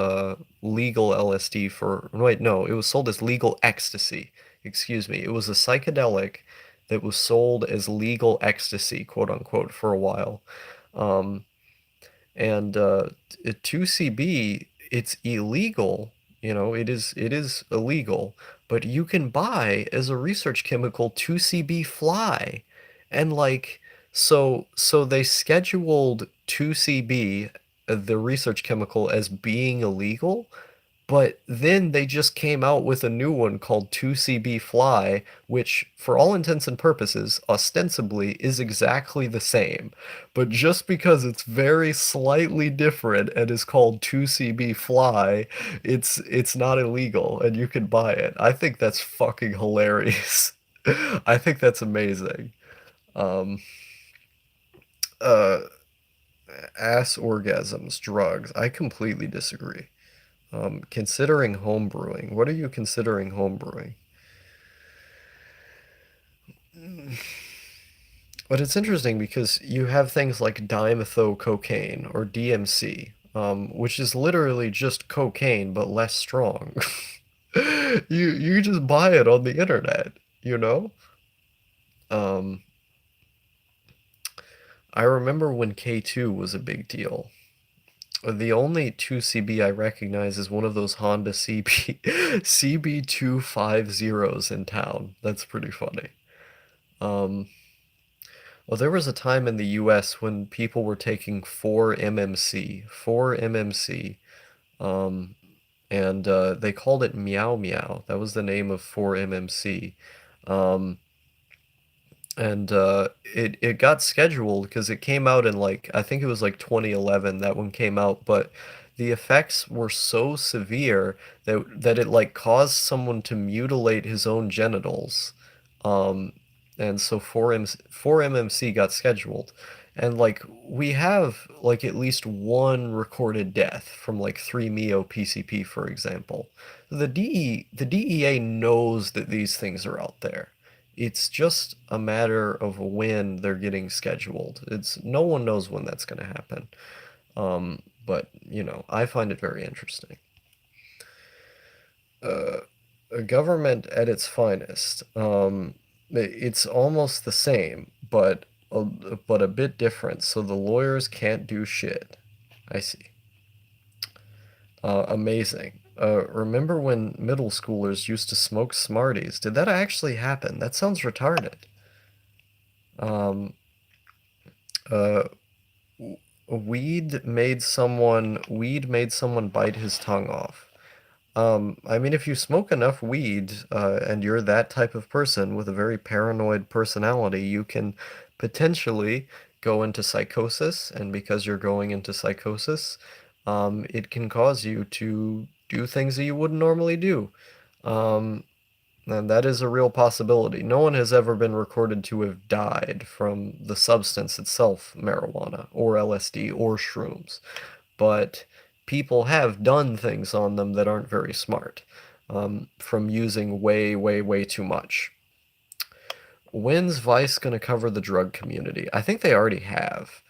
legal LSD for, wait, no, it was sold as legal ecstasy. Excuse me. It was a psychedelic that was sold as legal ecstasy, quote unquote, for a while. Um, and 2CB, it's illegal, it is illegal, but you can buy as a research chemical 2CB fly. And like so they scheduled 2CB, the research chemical, as being illegal, but then they just came out with a new one called 2CB Fly, which, for all intents and purposes, ostensibly is exactly the same. But just because it's very slightly different and is called 2CB Fly, it's not illegal and you can buy it. I think that's fucking hilarious. I think that's amazing. Um, uh, Ass orgasms, drugs. I completely disagree. Considering home brewing. What are you considering home brewing? But it's interesting because you have things like dimethyl or DMC, which is literally just cocaine but less strong. You just buy it on the internet, you know? Um, I remember when K2 was a big deal. The only 2CB I recognize is one of those Honda CB250s in town. That's pretty funny. Um, well, there was a time in the US when people were taking 4-MMC, um, and they called it Meow Meow. That was the name of 4-MMC. Um, and it got scheduled because it came out in like I think it was like 2011 that one came out, but the effects were so severe that it like caused someone to mutilate his own genitals, um, and so 4MMC got scheduled, and like we have like at least one recorded death from like 3-MeO PCP, for example. The DEA knows that these things are out there. It's just a matter of when they're getting scheduled. It's no one knows when that's going to happen. But I find it very interesting. A government at its finest. It's almost the same, but but a bit different. So the lawyers can't do shit. I see. Amazing. Remember when middle schoolers used to smoke Smarties? Did that actually happen? That sounds retarded. Um, uh, weed made someone bite his tongue off. I mean, if you smoke enough weed, and you're that type of person with a very paranoid personality, you can potentially go into psychosis, and because you're going into psychosis, it can cause you to do things that you wouldn't normally do. Um, and that is a real possibility. No one has ever been recorded to have died from the substance itself, marijuana, or LSD, or shrooms, but people have done things on them that aren't very smart, from using way, way, way too much. When's Vice going to cover the drug community? I think they already have.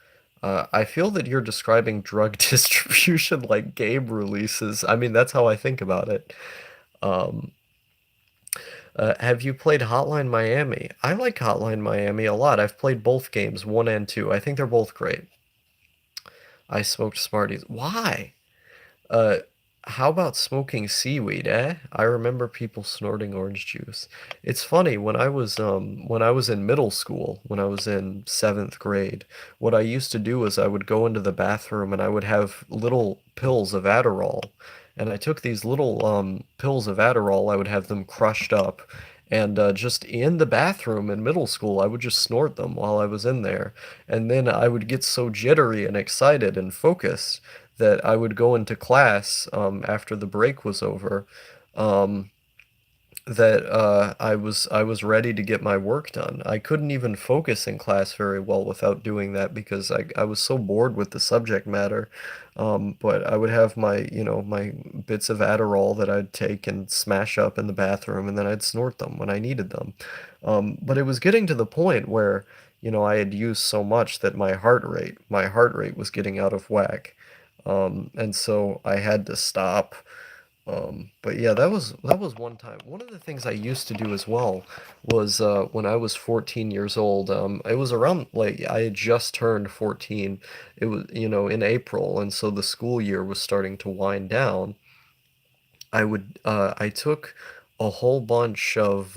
I feel that you're describing drug distribution like game releases. I mean, that's how I think about it. Um, have you played Hotline Miami? I like Hotline Miami a lot. I've played both games, one and two. I think they're both great. I smoked Smarties. Why? Uh, how about smoking seaweed, eh? I remember people snorting orange juice. It's funny, when I was in middle school, when I was in seventh grade, what I used to do was I would go into the bathroom and I would have little pills of Adderall. And I took these little pills of Adderall, I would have them crushed up, and just in the bathroom in middle school, I would just snort them while I was in there. And then I would get so jittery and excited and focused that I would go into class, after the break was over, um, that I was ready to get my work done. I couldn't even focus in class very well without doing that because I was so bored with the subject matter. But I would have my bits of Adderall that I'd take and smash up in the bathroom, and then I'd snort them when I needed them. But it was getting to the point where, I had used so much that my heart rate was getting out of whack. And so I had to stop. But yeah, that was one time. One of the things I used to do as well was, when I was 14 years old. It was around, like, I had just turned 14. It was, in April, and so the school year was starting to wind down. I took a whole bunch of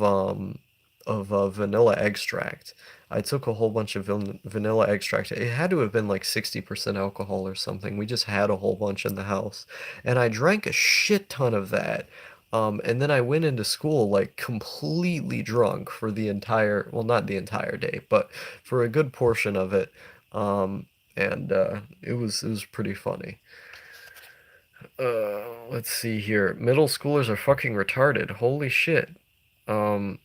vanilla extract. I took a whole bunch of vanilla extract. It had to have been like 60% alcohol or something. We just had a whole bunch in the house. And I drank a shit ton of that. And then I went into school like completely drunk for the entire, well, not the entire day, but for a good portion of it. And it was pretty funny. Let's see here. Middle schoolers are fucking retarded. Holy shit. Um,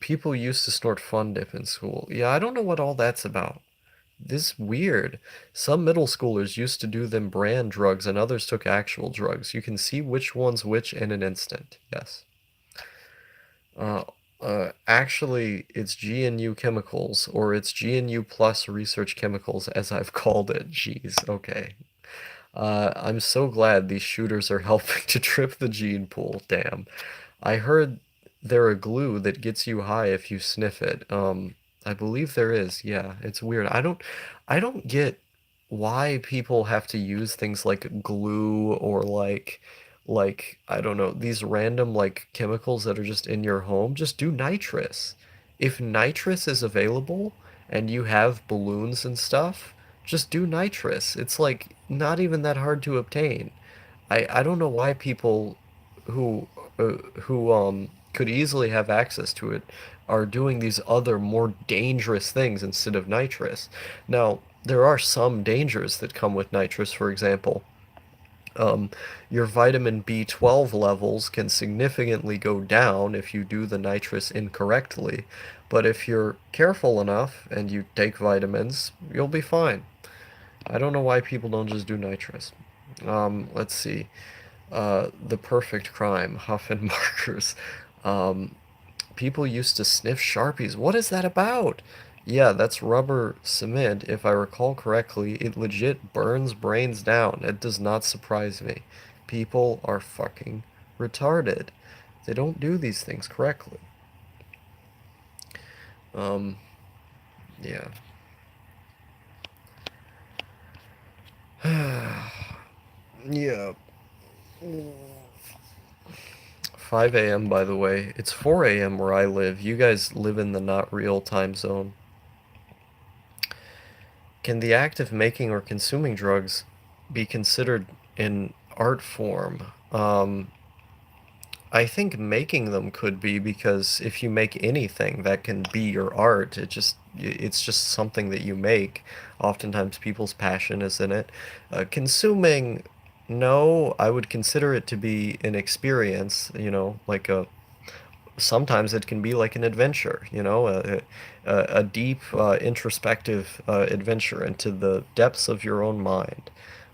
People used to snort Fun Dip in school. Yeah, I don't know what all that's about. This is weird. Some middle schoolers used to do them brand drugs and others took actual drugs. You can see which one's which in an instant. Yes. Uh, actually, it's GNU chemicals, or it's GNU plus research chemicals, as I've called it. Jeez, okay. I'm so glad these shooters are helping to trip the gene pool. Damn. I heard they're a glue that gets you high if you sniff it. I believe there is. Yeah, it's weird. I don't get why people have to use things like glue or like I don't know, these random like chemicals that are just in your home. Just do nitrous. If nitrous is available and you have balloons and stuff, just do nitrous. It's like not even that hard to obtain. I don't know why people who who could easily have access to it are doing these other more dangerous things instead of nitrous. Now, there are some dangers that come with nitrous. For example, um, your vitamin B12 levels can significantly go down if you do the nitrous incorrectly. But if you're careful enough and you take vitamins, you'll be fine. I don't know why people don't just do nitrous. Let's see. The perfect crime, Huff and markers. Um, People used to sniff Sharpies. What is that about? Yeah, that's rubber cement. If I recall correctly, it legit burns brains down. It does not surprise me. People are fucking retarded. They don't do these things correctly. Um, Yeah. Yeah. 5 a.m. by the way. It's 4 a.m. where I live. You guys live in the not real time zone. Can the act of making or consuming drugs be considered an art form? I think making them could be, because if you make anything that can be your art, it's just something that you make. Oftentimes people's passion is in it. Consuming, no, I would consider it to be an experience, like a sometimes it can be like an adventure, a deep, introspective adventure into the depths of your own mind.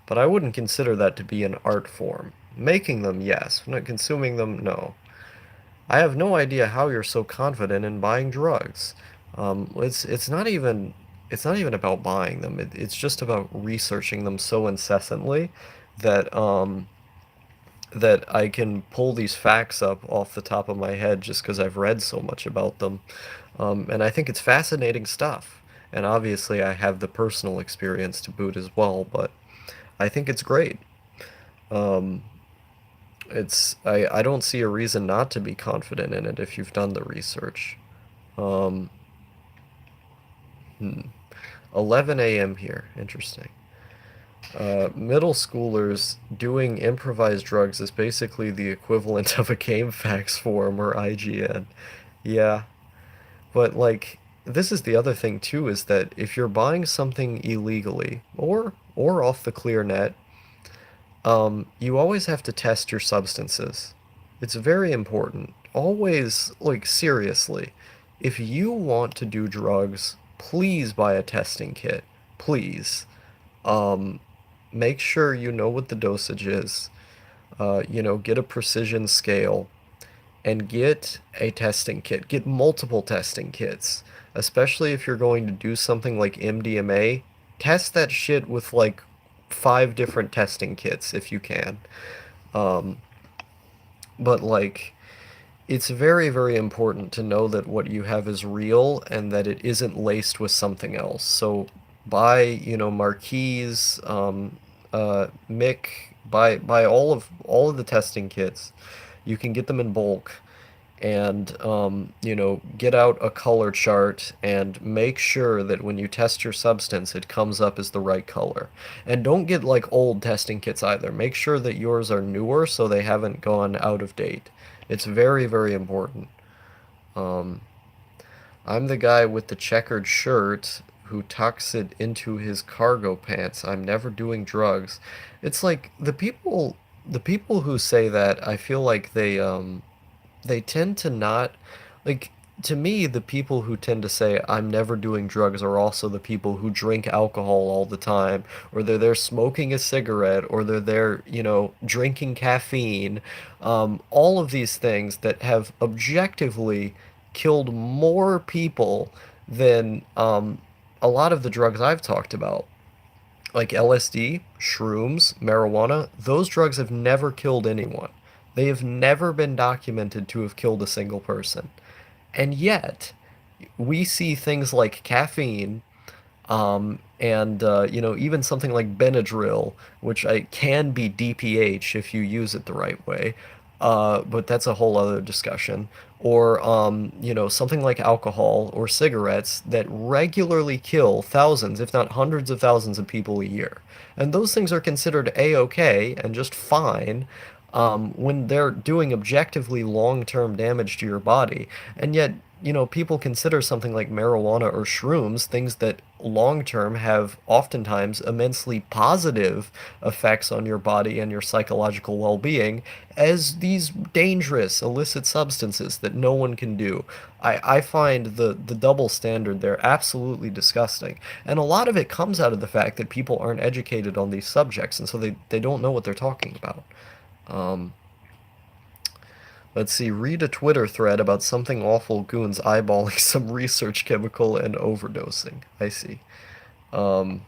But I wouldn't consider that to be an art form. Making them, yes. Not consuming them, no. I have no idea how you're so confident in buying drugs. It's not even about buying them. It's just about researching them so incessantly that that I can pull these facts up off the top of my head just because I've read so much about them. And I think it's fascinating stuff. And obviously, I have the personal experience to boot as well, but I think it's great. Um, I don't see a reason not to be confident in it if you've done the research. Um, hmm. 11 a.m. here. Interesting. Middle schoolers doing improvised drugs is basically the equivalent of a GameFAQs forum or IGN. Yeah, but like this is the other thing too, is that if you're buying something illegally or off the clear net, you always have to test your substances. It's very important. Always, like, seriously. If you want to do drugs, please buy a testing kit. Please. Um, Make sure you know what the dosage is. Get a precision scale and get a testing kit. Get multiple testing kits, especially if you're going to do something like MDMA. Test that shit with like 5 different testing kits if you can. Um, but like, it's very, very important to know that what you have is real and that it isn't laced with something else. So buy, Marquise, Mick, buy all of the testing kits. You can get them in bulk, and get out a color chart and make sure that when you test your substance it comes up as the right color. And don't get like old testing kits either. Make sure that yours are newer so they haven't gone out of date. It's very, very important. um, I'm the guy with the checkered shirt who tucks it into his cargo pants. I'm never doing drugs. It's like the people who say that, I feel like they tend to not, like, to me, the people who tend to say I'm never doing drugs are also the people who drink alcohol all the time, or they're there smoking a cigarette, or they're there, drinking caffeine. All of these things that have objectively killed more people than a lot of the drugs I've talked about, like LSD, shrooms, marijuana. Those drugs have never killed anyone. They have never been documented to have killed a single person. And yet, we see things like caffeine, and even something like Benadryl, which can be DPH if you use it the right way, but that's a whole other discussion. Or something like alcohol or cigarettes that regularly kill thousands, if not hundreds of thousands of people a year. And those things are considered A-OK and just fine, when they're doing objectively long-term damage to your body. And yet, people consider something like marijuana or shrooms things that long-term have oftentimes immensely positive effects on your body and your psychological well-being as these dangerous illicit substances that no one can do. I find the double standard there absolutely disgusting. And a lot of it comes out of the fact that people aren't educated on these subjects, and so they don't know what they're talking about. Um, let's see, read a Twitter thread about something awful goons eyeballing some research chemical and overdosing. I see. Um,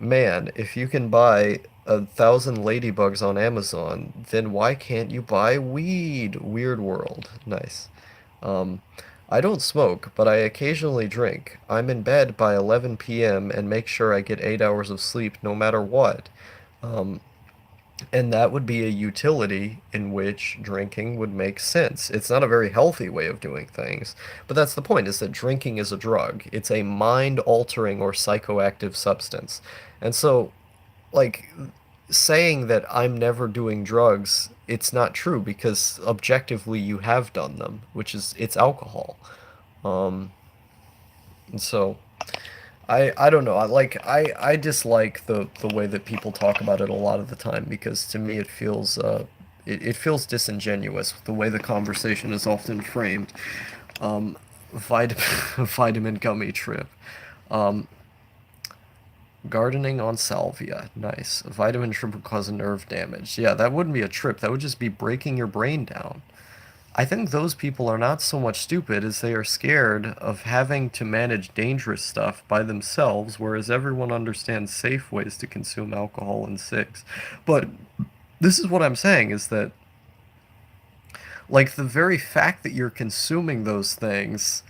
Man, if you can buy 1,000 ladybugs on Amazon, then why can't you buy weed? Weird world. Nice. Um, I don't smoke, but I occasionally drink. I'm in bed by 11 p.m. and make sure I get 8 hours of sleep no matter what. Um, and that would be a utility in which drinking would make sense. It's not a very healthy way of doing things, but that's the point, is that drinking is a drug. It's a mind-altering or psychoactive substance. And so, like, saying that I'm never doing drugs, it's not true because objectively you have done them, which is it's alcohol. Um, and so I don't know. I dislike the way that people talk about it a lot of the time because to me it feels disingenuous the way the conversation is often framed. Um, vitamin gummy trip. Um, Gardening on salvia. Nice. A vitamin trip would cause nerve damage. Yeah, that wouldn't be a trip. That would just be breaking your brain down. I think those people are not so much stupid as they are scared of having to manage dangerous stuff by themselves, whereas everyone understands safe ways to consume alcohol and six. But this is what I'm saying is that, like, the very fact that you're consuming those things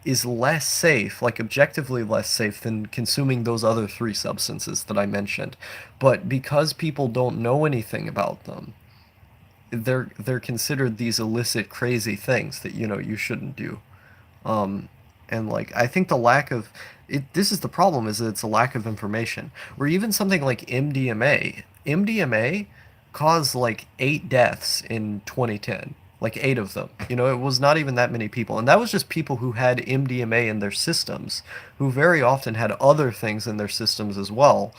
is less safe, like objectively less safe than consuming those other three substances that I mentioned. But because people don't know anything about them, they're considered these illicit, crazy things that you shouldn't do. Um, and like I think the lack of it, this is the problem, is that it's a lack of information. Where even something like MDMA caused like 8 deaths in 2010, like 8 of them. It was not even that many people, and that was just people who had MDMA in their systems, who very often had other things in their systems as well,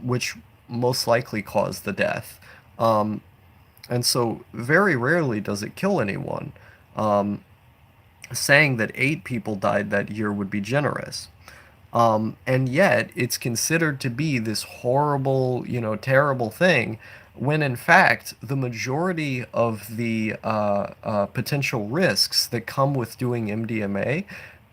which most likely caused the death. Um, and so very rarely does it kill anyone. Um, Saying that 8 people died that year would be generous. And yet it's considered to be this horrible, terrible thing, when in fact the majority of the potential risks that come with doing MDMA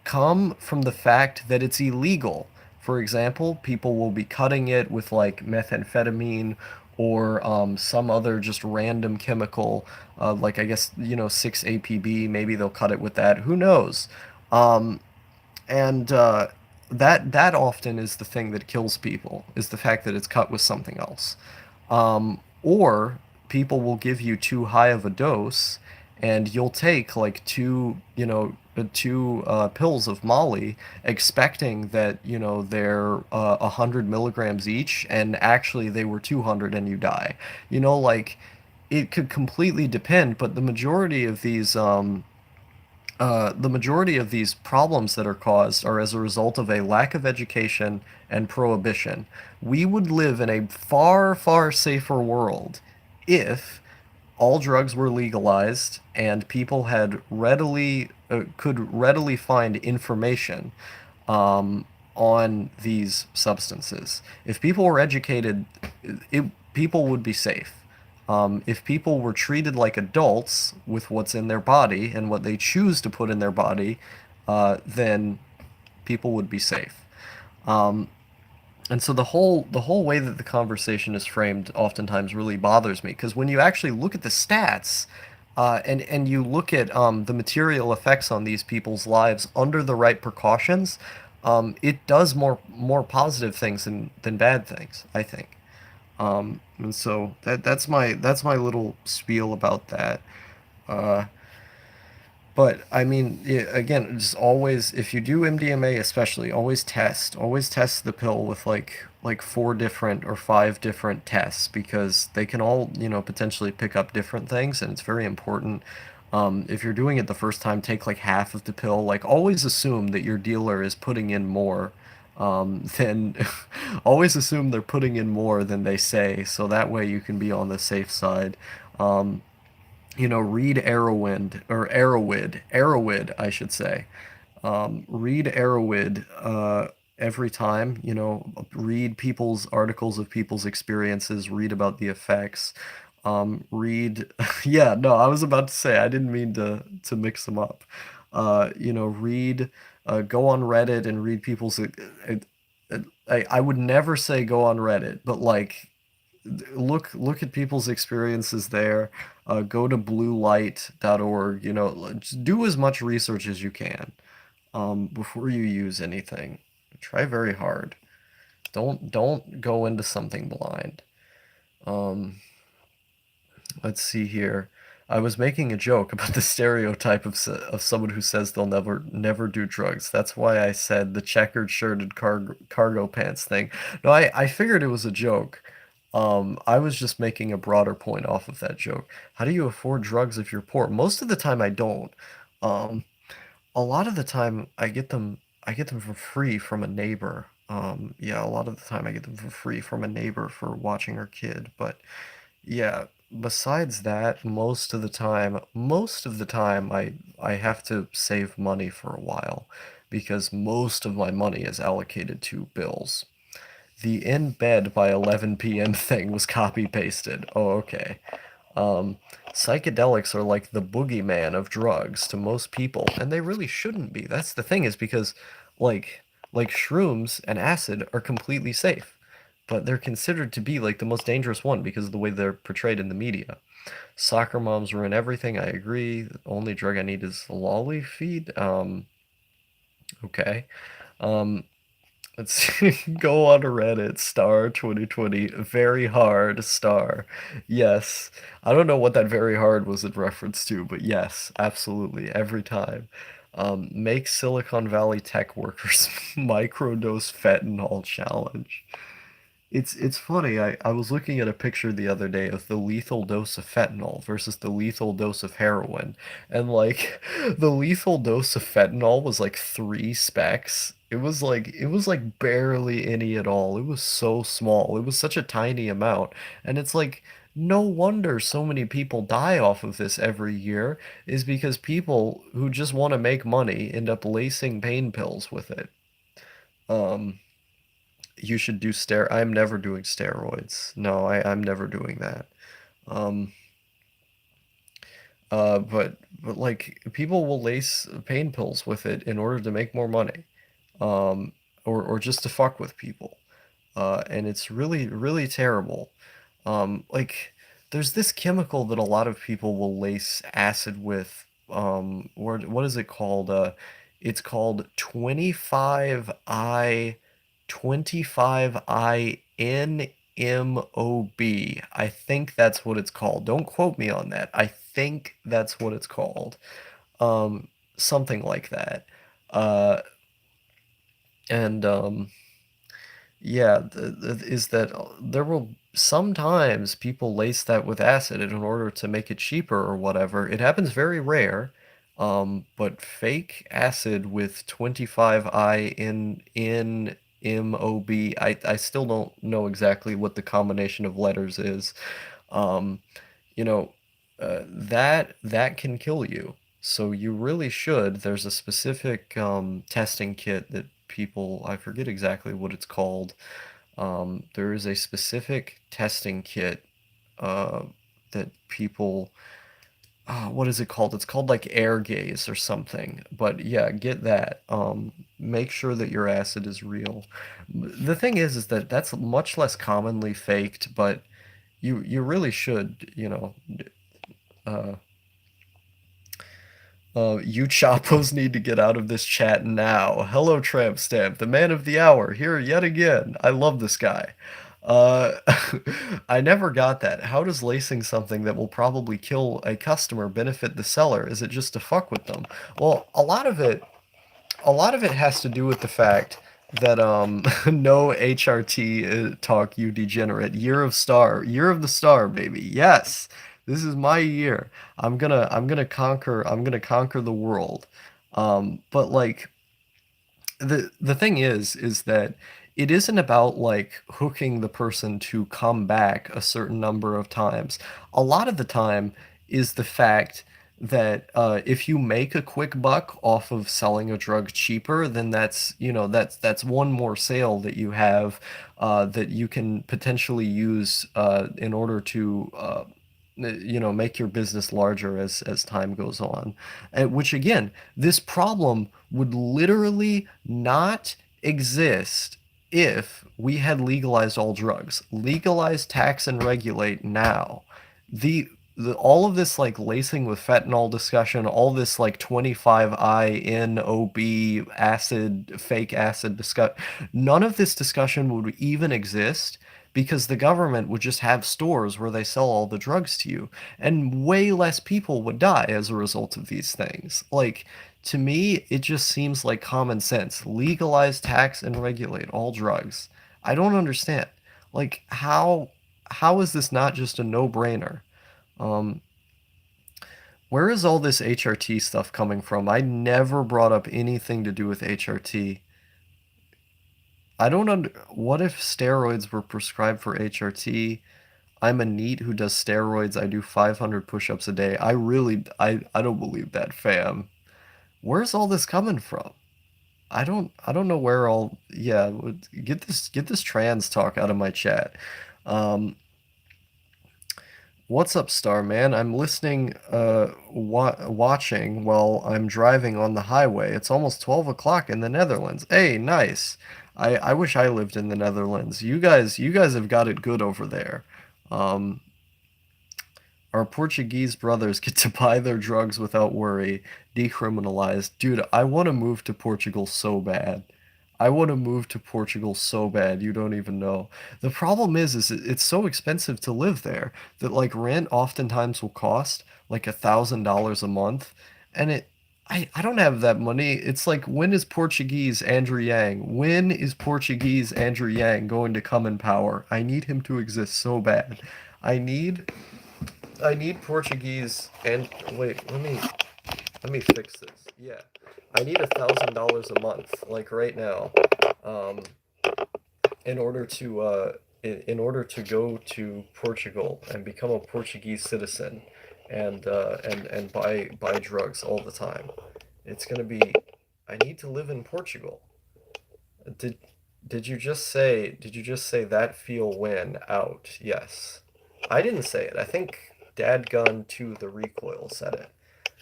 come from the fact that it's illegal. For example, people will be cutting it with like methamphetamine or some other just random chemical, like I guess 6-APB. Maybe they'll cut it with that. Who knows? Um, and that often is the thing that kills people, is the fact that it's cut with something else. Or people will give you too high of a dose, and you'll take like two pills of Molly, expecting that they're 100 milligrams each, and actually they were 200, and you die. Like it could completely depend, but the majority of these problems that are caused are as a result of a lack of education and prohibition. We would live in a far, far safer world if all drugs were legalized and people could readily find information um, on these substances. If people were educated, people would be safe. If people were treated like adults with what's in their body and what they choose to put in their body, then people would be safe. Um, and so the whole way that the conversation is framed oftentimes really bothers me, because when you actually look at the stats, and you look at the material effects on these people's lives under the right precautions, it does more positive things than bad things, I think. And so that's my little spiel about that. Uh, but I mean, yeah, again, just always, if you do MDMA, especially, always test the pill with like 4 different or 5 different tests, because they can all potentially pick up different things, and it's very important. If you're doing it the first time, take like half of the pill. Like always assume that your dealer is putting in more than always assume they're putting in more than they say, so that way you can be on the safe side. Um, read Arrowid, I should say. Read Arrowid every time. Read people's articles of people's experiences. Read about the effects. Read, yeah, no, I was about to say I didn't mean to mix them up. Read, go on Reddit and read people's. I would never say go on Reddit, but like look at people's experiences there. Go to bluelight.org. You know, just do as much research as you can before you use anything. Try very hard. Don't go into something blind. Um, let's see here. I was making a joke about the stereotype of someone who says they'll never do drugs. That's why I said the checkered shirted cargo pants thing. No, I figured it was a joke. I was just making a broader point off of that joke. How do you afford drugs if you're poor? Most of the time I don't. Um, a lot of the time I get them for free from a neighbor. Yeah, a lot of the time I get them for free from a neighbor for watching our kid. But yeah, besides that, most of the time I have to save money for a while because most of my money is allocated to bills. The in bed by 11 p.m. thing was copy pasted. Oh, okay. Um, Psychedelics are like the boogeyman of drugs to most people, and they really shouldn't be. That's the thing is because, like, like shrooms and acid are completely safe, but they're considered to be like the most dangerous one because of the way they're portrayed in the media. Soccer moms ruin everything. I agree. The only drug I need is a lolly feed. Okay. Um, Let's see. Go on Reddit, star 2020, very hard, star. Yes. I don't know what that very hard was in reference to, but yes, absolutely, every time. Make Silicon Valley tech workers microdose fentanyl challenge. It's funny. I was looking at a picture the other day of the lethal dose of fentanyl versus the lethal dose of heroin. And like the lethal dose of fentanyl was like 3 specks. It was like barely any at all. It was so small. It was such a tiny amount. And it's like no wonder so many people die off of this every year is because people who just want to make money end up lacing pain pills with it. Um you should do I'm never doing steroids. No, I'm never doing that. Um, but like people will lace pain pills with it in order to make more money. Um, or just to fuck with people. And it's really terrible. Like there's this chemical that a lot of people will lace acid with. What is it called? It's called 25I NMOB. I think that's what it's called. Don't quote me on that. I think that's what it's called. Um, Something like that. Uh, and Yeah, is that there will sometimes people lace that with acid in order to make it cheaper or whatever. It happens very rare, but fake acid with 25I in MOB, I still don't know exactly what the combination of letters is. Um, you know, that can kill you. So you really should. There's a specific testing kit that people, I forget exactly what it's called. There is a specific testing kit uh, that people, what is it called? It's called like air gaze or something. But yeah, get that. Make sure that your acid is real. The thing is that that's much less commonly faked, but you really should, uh, you Chapos need to get out of this chat now. Hello, Tramp Stamp, the man of the hour, here yet again. I love this guy. Uh, I never got that. How does lacing something that will probably kill a customer benefit the seller? Is it just to fuck with them? Well, a lot of it has to do with the fact that no HRT talk, you degenerate. Year of the star, baby. Yes, this is my year. I'm gonna conquer the world. But like the thing is that it isn't about like hooking the person to come back a certain number of times. A lot of the time is the fact that if you make a quick buck off of selling a drug cheaper, then that's one more sale that you have that you can potentially use in order to make your business larger as time goes on. Which again, this problem would literally not exist if we had legalized all drugs, legalize, tax, and regulate now, the all of this like lacing with fentanyl discussion, all this like 25INOB acid, fake acid discuss, none of this discussion would even exist because the government would just have stores where they sell all the drugs to you, and way less people would die as a result of these things. Like, to me, it just seems like common sense. Legalize, tax, and regulate all drugs. I don't understand. Like, how is this not just a no-brainer? Um, where is all this HRT stuff coming from? I never brought up anything to do with HRT. I don't under what if steroids were prescribed for HRT? I'm a NEET who does steroids. I do 500 push-ups a day. I don't believe that, fam. Where's all this coming from? I don't know where all yeah, get this trans talk out of my chat. Um, what's up, Starman? I'm listening, watching while I'm driving on the highway. It's almost 12 o'clock in the Netherlands. Hey, nice. I wish I lived in the Netherlands. You guys have got it good over there. Um, our Portuguese brothers get to buy their drugs without worry, decriminalized. Dude, I want to move to Portugal so bad. I want to move to Portugal so bad, you don't even know. The problem is it's so expensive to live there that like rent oftentimes will cost like $1,000 a month, and I don't have that money. It's like when is Portuguese Andrew Yang? When is Portuguese Andrew Yang going to come in power? I need him to exist so bad. I need I need Portuguese and wait, let me fix this. Yeah. I need $1,000 a month, like right now, um, in order to in order to go to Portugal and become a Portuguese citizen and buy drugs all the time. It's gonna be I need to live in Portugal. Did did you just say that feel when out? Yes. I didn't say it. I think Dadgun to the recoil said it.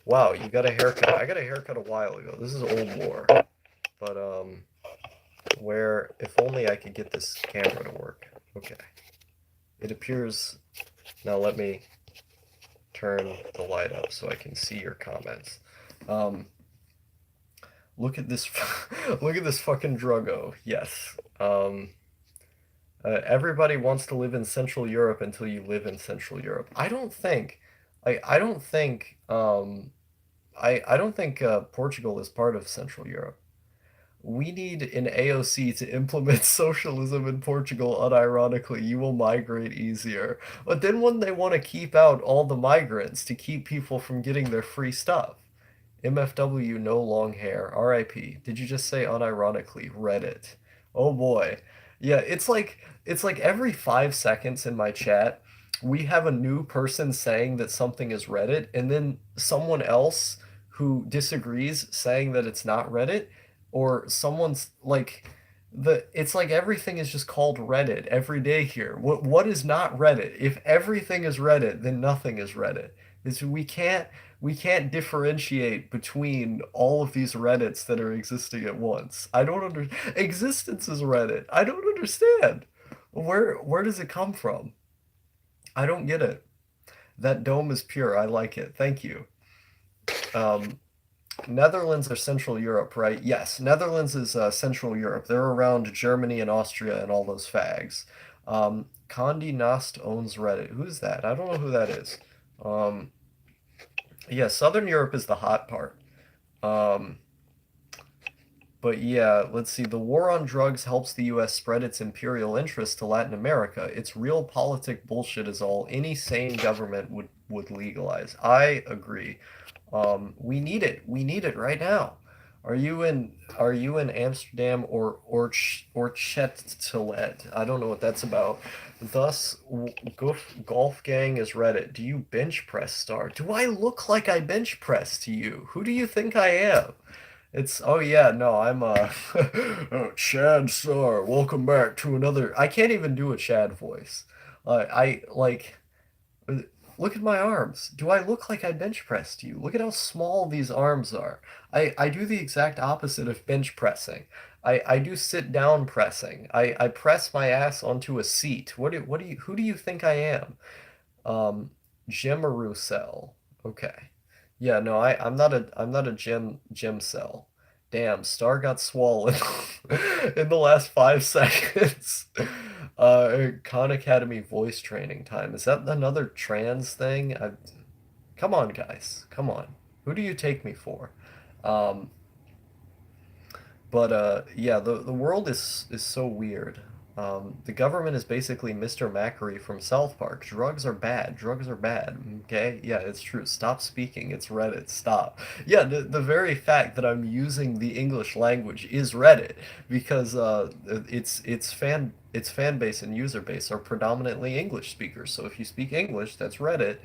Wow, you got a haircut. I got a haircut a while ago. This is old war. But where if only I could get this camera to work. Okay. It appears now let me turn the light up so I can see your comments. Um look at this look at this fucking druggo. Yes. Everybody wants to live in Central Europe until you live in Central Europe. I don't think I don't think Portugal is part of Central Europe. We need an AOC to implement socialism in Portugal unironically. You will migrate easier. But then when they want to keep out all the migrants to keep people from getting their free stuff. MFW, no long hair. RIP. Did you just say unironically? Reddit. Oh boy. Yeah, it's like every 5 seconds in my chat, we have a new person saying that something is Reddit, and then someone else who disagrees saying that it's not Reddit, or someone's like the it's like everything is just called Reddit every day here. What is not Reddit? If everything is Reddit, then nothing is Reddit. Is we can't differentiate between all of these Reddits that are existing at once. I don't under existence is Reddit. I don't understand. Where does it come from? I don't get it. That dome is pure. I like it. Thank you. Um, Netherlands are Central Europe, right? Yes, Netherlands is Central Europe. They're around Germany and Austria and all those fags. Condé Nast owns Reddit. Who's that? I don't know who that is. Um, yeah, Southern Europe is the hot part. Um, but yeah, let's see. The war on drugs helps the US spread its imperial interests to Latin America. It's real politic bullshit is all any sane government would legalize. I agree. We need it. We need it right now. Are you in Amsterdam or Chettelet? I don't know what that's about. Thus, golf gang is Reddit. Do you bench press star? Do I look like I bench press to you? Who do you think I am? It's oh yeah, no, I'm oh, Chad Star. Welcome back to another. I can't even do a Chad voice. I like look at my arms. Do I look like I bench press to you? Look at how small these arms are. I do the exact opposite of bench pressing. I do sit down pressing. I press my ass onto a seat. Who do you think I am? Um, Jim Roussel. Okay. Yeah, no, I'm not a gym cell. Damn, Star got swollen in the last 5 seconds. Khan Academy voice training time. Is that another trans thing? Come on, guys. Come on. Who do you take me for? Um, but yeah, the world is so weird. The government is basically Mr. Macri from South Park. Drugs are bad. Drugs are bad. Okay? Yeah, it's true. Stop speaking. It's Reddit. Stop. Yeah, the very fact that I'm using the English language is Reddit because its fan base and user base are predominantly English speakers. So if you speak English, that's Reddit.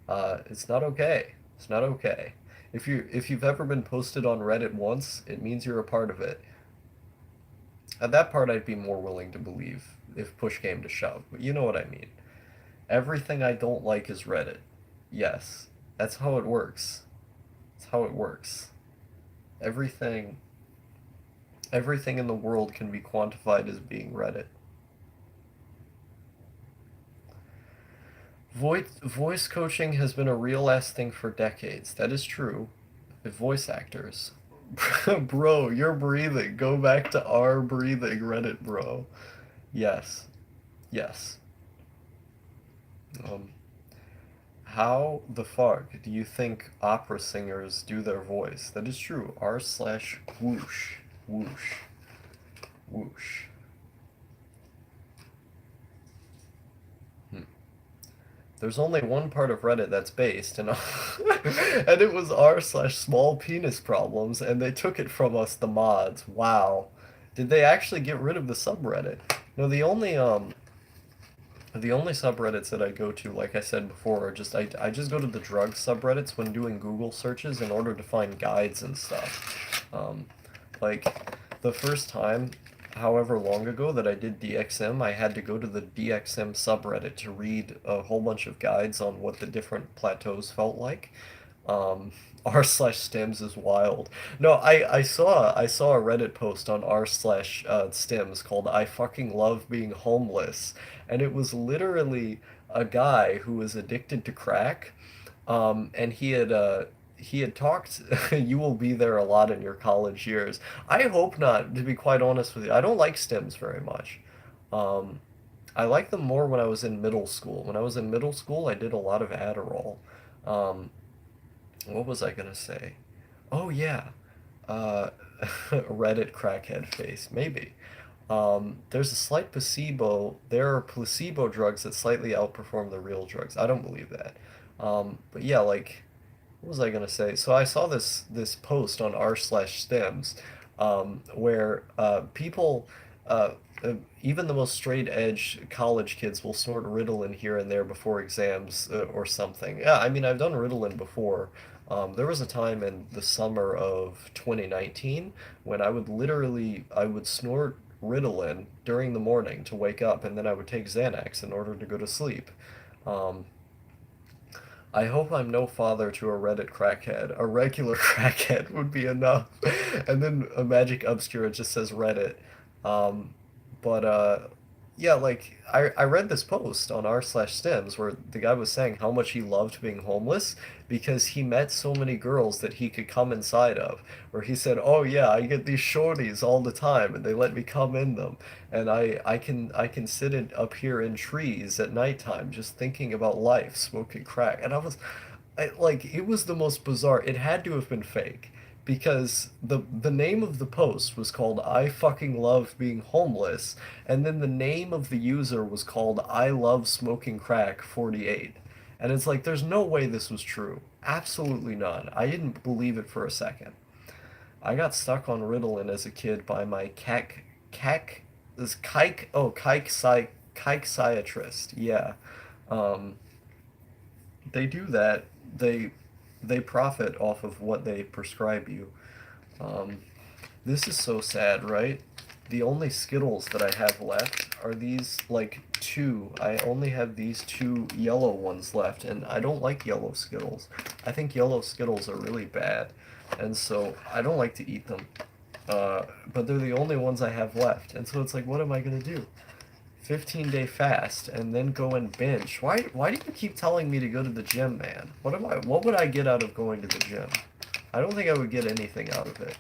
It's not okay. It's not okay. If you've ever been posted on Reddit once, it means you're a part of it. At that part, I'd be more willing to believe if push came to shove, but you know what I mean. Everything I don't like is Reddit. Yes, that's how it works. That's how it works. Everything, everything in the world can be quantified as being Reddit. Voice coaching has been a real ass thing for decades. That is true. Voice actors. Bro, you're breathing. Go back to our breathing, Reddit, bro. Yes. Yes. Um, how the fuck do you think opera singers do their voice? That is true. R slash whoosh. Whoosh. Whoosh. Hmm. There's only one part of Reddit that's based, and and it was r slash small penis problems, and they took it from us, the mods. Wow. Did they actually get rid of the subreddit? No, the only subreddits that I go to, like I said before, are just I just go to the drug subreddits when doing Google searches in order to find guides and stuff. Like the first time, however long ago that I did DXM, I had to go to the DXM subreddit to read a whole bunch of guides on what the different plateaus felt like. Um, r slash stems is wild. No, I saw a Reddit post on r slash stems called "I fucking love being homeless," and it was literally a guy who was addicted to crack, and he had talked. You will be there a lot in your college years. I hope not, to be quite honest with you. I don't like stems very much. Um, I liked them more when I was in middle school. When I was in middle school, I did a lot of Adderall. Um, what was I gonna say? Oh yeah, uh, Reddit crackhead face, maybe. There's a slight placebo. There are placebo drugs that slightly outperform the real drugs. I don't believe that. But yeah, like, what was I gonna say? So I saw this post on r slash stems, where people, uh, even the most straight edge college kids will snort Ritalin here and there before exams or something. Yeah, I mean I've done Ritalin before. There was a time in the summer of 2019 when I would snort Ritalin during the morning to wake up, and then I would take Xanax in order to go to sleep. Um, I hope I'm no father to a Reddit crackhead. A regular crackhead would be enough. And then a Magic Obscura just says Reddit. Um, but yeah, like I read this post on r slash stems where the guy was saying how much he loved being homeless because he met so many girls that he could come inside of. Where he said, "Oh yeah, I get these shorties all the time, and they let me come in them, and I can sit up here in trees at nighttime just thinking about life, smoking crack." And like it was the most bizarre. It had to have been fake because the name of the post was called "I fucking love being homeless," and then the name of the user was called "I love smoking crack 48." And it's like there's no way this was true. Absolutely none. I didn't believe it for a second. I got stuck on Ritalin as a kid by my this psychiatrist. Yeah. Um, they do that. They profit off of what they prescribe you. Um, this is so sad, right? The only Skittles that I have left are these, like, two. I only have these two yellow ones left, and I don't like yellow Skittles. I think yellow Skittles are really bad, and so I don't like to eat them. but they're the only ones I have left. And so it's like, what am I gonna do? 15-day fast and then go and binge. Why do you keep telling me to go to the gym, man? What would I get out of going to the gym? I don't think I would get anything out of it.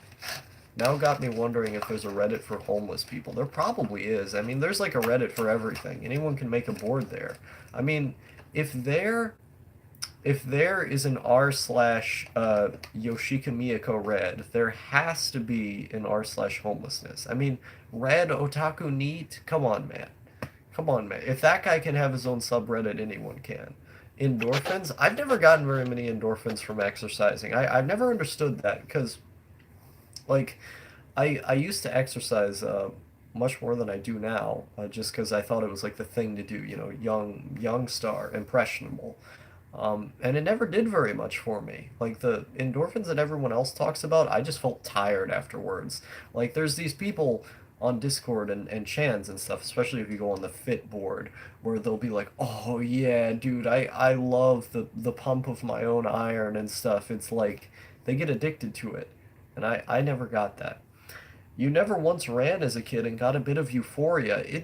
Now got me wondering if there's a Reddit for homeless people. There probably is. I mean, there's like a Reddit for everything. Anyone can make a board there. I mean, if there if there is an r slash Yoshika Miyako red, there has to be an r slash homelessness. I mean, red otaku neat. Come on, man. Come on, man. If that guy can have his own subreddit, anyone can. Endorphins? I've never gotten very many endorphins from exercising. I've never understood that because, like, I used to exercise much more than I do now, just because I thought it was like the thing to do, you know, young star, impressionable. And it never did very much for me. Like the endorphins that everyone else talks about, I just felt tired afterwards. Like there's these people on Discord and chans and stuff, especially if you go on the fit board, where they'll be like, "Oh yeah, dude, I love the pump of my own iron and stuff." It's like they get addicted to it, and I never got that. You never once ran as a kid and got a bit of euphoria.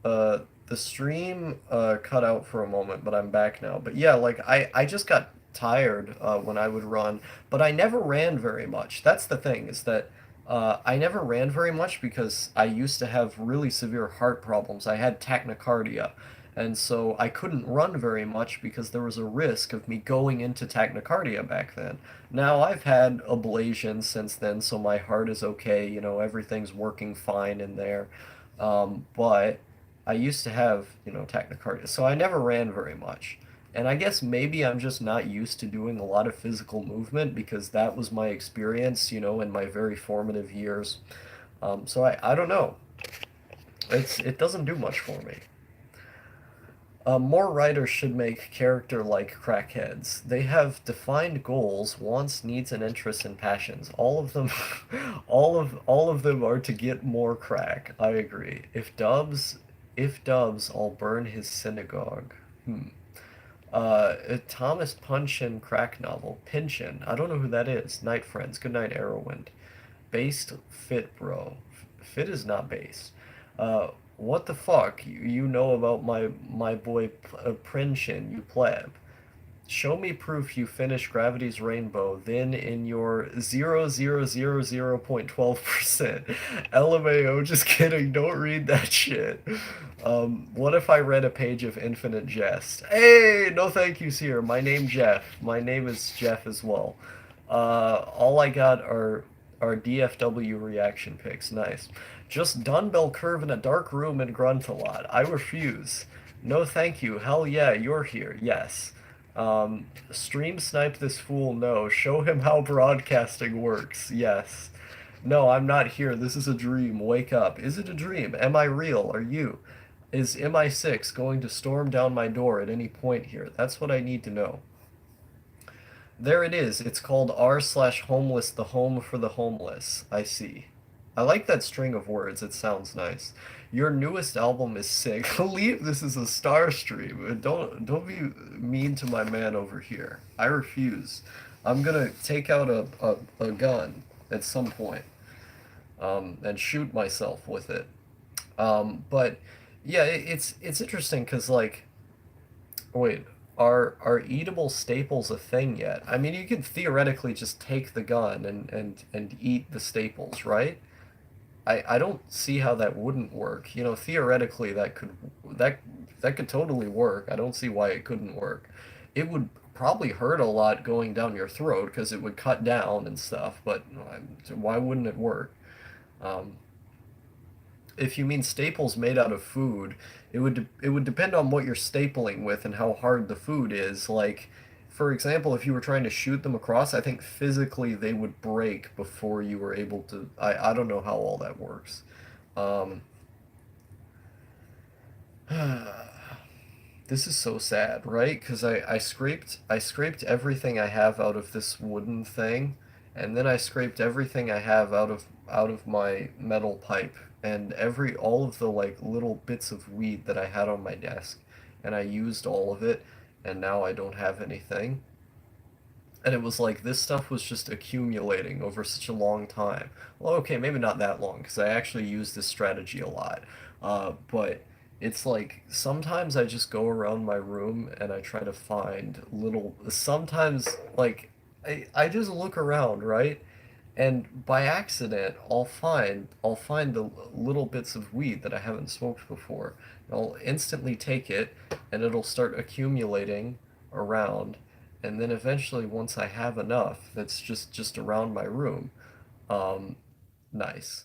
The stream cut out for a moment, but I'm back now. But yeah, like I just got tired when I would run, but I never ran very much. That's the thing, is that I never ran very much because I used to have really severe heart problems. I had tachycardia, and so I couldn't run very much because there was a risk of me going into tachycardia back then. Now I've had ablation since then, so my heart is okay. You know, everything's working fine in there. But I used to have, you know, tachycardia, so I never ran very much. And I guess maybe I'm just not used to doing a lot of physical movement because that was my experience, you know, in my very formative years. So I don't know. It doesn't do much for me. More writers should make character like crackheads. They have defined goals, wants, needs, and interests and passions. All of them, all of them are to get more crack. I agree. If Dubs, I'll burn his synagogue. Hmm. Thomas Pynchon crack novel. Pynchon. I don't know who that is. Night Friends. Good night, Arrowwind. Based fit, bro. Fit is not based. What the fuck you know about my boy Pynchon, you pleb? Show me proof you finished Gravity's Rainbow, then in your 0.12%. LMAO, just kidding, don't read that shit. What if I read a page of Infinite Jest? Hey, no thank yous here. My name Jeff. My name is Jeff as well. All I got are DFW reaction pics. Nice. Just dumbbell curve in a dark room and grunt a lot. I refuse. No thank you. Hell yeah, you're here. Yes. Stream snipe this fool, no. Show him how broadcasting works, yes. No, I'm not here. This is a dream. Wake up. Is it a dream? Am I real? Are you? Is MI6 going to storm down my door at any point here? That's what I need to know. There it is. It's called r slash homeless, the home for the homeless. I see. I like that string of words. It sounds nice. Your newest album is sick. Leave. This is a star stream. Don't be mean to my man over here. I refuse. I'm gonna take out a gun at some point, and shoot myself with it. But yeah, it's interesting because like, wait, are eatable staples a thing yet? I mean, you could theoretically just take the gun and eat the staples, right? I don't see how that wouldn't work. You know, theoretically that that could totally work. I don't see why it couldn't work. It would probably hurt a lot going down your throat because it would cut down and stuff, but why wouldn't it work? Um, if you mean staples made out of food, it would depend on what you're stapling with and how hard the food is. Like, for example, if you were trying to shoot them across, I think physically they would break before you were able to. I don't know how all that works. Um, this is so sad, right? Because I scraped everything I have out of this wooden thing, and then I scraped everything I have out of my metal pipe, and every all of the like little bits of weed that I had on my desk, and I used all of it, and now I don't have anything. And it was like this stuff was just accumulating over such a long time. Well, okay, maybe not that long because I actually use this strategy a lot. But it's like sometimes I just go around my room and I try to find little. Sometimes like I just look around, right? And by accident, I'll find the little bits of weed that I haven't smoked before. I'll instantly take it, and it'll start accumulating around, and then eventually, once I have enough, that's just around my room. Um, nice.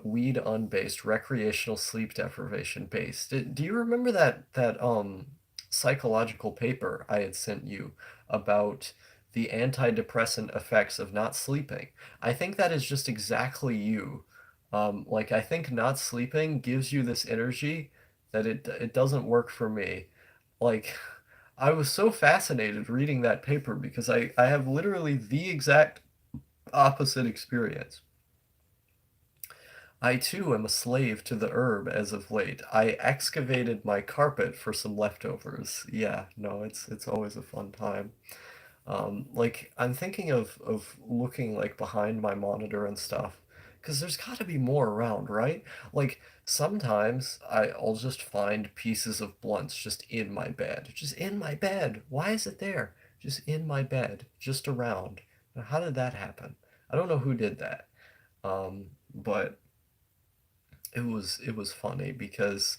Weed unbased, recreational sleep deprivation based. Do you remember that psychological paper I had sent you about the antidepressant effects of not sleeping? I think that is just exactly you. Like I think not sleeping gives you this energy that it doesn't work for me. Like I was so fascinated reading that paper because I have literally the exact opposite experience. I too am a slave to the herb as of late. I excavated my carpet for some leftovers. Yeah, no, it's always a fun time. Like I'm thinking of looking like behind my monitor and stuff, because there's got to be more around, right? Like sometimes I'll just find pieces of blunts just in my bed, just in my bed. Why is it there? Just in my bed, just around. Now, how did that happen? I don't know who did that. But it was funny because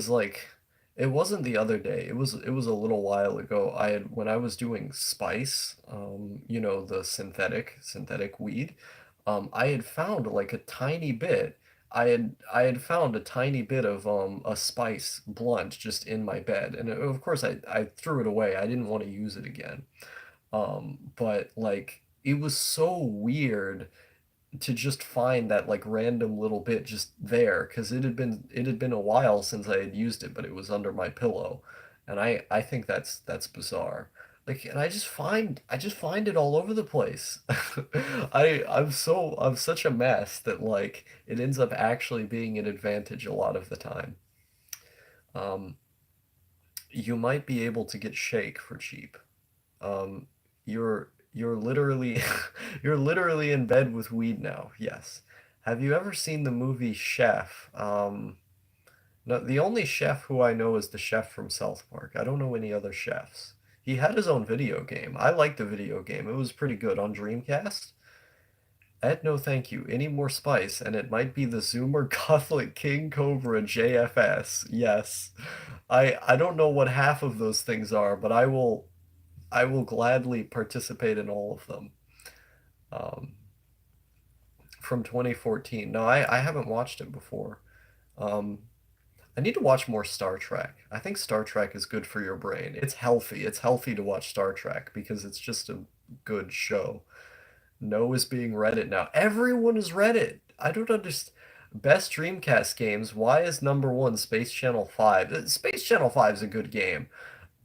like it wasn't the other day. It was a little while ago. I had when I was doing spice, the synthetic weed, I had found like a tiny bit. I had found a tiny bit of a spice blunt just in my bed, and of course I threw it away. I didn't want to use it again. But like it was so weird to just find that like random little bit just there because it had been a while since I had used it, but it was under my pillow, and I think that's bizarre. Like, and I just find it all over the place. I'm such a mess that like it ends up actually being an advantage a lot of the time. Um, you might be able to get shake for cheap. Um, you're literally you're literally in bed with weed now. Yes. Have you ever seen the movie Chef? No, the only chef who I know is the chef from South Park. I don't know any other chefs. He had his own video game. I liked the video game. It was pretty good on Dreamcast. Ed, no thank you. Any more spice, and it might be the Zoomer Gothic King Cobra JFS. Yes. I don't know what half of those things are, but I will gladly participate in all of them. Um, from 2014. No, I haven't watched it before. Um, I need to watch more Star Trek. I think Star Trek is good for your brain. It's healthy. It's healthy to watch Star Trek because it's just a good show. No is being Reddit now. Everyone is Reddit. I don't understand. Best Dreamcast games. Why is number one Space Channel 5? Space Channel 5 is a good game,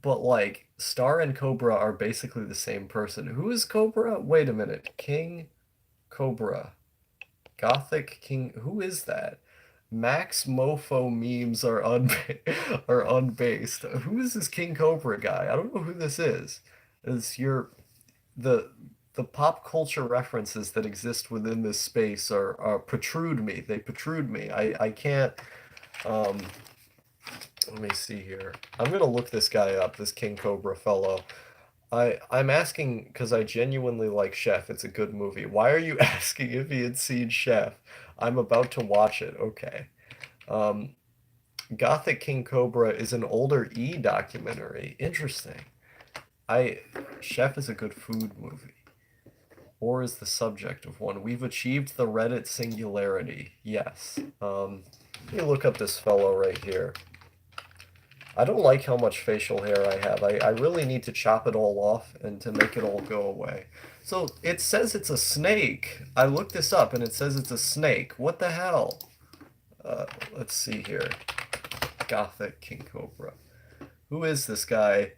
but like Star and Cobra are basically the same person. Who is Cobra? Wait a minute. King Cobra. Gothic King. Who is that? Max Mofo memes are are unbased. Who is this King Cobra guy? I don't know who this is. Is your the the pop culture references that exist within this space are protrude me. They protrude me. I can't. Um, Let me see here. I'm gonna look this guy up. This King Cobra fellow. I'm asking because I genuinely like Chef. It's a good movie. Why are you asking if he had seen Chef? I'm about to watch it. Okay. Um, Gothic King Cobra is an older E documentary. Interesting. I Chef is a good food movie. Or is the subject of one. We've achieved the Reddit singularity. Yes. Let me look up this fellow right here. I don't like how much facial hair I have. I really need to chop it all off and to make it all go away. So it says it's a snake. I looked this up and it says it's a snake. What the hell? Let's see here. Gothic King Cobra. Who is this guy?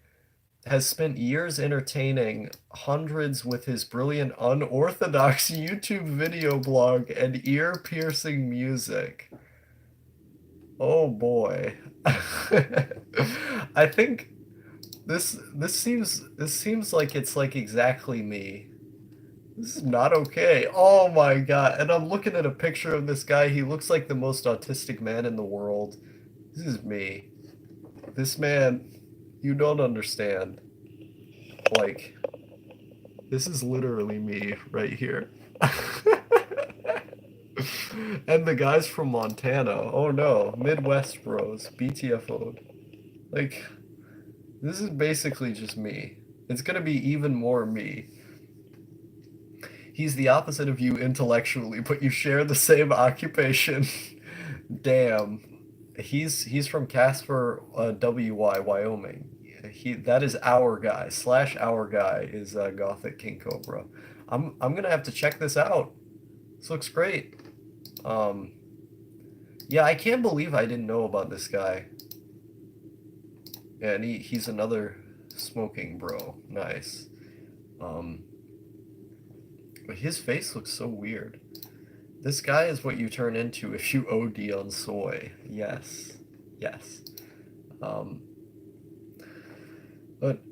Has spent years entertaining hundreds with his brilliant unorthodox YouTube video blog and ear-piercing music. Oh boy. I think this seems like it's like exactly me. This is not okay. Oh my God. And I'm looking at a picture of this guy. He looks like the most autistic man in the world. This is me. This man, you don't understand. Like, this is literally me right here. And the guys from Montana. Oh no, Midwest bros, BTFO'd. Like, this is basically just me. It's gonna be even more me. He's the opposite of you intellectually, but you share the same occupation. Damn. He's from Casper, WY, Wyoming. He that is our guy. Slash our guy is Gothic King Cobra. I'm gonna have to check this out. This looks great. Um, yeah, I can't believe I didn't know about this guy. Yeah, and he's another smoking bro. Nice. Um, but his face looks so weird. This guy is what you turn into if you OD on soy. Yes. Yes. Um, but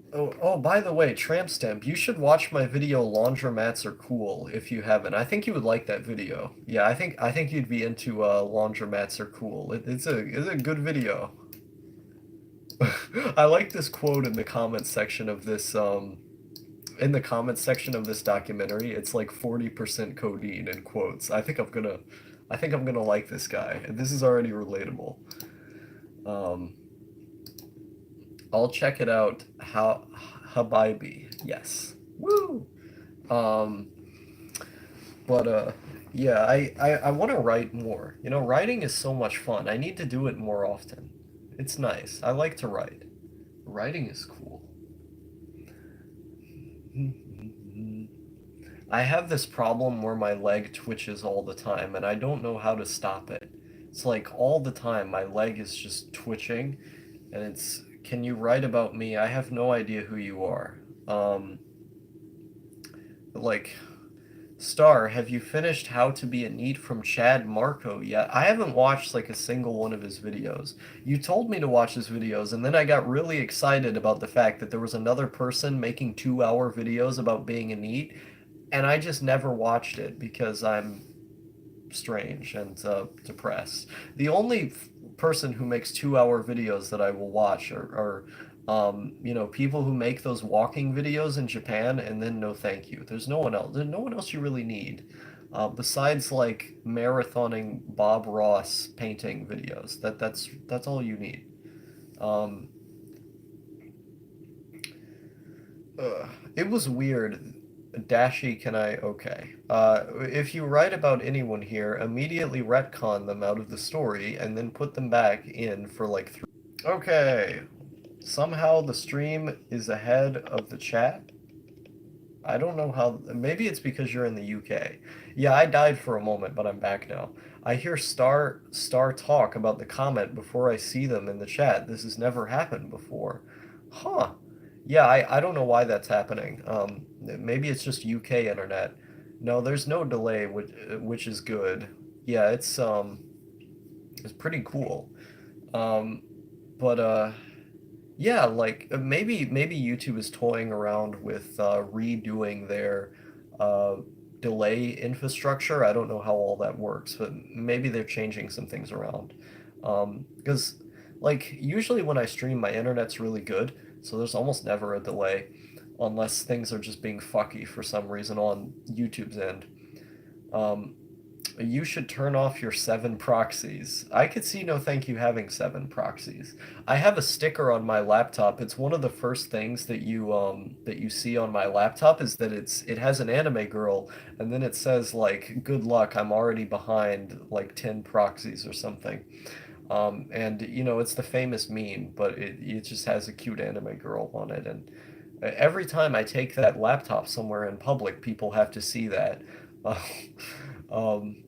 by the way, Tramp Stamp, you should watch my video Laundromats Are Cool if you haven't. I think you would like that video. Yeah, I think you'd be into Laundromats Are Cool. It's a good video. I like this quote in the comments section of this in the comments section of this documentary. It's like 40% codeine in quotes. I think I'm gonna like this guy. This is already relatable. Um, I'll check it out. How Habibi. Yes. Woo. Um, but yeah, I want to write more. You know, writing is so much fun. I need to do it more often. It's nice. I like to write. Writing is cool. I have this problem where my leg twitches all the time and I don't know how to stop it. It's like all the time my leg is just twitching and it's, can you write about me? I have no idea who you are. Um, like, Star, have you finished How to Be a Neat from Chad Marco yet? I haven't watched like a single one of his videos. You told me to watch his videos, and then I got really excited about the fact that there was another person making 2-hour videos about being a neat, and I just never watched it because I'm strange and depressed. The only person who makes 2-hour videos that I will watch are people who make those walking videos in Japan, and then no thank you. There's no one else. There's no one else you really need. Besides like marathoning Bob Ross painting videos. That's all you need. Um, it was weird. Dashi, can I? Okay. If you write about anyone here, immediately retcon them out of the story and then put them back in for like three. Okay. Somehow the stream is ahead of the chat. I don't know how. Maybe it's because you're in the UK. Yeah, I died for a moment, but I'm back now. I hear Star talk about the comment before I see them in the chat. This has never happened before. Huh. Yeah, I don't know why that's happening. Maybe it's just UK internet. No, there's no delay, which is good. Yeah, it's pretty cool. Um, but yeah, like maybe YouTube is toying around with redoing their uh, delay infrastructure. I don't know how all that works, but maybe they're changing some things around. Because like usually when I stream, my internet's really good, so there's almost never a delay, unless things are just being fucky for some reason on YouTube's end. Um, you should turn off your 7 proxies. I could see no thank you having 7 proxies. I have a sticker on my laptop. It's one of the first things that you see on my laptop is that it has an anime girl and then it says like good luck, I'm already behind like 10 proxies or something. And it's the famous meme, but it just has a cute anime girl on it and every time I take that laptop somewhere in public, people have to see that. Um,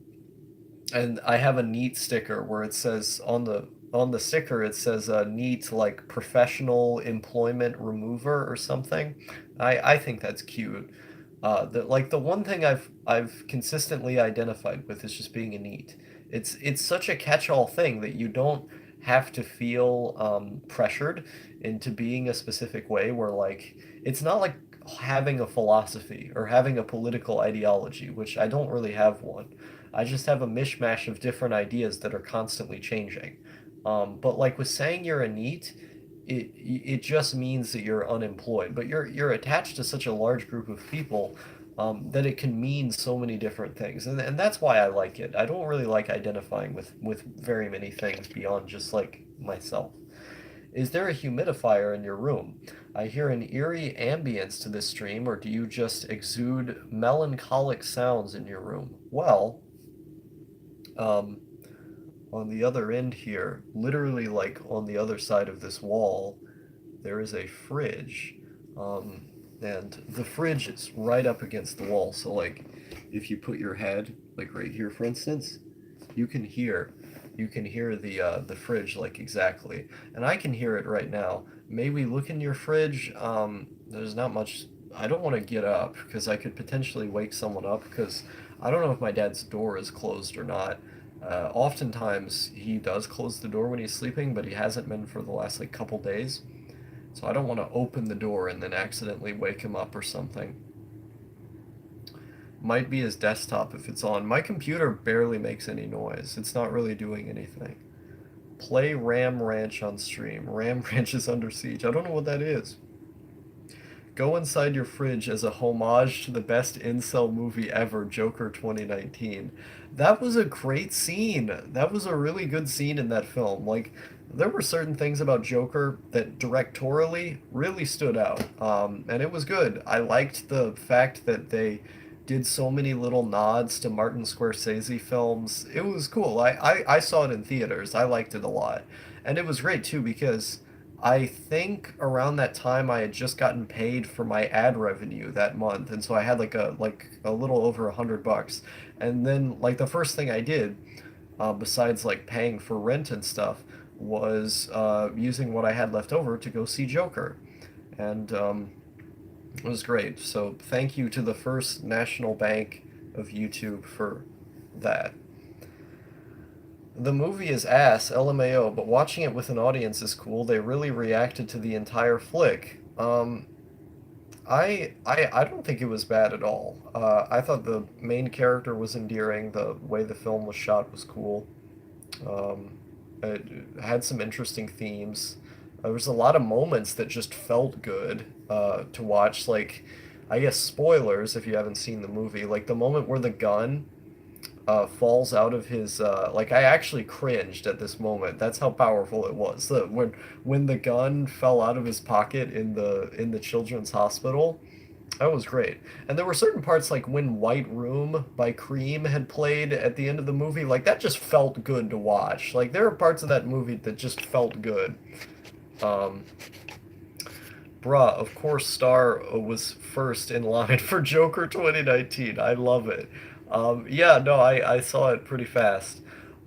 and I have a neat sticker where it says on the sticker it says neat like professional employment remover or something. I think that's cute. The one thing I've consistently identified with is just being a neat. It's such a catch-all thing that you don't have to feel pressured into being a specific way where like it's not like having a philosophy or having a political ideology, which I don't really have one. I just have a mishmash of different ideas that are constantly changing. But like with saying you're a NEET, it just means that you're unemployed, but you're attached to such a large group of people that it can mean so many different things, and that's why I like it. I don't really like identifying with very many things beyond just like myself. Is there a humidifier in your room? I hear an eerie ambience to this stream, or do you just exude melancholic sounds in your room? Well, um, on the other end here, literally like on the other side of this wall, there is a fridge. Um, and the fridge is right up against the wall. So like if you put your head like right here for instance, you can hear you can hear the fridge like exactly. And I can hear it right now. Maybe look in your fridge. There's not much. I don't want to get up because I could potentially wake someone up because I don't know if my dad's door is closed or not. Oftentimes he does close the door when he's sleeping, but he hasn't been for the last like couple days. So I don't want to open the door and then accidentally wake him up or something. Might be his desktop if it's on. My computer barely makes any noise. It's not really doing anything. Play Ram Ranch on stream. Ram Ranch is under siege. I don't know what that is. Go inside your fridge as a homage to the best incel movie ever, Joker 2019. That was a great scene. That was a really good scene in that film. Like, there were certain things about Joker that directorially really stood out, and it was good. I liked the fact that they did so many little nods to Martin Scorsese films. It was cool. I saw it in theaters. I liked it a lot. And it was great too because I think around that time I had just gotten paid for my ad revenue that month, and so I had like a little over $100. And then like the first thing I did, besides like paying for rent and stuff, was using what I had left over to go see Joker, and it was great. So thank you to the First National Bank of YouTube for that. The movie is ass, LMAO, but watching it with an audience is cool. They really reacted to the entire flick. I don't think it was bad at all. I thought the main character was endearing. The way the film was shot was cool. It had some interesting themes. There was a lot of moments that just felt good to watch. Like, I guess spoilers if you haven't seen the movie. Like the moment where the gun falls out of his like I actually cringed at this moment. That's how powerful it was. When the gun fell out of his pocket in the children's hospital, that was great. And there were certain parts like when White Room by Cream had played at the end of the movie, like that just felt good to watch. Like there are parts of that movie that just felt good. Um, Bruh, of course Star was first in line for Joker 2019. I love it. Yeah, no, I saw it pretty fast.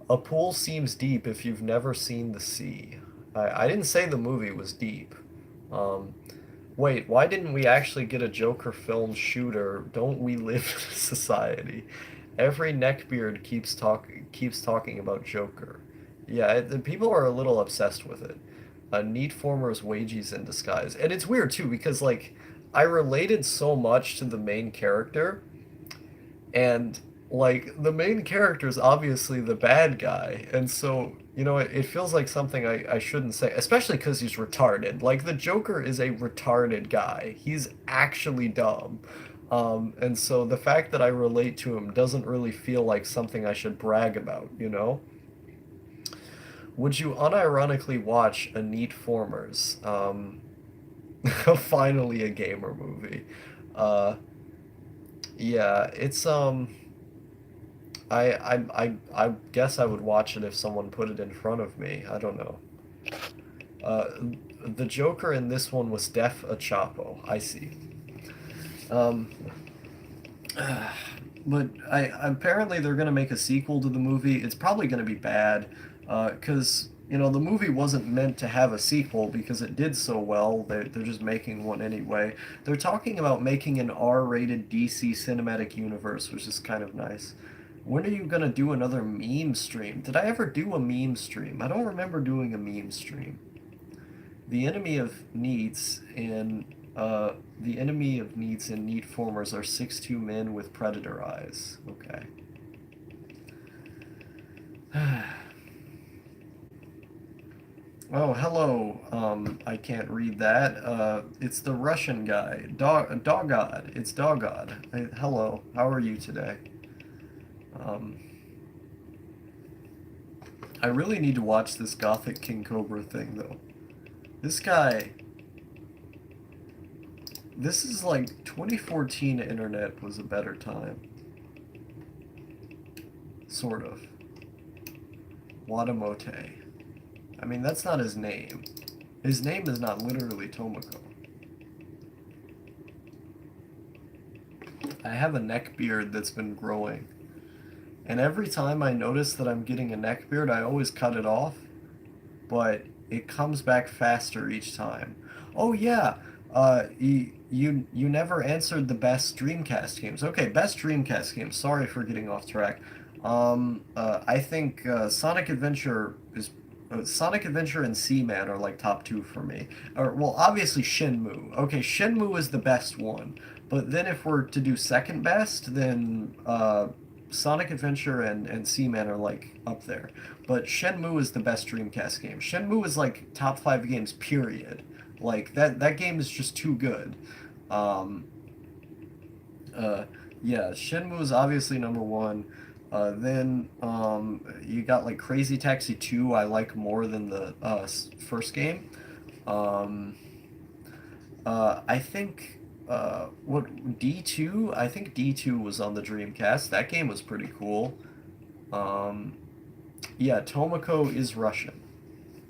A pool seems deep if you've never seen the sea. I didn't say the movie was deep. Um, Wait, why didn't we actually get a Joker film shooter? Don't we live in a society? Every neckbeard keeps talking about Joker. Yeah, the people are a little obsessed with it. Neat Former's wages in disguise, and it's weird too because like I related so much to the main character, and like the main character is obviously the bad guy, and so it feels like something I shouldn't say, especially because he's retarded. Like the Joker is a retarded guy. He's actually dumb. And so the fact that I relate to him doesn't really feel like something I should brag about, you know? Would you unironically watch a Neat Formers? Finally a gamer movie. Uh, yeah, it's I guess I would watch it if someone put it in front of me. I don't know. Uh, the Joker in this one was Def a Chapo. I see. Um, but apparently they're gonna make a sequel to the movie. It's probably gonna be bad, because the movie wasn't meant to have a sequel because it did so well. They're just making one anyway. They're talking about making an R-rated DC cinematic universe, which is kind of nice. When are you gonna do another meme stream? Did I ever do a meme stream? I don't remember doing a meme stream. The enemy of needs and the enemy of needs and need formers are 6'2" men with predator eyes. Okay. Oh, hello. I can't read that. It's the Russian guy. Dogod. It's Dogod. Hello. How are you today? Um, I really need to watch this Gothic King Cobra thing, though. This guy... This is like 2014 internet was a better time. Sort of. Watamote. I mean, that's not his name. His name is not literally Tomoko. I have a neck beard that's been growing. And every time I notice that I'm getting a neck beard, I always cut it off. But it comes back faster each time. Oh yeah, you never answered the best Dreamcast games. Okay, best Dreamcast games. Sorry for getting off track. I think Sonic Adventure and Seaman are like top two for me. Or well, obviously Shenmue. Okay, Shenmue is the best one. But then if we're to do second best, then Sonic Adventure and Seaman are like up there. But Shenmue is the best Dreamcast game. Shenmue is like top five games, period. Like that game is just too good. Um, uh, yeah, Shenmue is obviously number one. Then you got like Crazy Taxi 2. I like more than the first game. Um, I think what D2? I think D2 was on the Dreamcast. That game was pretty cool. Um, yeah, Tomoko is Russian.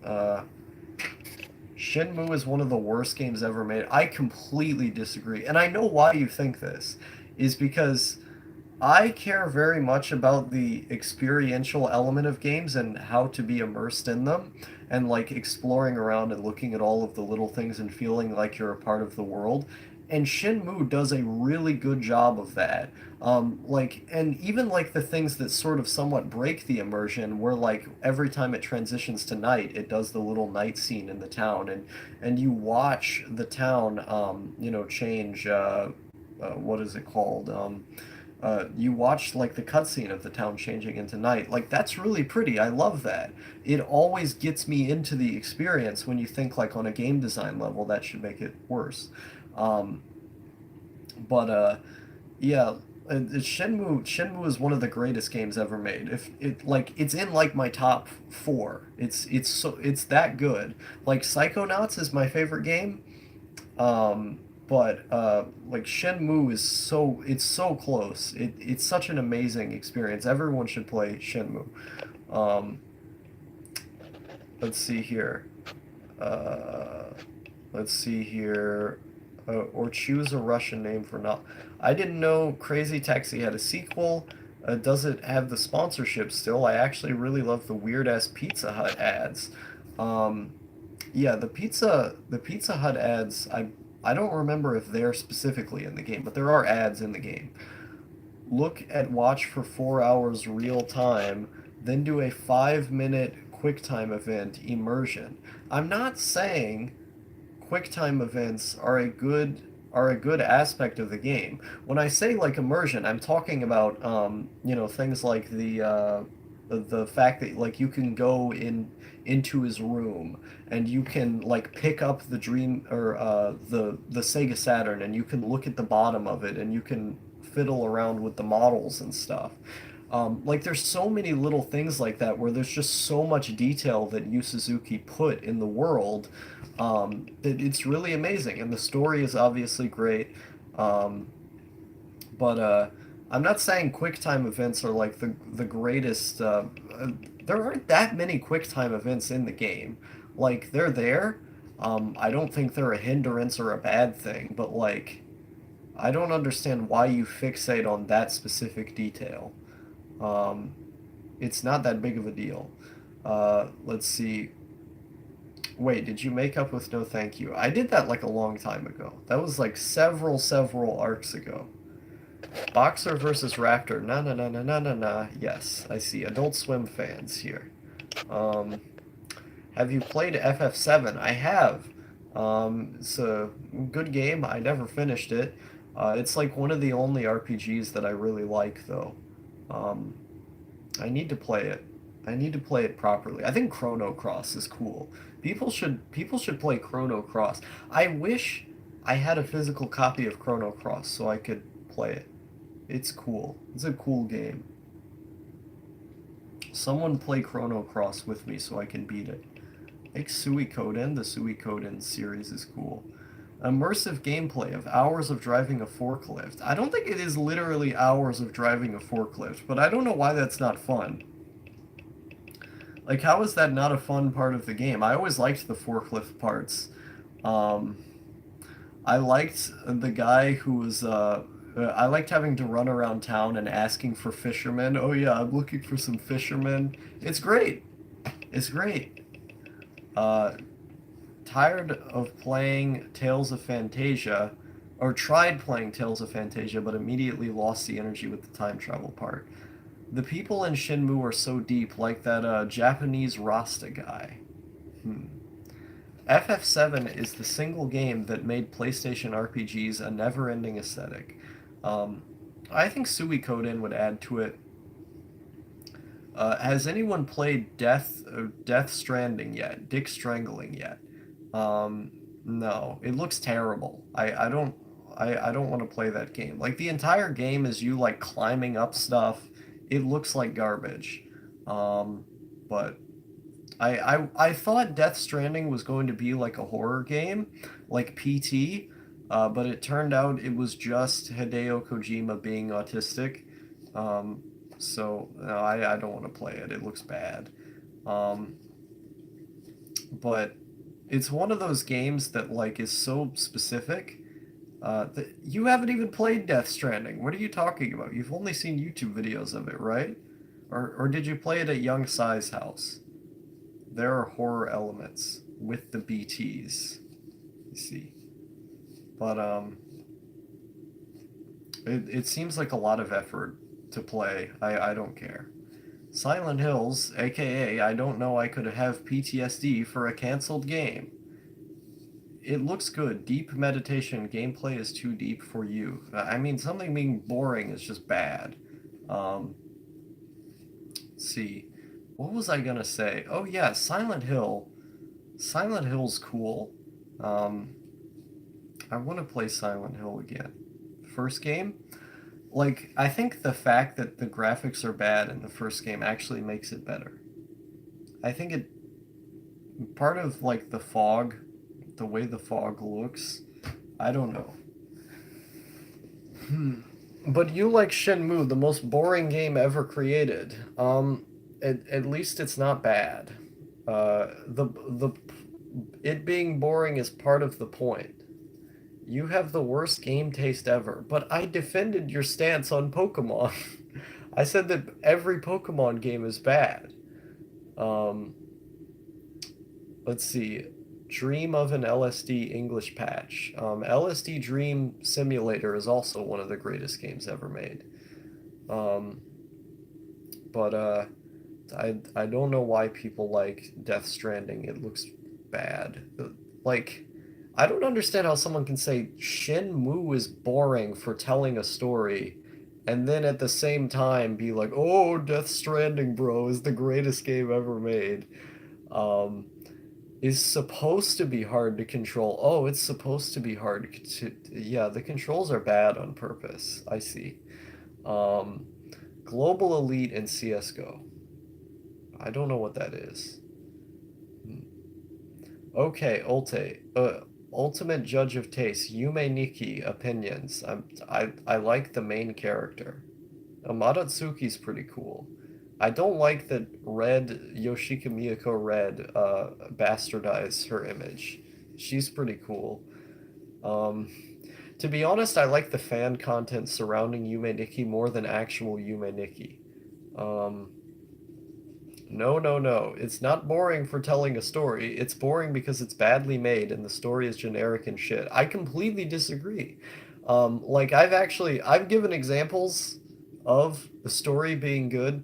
Uh, Shenmue is one of the worst games ever made. I completely disagree. And I know why you think this, is because I care very much about the experiential element of games and how to be immersed in them and like exploring around and looking at all of the little things and feeling like you're a part of the world. And Shenmue does a really good job of that. And even like the things that sort of somewhat break the immersion, where like every time it transitions to night, it does the little night scene in the town, and you watch the town, change. What is it called? You watch like the cutscene of the town changing into night. Like that's really pretty. I love that. It always gets me into the experience when you think like on a game design level that should make it worse. Um, but yeah, Shenmue is one of the greatest games ever made. If it like it's in like my top four. It's that good. Like Psychonauts is my favorite game. But like Shenmue is it's so close. It's such an amazing experience. Everyone should play Shenmue. Um, let's see here. Uh, let's see here. Or choose a Russian name for not. I didn't know Crazy Taxi had a sequel. Does it have the sponsorship still? I actually really love the weird ass Pizza Hut ads. Um, yeah, the Pizza Hut ads, I don't remember if they're specifically in the game, but there are ads in the game. Look at watch for 4 hours real time, then do a 5 minute QuickTime event immersion. I'm not saying QuickTime events are a good aspect of the game. When I say like immersion, I'm talking about things like the fact that like you can go into his room and you can like pick up the dream or the Sega Saturn and you can look at the bottom of it and you can fiddle around with the models and stuff. Like there's so many little things like that where there's just so much detail that Yu Suzuki put in the world that it's really amazing, and the story is obviously great. Um, but I'm not saying QuickTime events are like the greatest. There aren't that many QuickTime events in the game. Like they're there. I don't think they're a hindrance or a bad thing, but like I don't understand why you fixate on that specific detail. Um, it's not that big of a deal. Let's see. Wait, did you make up with no thank you? I did that like a long time ago. That was like several arcs ago. Boxer versus Raptor. Na na na na na na na. Yes, I see. Adult Swim fans here. Um, have you played FF7? I have. It's a good game. I never finished it. It's like one of the only RPGs that I really like, though. Um, I need to play it. I need to play it properly. I think Chrono Cross is cool. People should play Chrono Cross. I wish I had a physical copy of Chrono Cross so I could play it. It's cool. It's a cool game. Someone play Chrono Cross with me so I can beat it. Like Suikoden. The Suikoden series is cool. Immersive gameplay of hours of driving a forklift. I don't think it is literally hours of driving a forklift, but I don't know why that's not fun. Like, how is that not a fun part of the game? I always liked the forklift parts. Um, I liked the guy who was, I liked having to run around town and asking for fishermen. Oh yeah, I'm looking for some fishermen. It's great. It's great. Uh, Tired of playing Tales of Fantasia, or tried playing Tales of Fantasia, but immediately lost the energy with the time travel part. The people in Shenmue are so deep, like that Japanese Rasta guy. Hmm. FF7 is the single game that made PlayStation RPGs a never-ending aesthetic. Um, I think Suikoden would add to it. Has anyone played Death Stranding yet? Dick Strangling yet? Um, no, it looks terrible. I don't want to play that game. Like the entire game is you like climbing up stuff. It looks like garbage. Um, but I thought Death Stranding was going to be like a horror game, like PT, but it turned out it was just Hideo Kojima being autistic. Um, so no, I don't want to play it. It looks bad. Um, but it's one of those games that like is so specific. That you haven't even played Death Stranding. What are you talking about? You've only seen YouTube videos of it, right? Or did you play it at Young Sai's house? There are horror elements with the BTs. You see, but it seems like a lot of effort to play. I don't care. Silent Hills, aka I don't know I could have PTSD for a canceled game. It looks good. Deep meditation gameplay is too deep for you. I mean, something being boring is just bad. Um, let's see. What was I gonna say? Oh yeah, Silent Hill. Silent Hill's cool. Um, I want to play Silent Hill again. First game? Like, I think the fact that the graphics are bad in the first game actually makes it better. I think it part of like the fog, the way the fog looks. I don't know. Hmm. But you like Shenmue, the most boring game ever created. At least it's not bad. The it being boring is part of the point. You have the worst game taste ever, but I defended your stance on Pokemon. I said that every Pokemon game is bad. Um, let's see. Dream of an LSD English patch. LSD Dream Simulator is also one of the greatest games ever made. Um, but I don't know why people like Death Stranding. It looks bad. Like, I don't understand how someone can say Shenmue is boring for telling a story, and then at the same time be like, "Oh, Death Stranding, bro, is the greatest game ever made." Um, is supposed to be hard to control. Oh, it's supposed to be hard yeah, the controls are bad on purpose. I see. Um, Global Elite in CS:GO. I don't know what that is. Hmm. Okay, Ultimate Judge of Taste, Yume Nikki opinions. I like the main character. Madatsuki's pretty cool. I don't like that Yoshika Miyako Red bastardized her image. She's pretty cool. Um, to be honest, I like the fan content surrounding Yume Nikki more than actual Yume Nikki. Um, no, no, no. It's not boring for telling a story. It's boring because it's badly made and the story is generic and shit. I completely disagree. Like I've given examples of the story being good,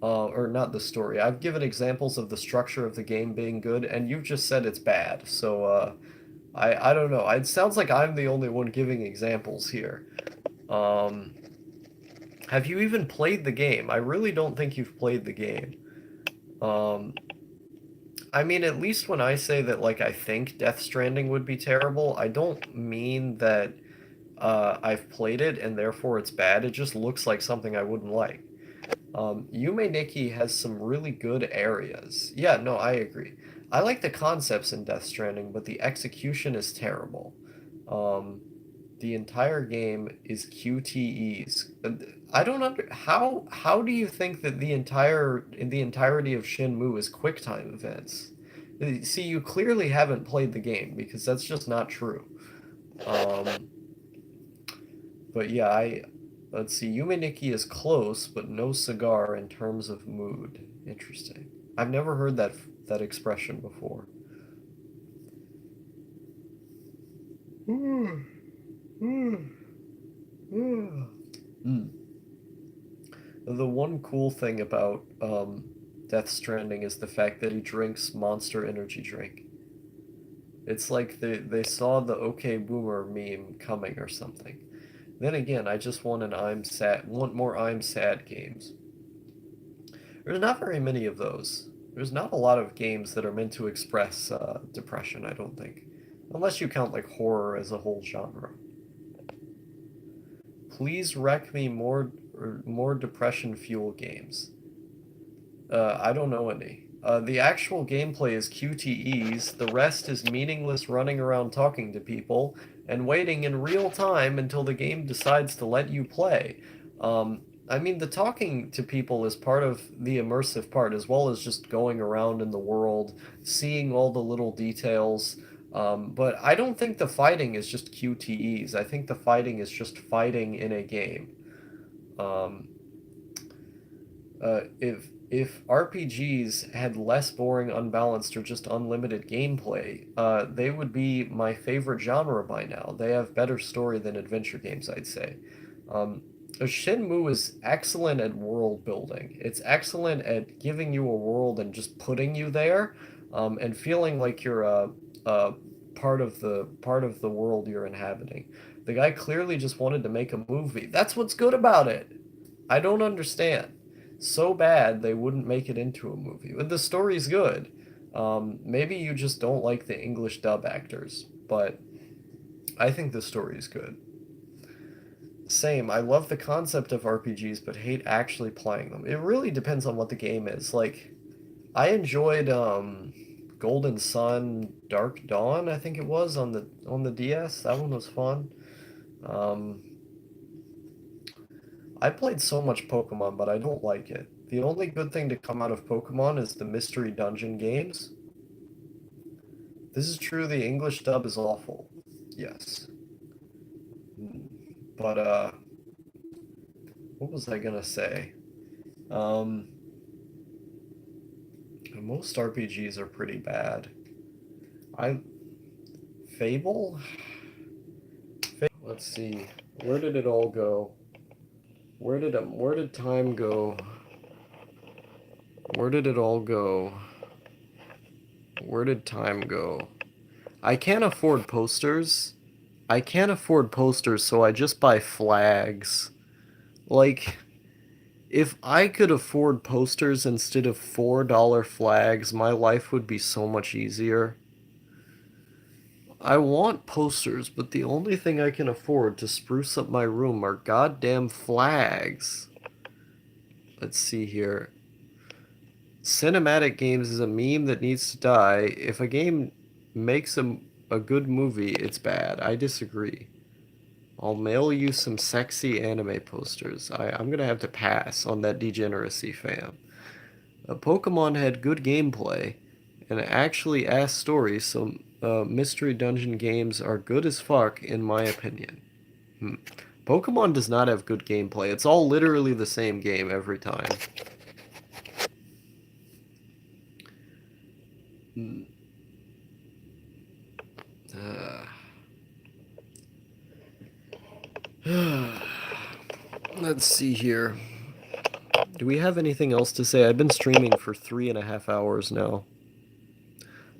or not the story. I've given examples of the structure of the game being good, and you've just said it's bad. So I don't know. It sounds like I'm the only one giving examples here. Um, have you even played the game? I really don't think you've played the game. Um, I mean, at least when I say that, like, I think Death Stranding would be terrible, I don't mean that I've played it and therefore it's bad. It just looks like something I wouldn't like. Yume Nikki has some really good areas. Yeah, no, I agree. I like the concepts in Death Stranding, but the execution is terrible. Um, the entire game is QTEs. I don't under how do you think that the entirety of Shenmue is QuickTime events? See, you clearly haven't played the game because that's just not true. Um, but yeah, I let's see. Yume Nikki is close, but no cigar in terms of mood. Interesting. I've never heard that expression before. Mm. The one cool thing about Death Stranding is the fact that he drinks Monster Energy drink. It's like they saw the OK Boomer meme coming or something. Then again, I just want more I'm sad games. There's not very many of those. There's not a lot of games that are meant to express depression, I don't think. Unless you count like horror as a whole genre. Please rec me more depression fuel games. I don't know any. The actual gameplay is QTEs, the rest is meaningless running around talking to people and waiting in real time until the game decides to let you play. I mean, the talking to people is part of the immersive part, as well as just going around in the world, seeing all the little details. But I don't think the fighting is just QTEs. I think the fighting is just fighting in a game. Um, if RPGs had less boring, unbalanced, or just unlimited gameplay, they would be my favorite genre by now. They have better story than adventure games, I'd say. Um, Shenmue is excellent at world building. It's excellent at giving you a world and just putting you there, and feeling like you're a part of the world you're inhabiting. The guy clearly just wanted to make a movie. That's what's good about it. I don't understand. So bad they wouldn't make it into a movie. But the story's good. Maybe you just don't like the English dub actors, but I think the story's good. Same, I love the concept of RPGs, but hate actually playing them. It really depends on what the game is. Like, I enjoyed Golden Sun Dark Dawn, I think it was on the DS. That one was fun. Um, I played so much Pokemon, but I don't like it. The only good thing to come out of Pokemon is the Mystery Dungeon games. This is true, the English dub is awful. Yes. But, what was I gonna say? Um, most RPGs are pretty bad. I... Fable? Let's see. Where did it all go? Where did time go? Where did it all go? Where did time go? I can't afford posters. I can't afford posters, so I just buy flags. Like, if I could afford posters instead of $4 flags, my life would be so much easier. I want posters, but the only thing I can afford to spruce up my room are goddamn flags. Let's see here. Cinematic games is a meme that needs to die. If a game makes a good movie, it's bad. I disagree. I'll mail you some sexy anime posters. I'm gonna have to pass on that degeneracy, fam. Pokemon had good gameplay and actually ass stories, so Mystery Dungeon games are good as fuck, in my opinion. Hmm. Pokemon does not have good gameplay. It's all literally the same game every time. Hmm. Uh, Let's see here. Do we have anything else to say? I've been streaming for 3.5 hours now.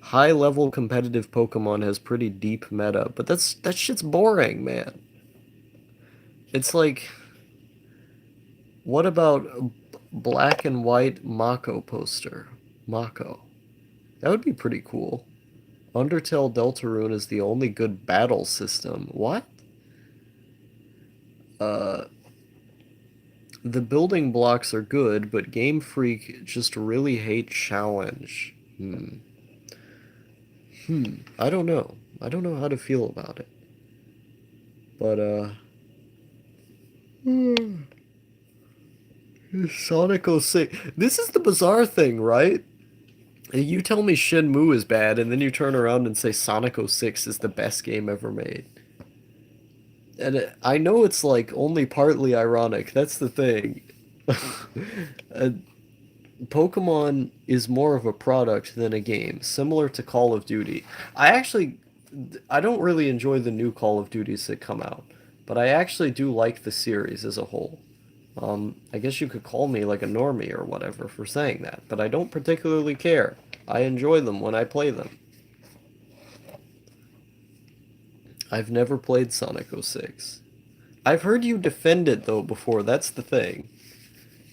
High level competitive Pokemon has pretty deep meta, but that shit's boring, man. It's like, what about a black and white Mako poster? Mako. That would be pretty cool. Undertale Deltarune is the only good battle system. What? Uh, the building blocks are good, but Game Freak just really hates challenge. I don't know. I don't know how to feel about it. But, Sonic 06. This is the bizarre thing, right? You tell me Shenmue is bad, and then you turn around and say Sonic 06 is the best game ever made. And I know it's like only partly ironic. That's the thing. uh, Pokemon is more of a product than a game, similar to Call of Duty. I don't really enjoy the new Call of Duties that come out, but I actually do like the series as a whole. I guess you could call me like a normie or whatever for saying that, but I don't particularly care. I enjoy them when I play them. I've never played Sonic 06. I've heard you defend it though before, that's the thing.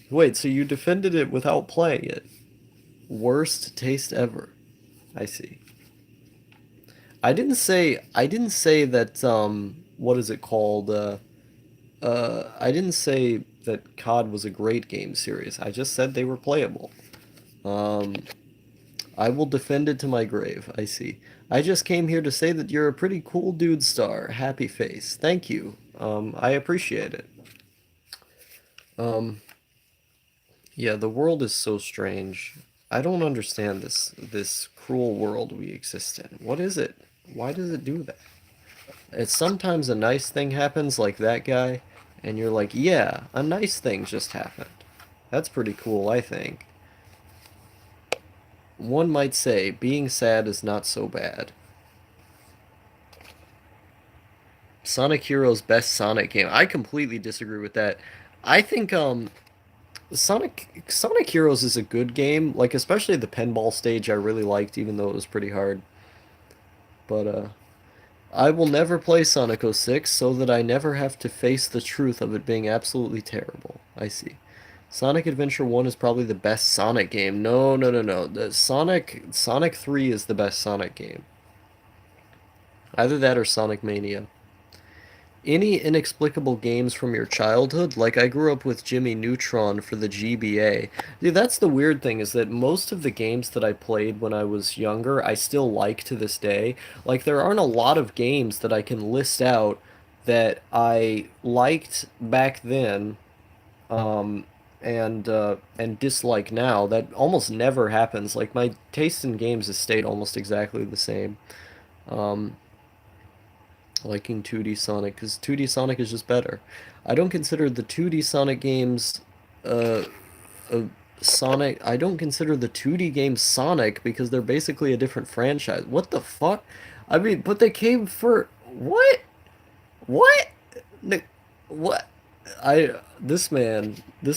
Wait, so you defended it without playing it? Worst taste ever. I see. I didn't say that what is it called? I didn't say that COD was a great game series. I just said they were playable. Um I will defend it to my grave. I see. I just came here to say that you're a pretty cool dude star. Happy face. Thank you. I appreciate it. Um, yeah, the world is so strange. I don't understand this cruel world we exist in. What is it? Why does it do that? It's sometimes a nice thing happens like that guy, and you're like, yeah, a nice thing just happened. That's pretty cool, I think. One might say being sad is not so bad. Sonic Heroes best Sonic game. I completely disagree with that. I think Sonic Heroes is a good game, like especially the pinball stage I really liked even though it was pretty hard. But I will never play Sonic 06 so that I never have to face the truth of it being absolutely terrible. I see. Sonic Adventure 1 is probably the best Sonic game. No, no, no, no. The Sonic 3 is the best Sonic game. Either that or Sonic Mania. Any inexplicable games from your childhood? Like I grew up with Jimmy Neutron for the GBA. Dude, that's the weird thing is that most of the games that I played when I was younger, I still like to this day. Like there aren't a lot of games that I can list out that I liked back then, um, and dislike now. That almost never happens. Like my taste in games has stayed almost exactly the same. Um, liking 2D Sonic because 2D Sonic is just better. I don't consider the 2D Sonic games uh, uh Sonic. I don't consider the 2D games Sonic because they're basically a different franchise. What the fuck? I mean, but they came for what? What? Ni- What? This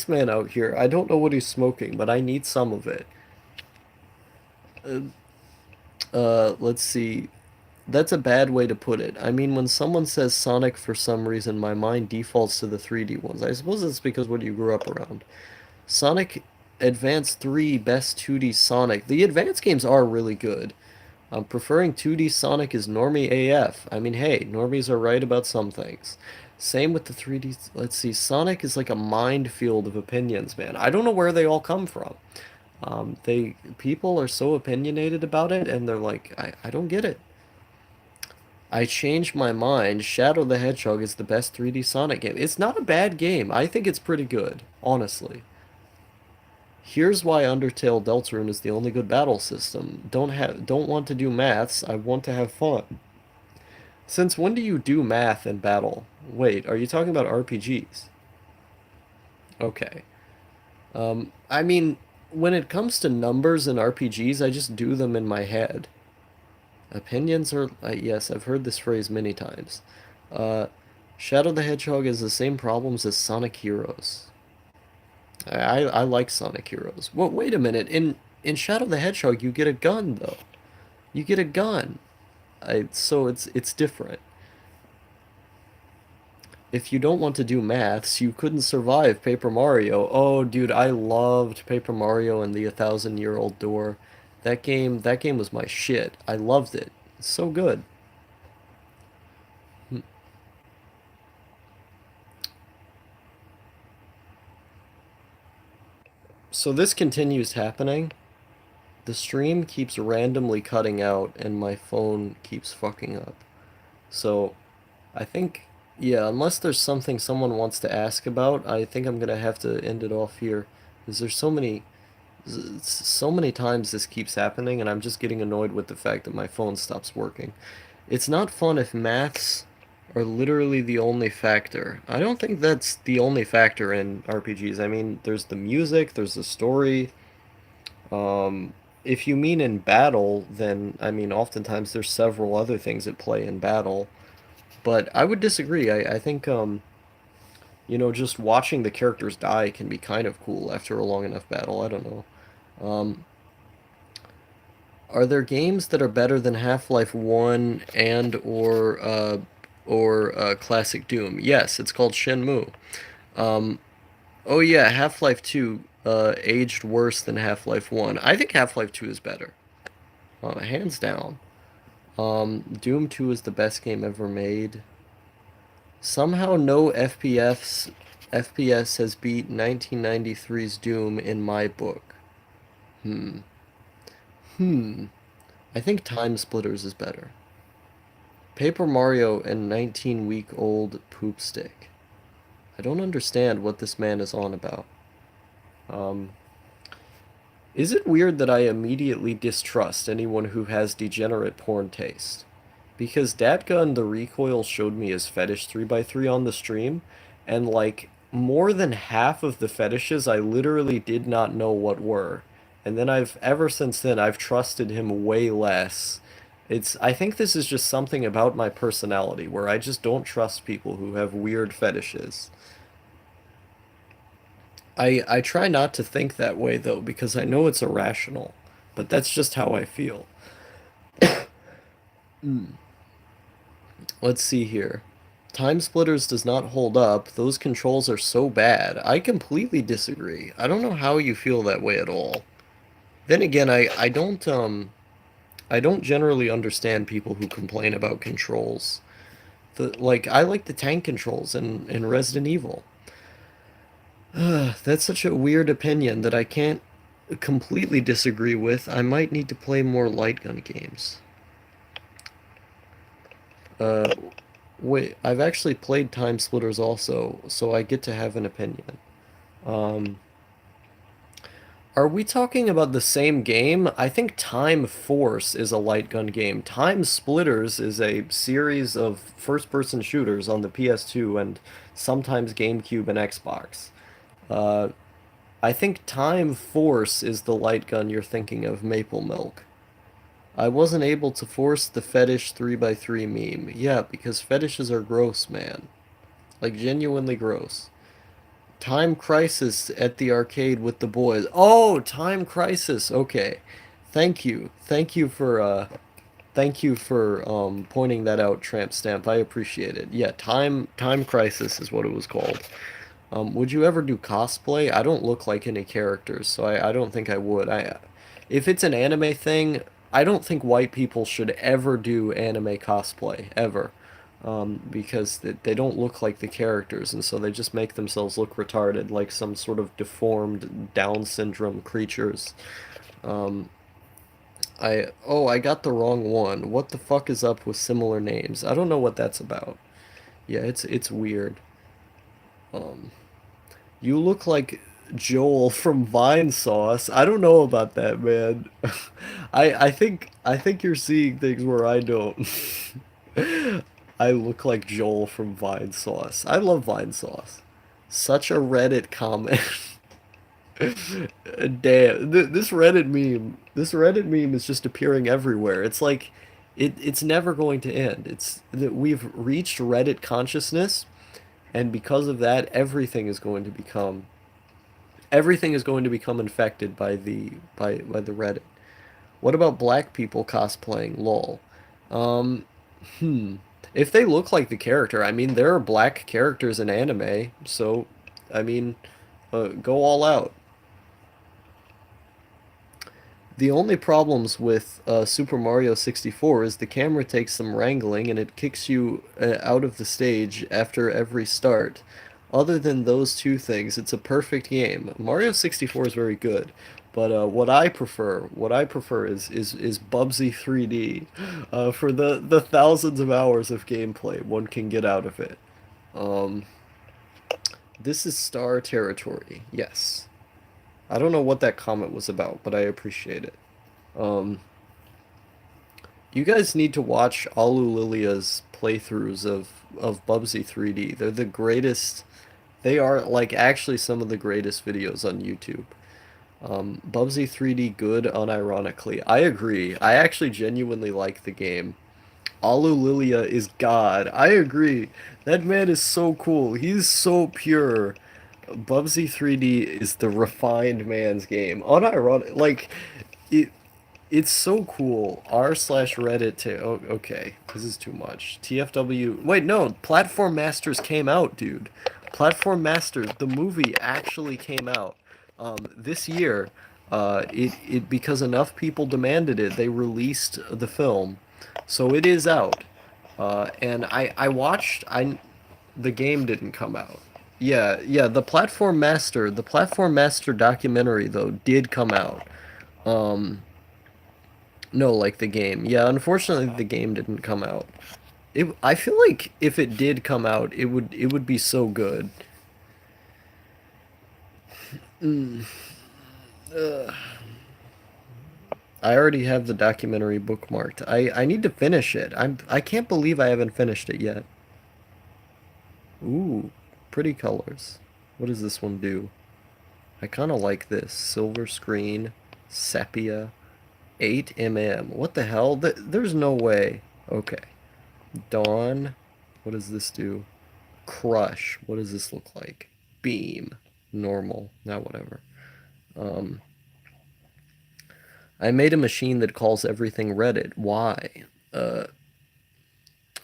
man out here. I don't know what he's smoking, but I need some of it. Uh, let's see. That's a bad way to put it. I mean, when someone says Sonic for some reason, my mind defaults to the 3D ones. I suppose it's because what you grew up around. Sonic Advance 3, best 2D Sonic. The Advance games are really good. Preferring 2D Sonic is normie AF. I mean, hey, normies are right about some things. Same with the 3D. Let's see, Sonic is like a minefield of opinions, man. I don't know where they all come from. People are so opinionated about it, and they're like, I don't get it. I changed my mind. Shadow the Hedgehog is the best 3D Sonic game. It's not a bad game. I think it's pretty good, honestly. Here's why Undertale Deltarune is the only good battle system. Don't want to do maths. I want to have fun. Since when do you do math in battle? Wait, are you talking about RPGs? Okay. I mean, when it comes to numbers in RPGs, I just do them in my head. Opinions are, yes, I've heard this phrase many times. Uh, Shadow the Hedgehog has the same problems as Sonic Heroes. I like Sonic Heroes. Well, wait a minute. In Shadow the Hedgehog, you get a gun though. You get a gun. So it's different. If you don't want to do maths, you couldn't survive Paper Mario. Oh, dude, I loved Paper Mario and the 1,000-Year-Old Door. That game was my shit. I loved it. It's so good. So this continues happening. The stream keeps randomly cutting out and my phone keeps fucking up. So I think, yeah, unless there's something someone wants to ask about, I think I'm gonna have to end it off here. Because there's so many times this keeps happening, and I'm just getting annoyed with the fact that my phone stops working. It's not fun if maths are literally the only factor. I don't think that's the only factor in RPGs. I mean, there's the music, there's the story. Um, if you mean in battle, then I mean, oftentimes there's several other things at play in battle. But I would disagree. I think, just watching the characters die can be kind of cool after a long enough battle. I don't know. Um, are there games that are better than Half-Life 1 and or Classic Doom? Yes, it's called Shenmue. Um, oh yeah, Half-Life 2 aged worse than Half-Life 1. I think Half-Life 2 is better. Hands down. Doom 2 is the best game ever made. Somehow no FPS has beat 1993's Doom in my book. Hmm. Hmm. I think Time Splitters is better. Paper Mario and 19-week-old poop stick. I don't understand what this man is on about. Um, is it weird that I immediately distrust anyone who has degenerate porn taste? Because Datgun the Recoil showed me his fetish 3x3 on the stream, and like more than half of the fetishes I literally did not know what were. And then ever since then I've trusted him way less. I think this is just something about my personality where I just don't trust people who have weird fetishes. I try not to think that way though because I know it's irrational, but that's just how I feel. Let's see here. Time Splitters does not hold up. Those controls are so bad. I completely disagree. I don't know how you feel that way at all. Then again, I don't generally understand people who complain about controls. I like the tank controls in Resident Evil. That's such a weird opinion that I can't completely disagree with. I might need to play more light gun games. Uh, Wait, I've actually played Time Splitters also, so I get to have an opinion. Um, are we talking about the same game? I think Time Force is a light gun game. Time Splitters is a series of first-person shooters on the PS2 and sometimes GameCube and Xbox. Uh, I think Time Force is the light gun you're thinking of, Maple Milk. I wasn't able to force the fetish 3x3 meme. Yeah, because fetishes are gross, man. Like, genuinely gross. Time Crisis at the arcade with the boys. Oh, Time Crisis. Okay. Thank you. Thank you for pointing that out, Tramp Stamp. I appreciate it. Yeah, Time Crisis is what it was called. Would you ever do cosplay? I don't look like any characters, so I don't think I would. If it's an anime thing, I don't think white people should ever do anime cosplay, ever. Because they don't look like the characters, and so they just make themselves look retarded, like some sort of deformed Down syndrome creatures. Um, I got the wrong one. What the fuck is up with similar names? I don't know what that's about. Yeah, it's weird. Um, You look like Joel from Vine Sauce. I don't know about that, man. I think you're seeing things where I don't. I look like Joel from Vine Sauce. I love Vine Sauce. Such a Reddit comment. Damn, this Reddit meme is just appearing everywhere. It's like it's never going to end. It's that we've reached Reddit consciousness, and because of that, everything is going to become infected by the Reddit. What about black people cosplaying? Lol. Um, hmm. If they look like the character, I mean, there are black characters in anime, so I mean, go all out. The only problems with Super Mario 64 is the camera takes some wrangling and it kicks you out of the stage after every start. Other than those two things, it's a perfect game. Mario 64 is very good, but what I prefer is Bubsy 3D for the thousands of hours of gameplay one can get out of it. Um, this is Star Territory. Yes. I don't know what that comment was about, but I appreciate it. Um, You guys need to watch Alulilia's playthroughs of Bubsy 3D. They're the greatest. They are like actually some of the greatest videos on YouTube. Bubsy 3D good unironically. I agree. I actually genuinely like the game. Alulilia is God. I agree. That man is so cool. He's so pure. Bubsy 3D is the refined man's game. Unironic, like it. It's so cool. R slash Reddit to okay, this is too much. TFW. Wait, no. Platform Masters came out, dude. Platform Masters, the movie actually came out this year. It because enough people demanded it, they released the film, so it is out. And I watched. The game didn't come out. Yeah, yeah. The Platform Master documentary though did come out. Um, no, like the game. Yeah, unfortunately the game didn't come out. I feel like if it did come out, it would be so good. Mm, ugh. I already have the documentary bookmarked. I need to finish it. I can't believe I haven't finished it yet. Ooh, pretty colors. What does this one do? I kind of like this. Silver screen, sepia, 8 mm. What the hell? There's no way. Okay. Dawn. What does this do? Crush. What does this look like? Beam. Normal. Now whatever. Um, I made a machine that calls everything Reddit. Why? Uh,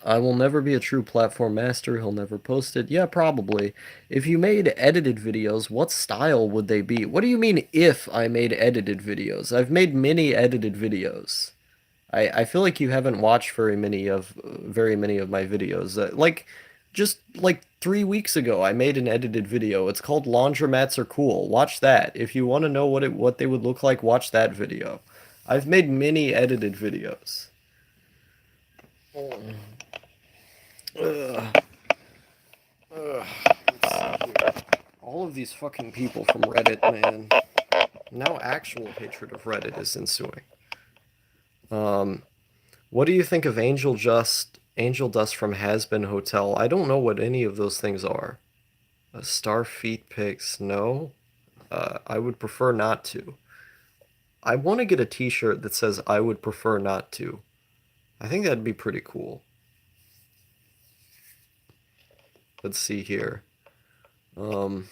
I will never be a true platform master. He'll never post it. Yeah, probably. If you made edited videos, what style would they be? What do you mean if I made edited videos? I've made many edited videos. I feel like you haven't watched very many of my videos. Like just like 3 weeks ago, I made an edited video. It's called "Laundromats Are Cool." Watch that. If you want to know what they would look like, watch that video. I've made many edited videos. Ugh, ugh. Let's see here. All of these fucking people from Reddit, man. Now actual hatred of Reddit is ensuing. Um, What do you think of Angel Dust from Has Been Hotel? I don't know what any of those things are. Starfeet pics, no. I would prefer not to. I want to get a t-shirt that says I would prefer not to. I think that'd be pretty cool. Let's see here. Um,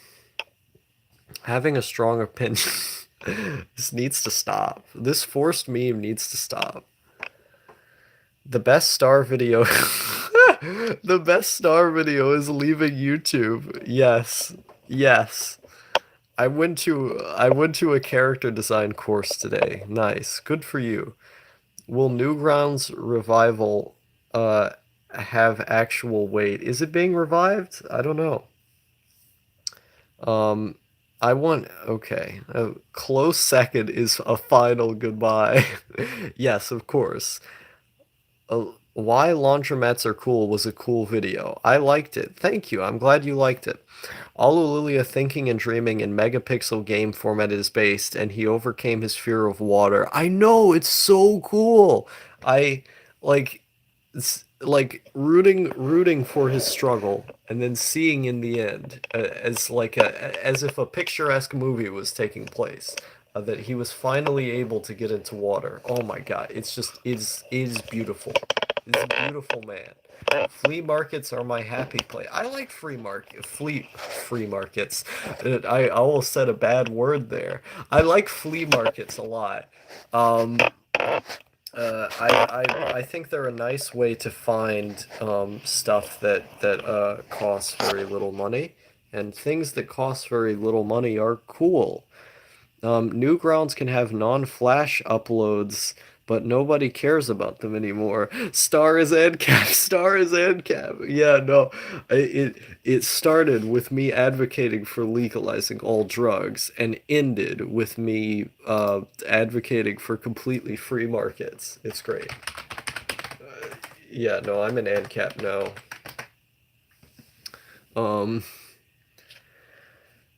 Having a strong opinion. This needs to stop. This forced meme needs to stop. The best star video. The best star video is leaving YouTube. Yes. Yes. I went to a character design course today. Nice. Good for you. Will Newgrounds revival uh have actual weight? Is it being revived? I don't know. Um I want okay. A close second is a final goodbye. Yes, of course. Why laundromats are cool was a cool video. I liked it. Thank you. I'm glad you liked it. Alulilia thinking and dreaming in megapixel game format is based, and he overcame his fear of water. I know, it's so cool. I like like rooting for his struggle and then seeing in the end as like as if a picturesque movie was taking place. that he was finally able to get into water. Oh my God, it's just is beautiful. It's a beautiful man. Flea markets are my happy place. I like free markets. I almost said a bad word there. I like flea markets a lot. Um, I think they're a nice way to find stuff that costs very little money, and things that cost very little money are cool. Newgrounds can have non-flash uploads, but nobody cares about them anymore. Star is ANCAP, star is ANCAP. Yeah, no, it started with me advocating for legalizing all drugs and ended with me advocating for completely free markets. It's great. Yeah, no, I'm an ANCAP now. Um,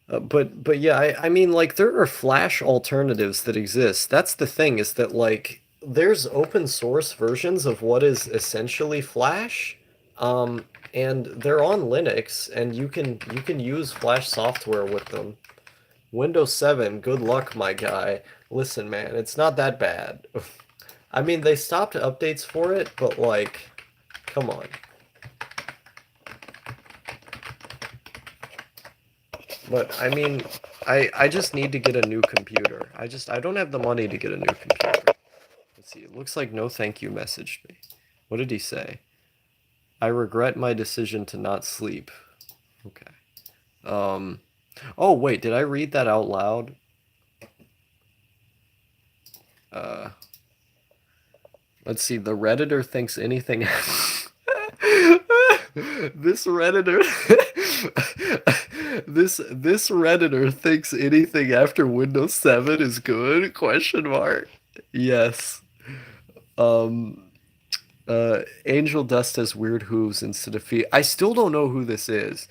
but yeah, I mean like there are Flash alternatives that exist. That's the thing is that like there's open source versions of what is essentially Flash, um, and they're on Linux, and you can use Flash software with them. Windows 7, good luck, my guy. Listen, man, it's not that bad. I mean, they stopped updates for it, but like, come on. But I mean, I just need to get a new computer. I don't have the money to get a new computer. Let's see. It looks like no thank you messaged me. What did he say? I regret my decision to not sleep. Okay. Um Oh wait, did I read that out loud? Uh let's see. The Redditor thinks anything This Redditor this Redditor thinks anything after Windows 7 is good? Question mark. Yes. Um Angel Dust has weird hooves instead of feet. I still don't know who this is.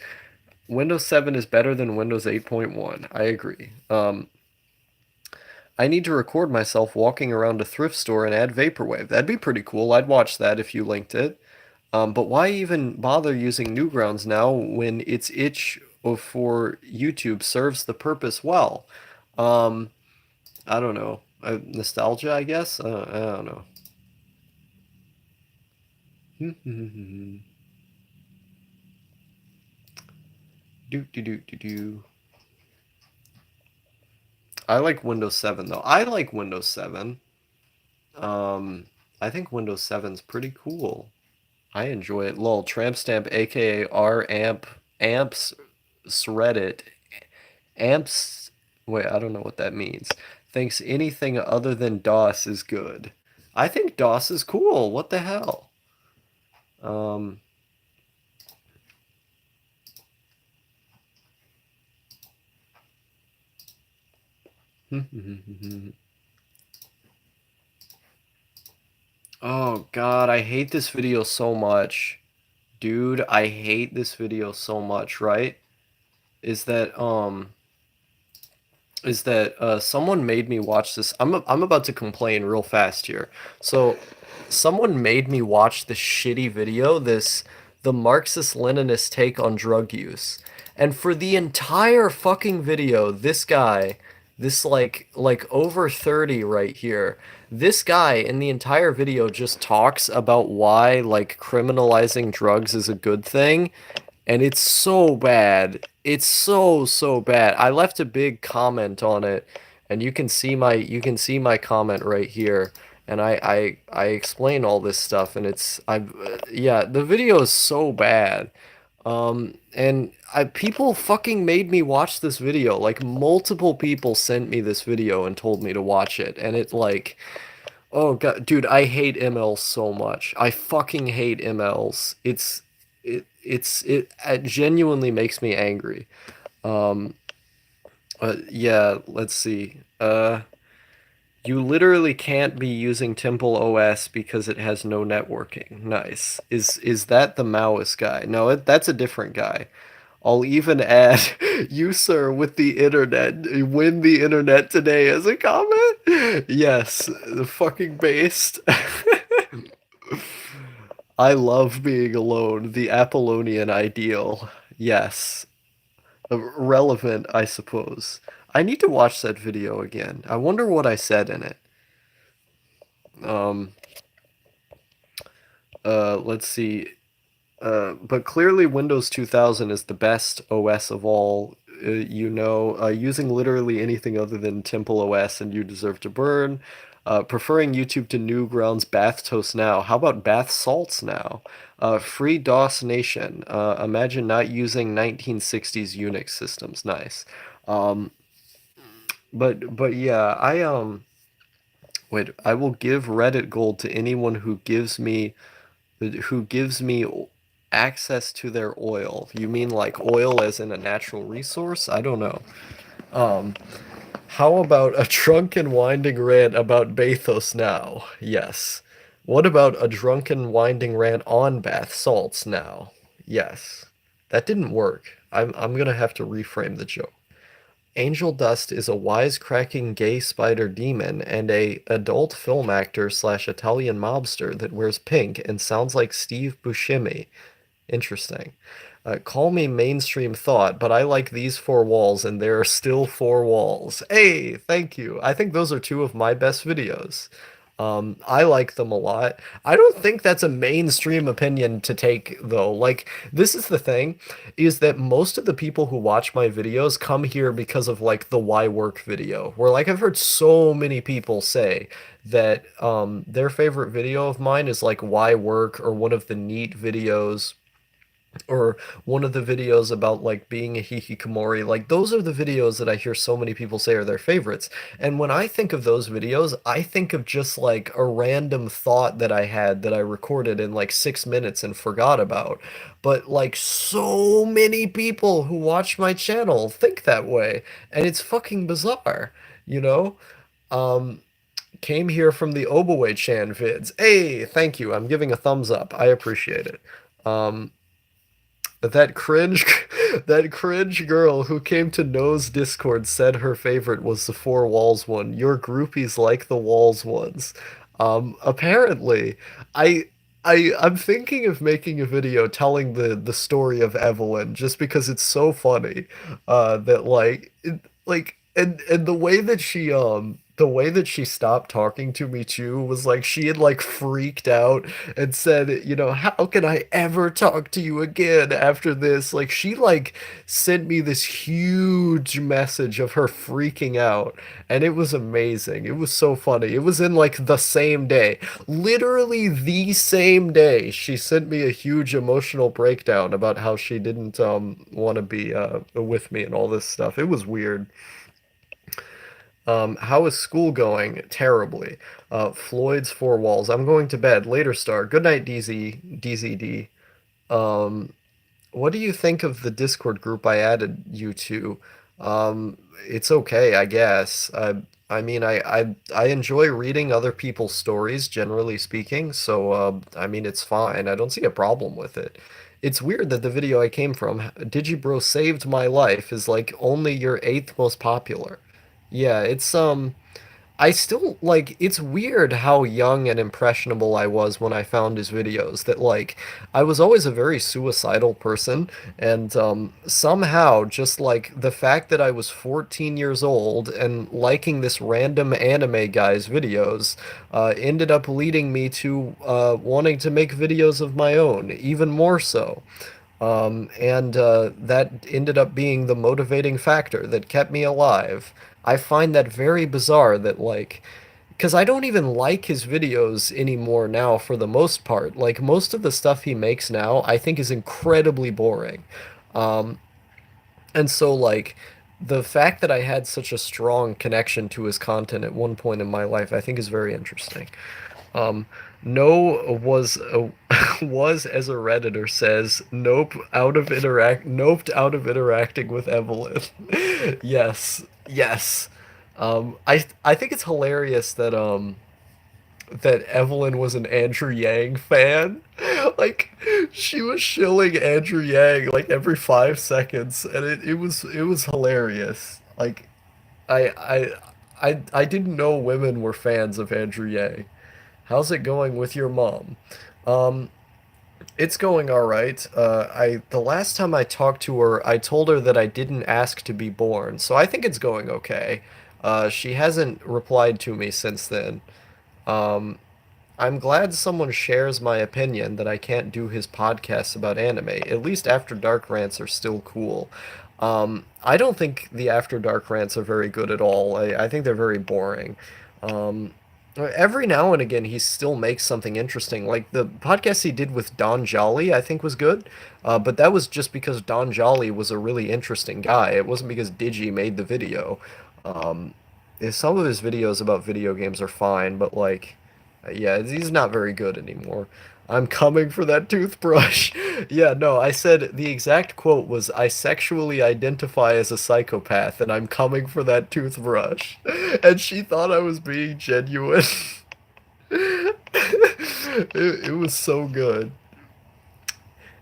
Windows 7 is better than Windows 8.1. I agree. I need to record myself walking around a thrift store and add vaporwave. That'd be pretty cool. I'd watch that if you linked it. But why even bother using Newgrounds now when its itch for YouTube serves the purpose well? Um, I don't know. Nostalgia, I guess? I don't know. Do do do do do. I like Windows 7 though. I like Windows 7. Um, I think Windows 7's pretty cool. I enjoy it. Lol, tramp stamp, aka R amps Reddit amps. Wait, I don't know what that means. Thinks anything other than DOS is good. I think DOS is cool. What the hell? Um, oh God, I hate this video so much. Dude, I hate this video so much, right? Is that someone made me watch this. I'm about to complain real fast here. So, someone made me watch this shitty video, the Marxist-Leninist take on drug use. And for the entire fucking video, this guy, this like over 30 right here, this guy in the entire video just talks about why like criminalizing drugs is a good thing, and it's so bad. It's so bad. I left a big comment on it, and you can see my comment right here. And I explain all this stuff, and yeah, the video is so bad. And people fucking made me watch this video. Like multiple people sent me this video and told me to watch it, and it like, oh God, dude, I hate MLs so much. I fucking hate MLs. It genuinely makes me angry. Um, yeah, let's see. You literally can't be using Temple OS because it has no networking. Nice. Is that the Maoist guy? No, that's a different guy. I'll even add you, sir, with the internet. Win the internet today as a comment. Yes, the fucking based. I love being alone. The Apollonian ideal. Yes. Relevant, I suppose. I need to watch that video again. I wonder what I said in it. Um, let's see. But clearly Windows 2000 is the best OS of all. Using literally anything other than Temple OS and you deserve to burn. Preferring YouTube to Newgrounds Bath Toast Now. How about Bath Salts Now? Free DOS Nation. Imagine not using 1960s Unix systems. Nice. Um, but yeah, wait, I will give Reddit gold to anyone who gives me access to their oil. You mean like oil as in a natural resource? I don't know. Um, how about a drunken winding rant about bathos now? Yes. What about a drunken winding rant on bath salts now? Yes. That didn't work. I'm gonna have to reframe the joke. Angel Dust is a wisecracking gay spider demon and a adult film actor slash Italian mobster that wears pink and sounds like Steve Buscemi. Interesting. Call me mainstream thought, but I like these four walls, and there are still four walls. Hey, thank you. I think those are two of my best videos. I like them a lot. I don't think that's a mainstream opinion to take, though. Like, this is the thing, is that most of the people who watch my videos come here because of, like, the why work video, where, like, I've heard so many people say that their favorite video of mine is, like, why work or one of the neat videos or one of the videos about like being a hikikomori. Like those are the videos that I hear so many people say are their favorites. And when I think of those videos, I think of just like a random thought that I had that I recorded in like 6 minutes and forgot about. But like so many people who watch my channel think that way, and it's fucking bizarre, you know? Um, Came here from the Oboe Chan vids. Hey, thank you. I'm giving a thumbs up. I appreciate it. Um, that cringe, that cringe girl who came to No's Discord said her favorite was the Four Walls one. Your groupies like the Walls ones. Apparently, I, I'm thinking of making a video telling the story of Evelyn just because it's so funny. That and the way that she stopped talking to me too was like she had like freaked out and said, how can I ever talk to you again after this? Like she like sent me this huge message of her freaking out, and it was amazing. It was so funny. It was in like the same day. Literally the same day she sent me a huge emotional breakdown about how she didn't want to be with me and all this stuff. It was weird. How is school going? Terribly. Floyd's four walls. I'm going to bed. Later, Star. Good night, DZD. Um, what do you think of the Discord group I added you to? It's okay, I guess. I mean, I enjoy reading other people's stories, generally speaking, so, I mean, it's fine. I don't see a problem with it. It's weird that the video I came from, Digibro saved my life, is like only your eighth most popular. Yeah, I still like it's weird how young and impressionable I was when I found his videos that like I was always a very suicidal person, and somehow just like the fact that I was 14 years old and liking this random anime guy's videos ended up leading me to wanting to make videos of my own even more so. And that ended up being the motivating factor that kept me alive. I find that very bizarre that, like, because I don't even like his videos anymore now for the most part. Like, most of the stuff he makes now, I think is incredibly boring. Um, and so, like, the fact that I had such a strong connection to his content at one point in my life, I think is very interesting. Um, no was as a redditor says, noped out of interacting with Evelyn. Yes, yes. I think it's hilarious that Evelyn was an Andrew Yang fan. Like she was shilling Andrew Yang like every 5 seconds, and it was hilarious. Like I I I didn't know women were fans of Andrew Yang. How's it going with your mom? Um, It's going all right. I the last time I talked to her, I told her that I didn't ask to be born, so I think it's going okay. She hasn't replied to me since then. Um, I'm glad someone shares my opinion that I can't do his podcasts about anime. At least After Dark rants are still cool. I don't think the After Dark rants are very good at all. I think they're very boring. Um, every now and again, he still makes something interesting. Like the podcast he did with Don Jolly, I think was good. But that was just because Don Jolly was a really interesting guy. It wasn't because Digi made the video. Um, some of his videos about video games are fine, but like, yeah, he's not very good anymore. I'm coming for that toothbrush. Yeah, no, I said the exact quote was, I sexually identify as a psychopath and I'm coming for that toothbrush. And she thought I was being genuine. It was so good.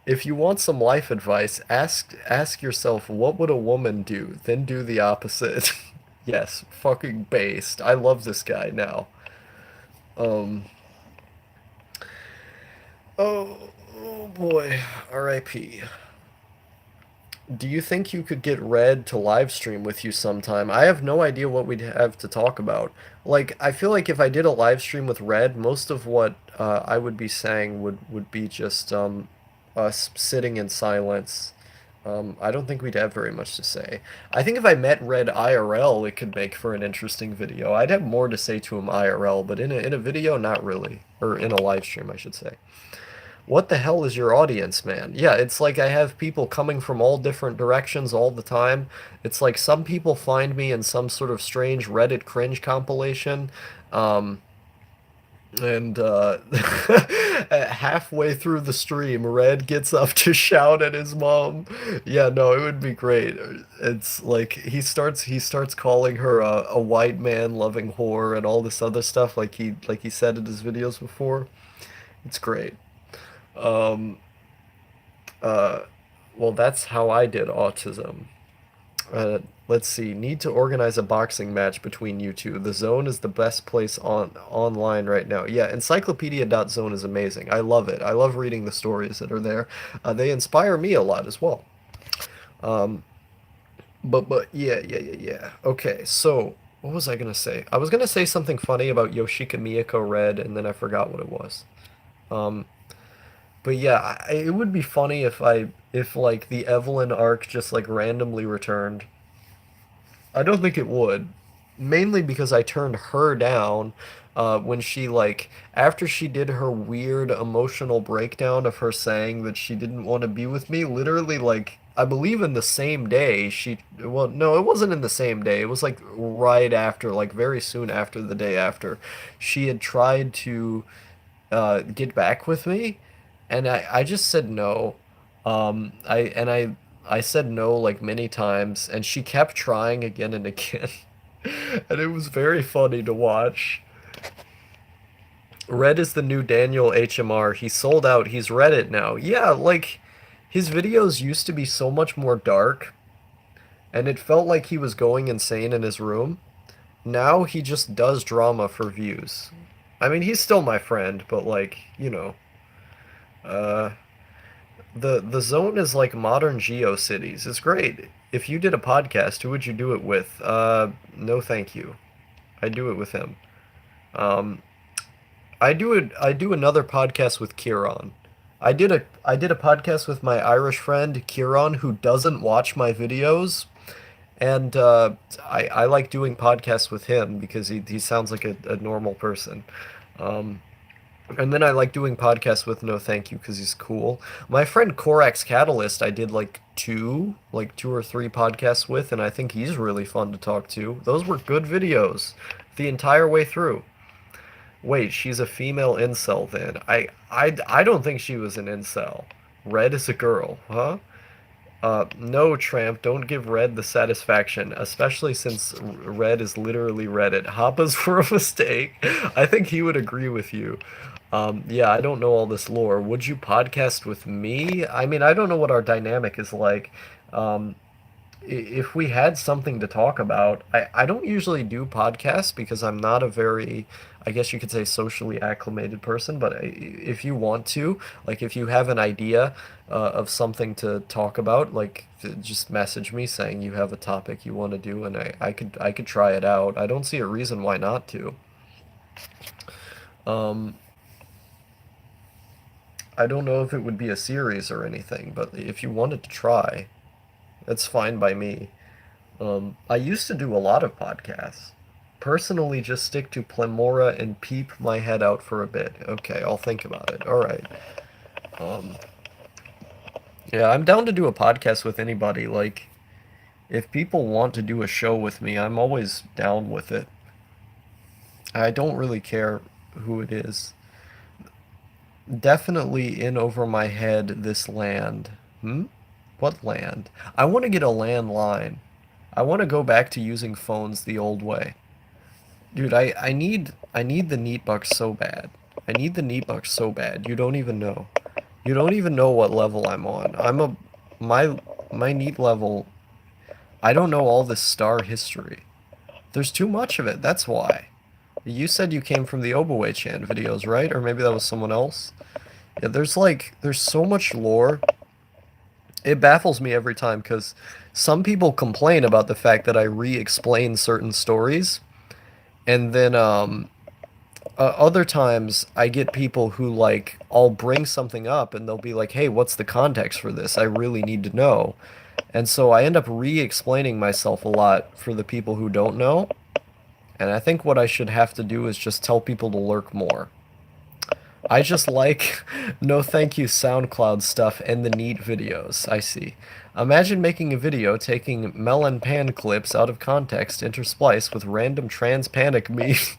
If you want some life advice, ask yourself what would a woman do, then do the opposite. Yes, fucking based. I love this guy now. Um, oh boy, R.I.P. Do you think you could get Red to live stream with you sometime? I have no idea what we'd have to talk about. Like, I feel like if I did a live stream with Red, most of what I would be saying would be just us sitting in silence. I don't think we'd have very much to say. I think if I met Red IRL, it could make for an interesting video. I'd have more to say to him IRL, but in a video, not really. Or in a live stream, I should say. What the hell is your audience, man? Yeah, it's like I have people coming from all different directions all the time. It's like some people find me in some sort of strange Reddit cringe compilation. Um, and halfway through the stream, Red gets up to shout at his mom. Yeah, no, it would be great. It's like he starts calling her a white man loving whore and all this other stuff like he said in his videos before. It's great. Um, uh, well, that's how I did autism. Uh, let's see. Need to organize a boxing match between you two. The Zone is the best place online right now. Yeah, encyclopedia.zone is amazing. I love it. I love reading the stories that are there. They inspire me a lot as well. Um, but yeah. Okay, so what was I gonna say? I was gonna say something funny about Yoshika Miyako Red, and then I forgot what it was. Um, But yeah, it would be funny if like the Evelyn arc just like randomly returned. I don't think it would. Mainly because I turned her down when she like after she did her weird emotional breakdown of her saying that she didn't want to be with me, literally like I believe in the same day she well no, it wasn't in the same day. It was like right after, like very soon after the day after. She had tried to get back with me, and I just said no. I said no like many times, and she kept trying again and again, and it was very funny to watch. Red is the new Daniel HMR. He sold out. He's Reddit now. Yeah, like his videos used to be so much more dark, and it felt like he was going insane in his room. Now he just does drama for views. I mean, he's still my friend, but like, uh the zone is like modern GeoCities. It's great. If you did a podcast, who would you do it with? No thank you. I do it with him. Um, I do another podcast with Kieran. I did a podcast with my Irish friend Kieran who doesn't watch my videos, and I like doing podcasts with him because he sounds like a normal person. Um, And then I like doing podcasts with No Thank You because he's cool. My friend Korax Catalyst, I did like two or three podcasts with, and I think he's really fun to talk to. Those were good videos the entire way through. Wait, she's a female incel then. I don't think she was an incel. Red is a girl, huh? No, Tramp, don't give Red the satisfaction, especially since Red is literally Reddit. Hoppa's were a mistake. I think he would agree with you. Yeah, I don't know all this lore. Would you podcast with me? I mean, I don't know what our dynamic is like. Um, if we had something to talk about, I don't usually do podcasts because I'm not a very, I guess you could say, socially acclimated person. But if you want to, like, if you have an idea of something to talk about, like, just message me saying you have a topic you want to do, and I could try it out. I don't see a reason why not to. Um, I don't know if it would be a series or anything, but if you wanted to try, that's fine by me. I used to do a lot of podcasts. Personally, just stick to Plemora and peep my head out for a bit. Okay, I'll think about it. All right. Um, yeah, I'm down to do a podcast with anybody. Like, if people want to do a show with me, I'm always down with it. I don't really care who it is. Definitely in over my head this land. Hmm? What land? I want to get a landline. I want to go back to using phones the old way. Dude, I need the neat bucks so bad. I need the neat bucks so bad. You don't even know. You don't even know what level I'm on. My my neat level. I don't know all this star history. There's too much of it. That's why. You said you came from the Obaway-chan videos, right? Or maybe that was someone else. Yeah, there's so much lore. It baffles me every time because some people complain about the fact that I re-explain certain stories, and then other times I get people who like I'll bring something up and they'll be like, "Hey, what's the context for this? I really need to know." And so I end up re-explaining myself a lot for the people who don't know. And I think what I should have to do is just tell people to lurk more. I just like no thank you SoundCloud stuff and the neat videos. I see. Imagine making a video taking melon pan clips out of context interspliced with random trans panic memes.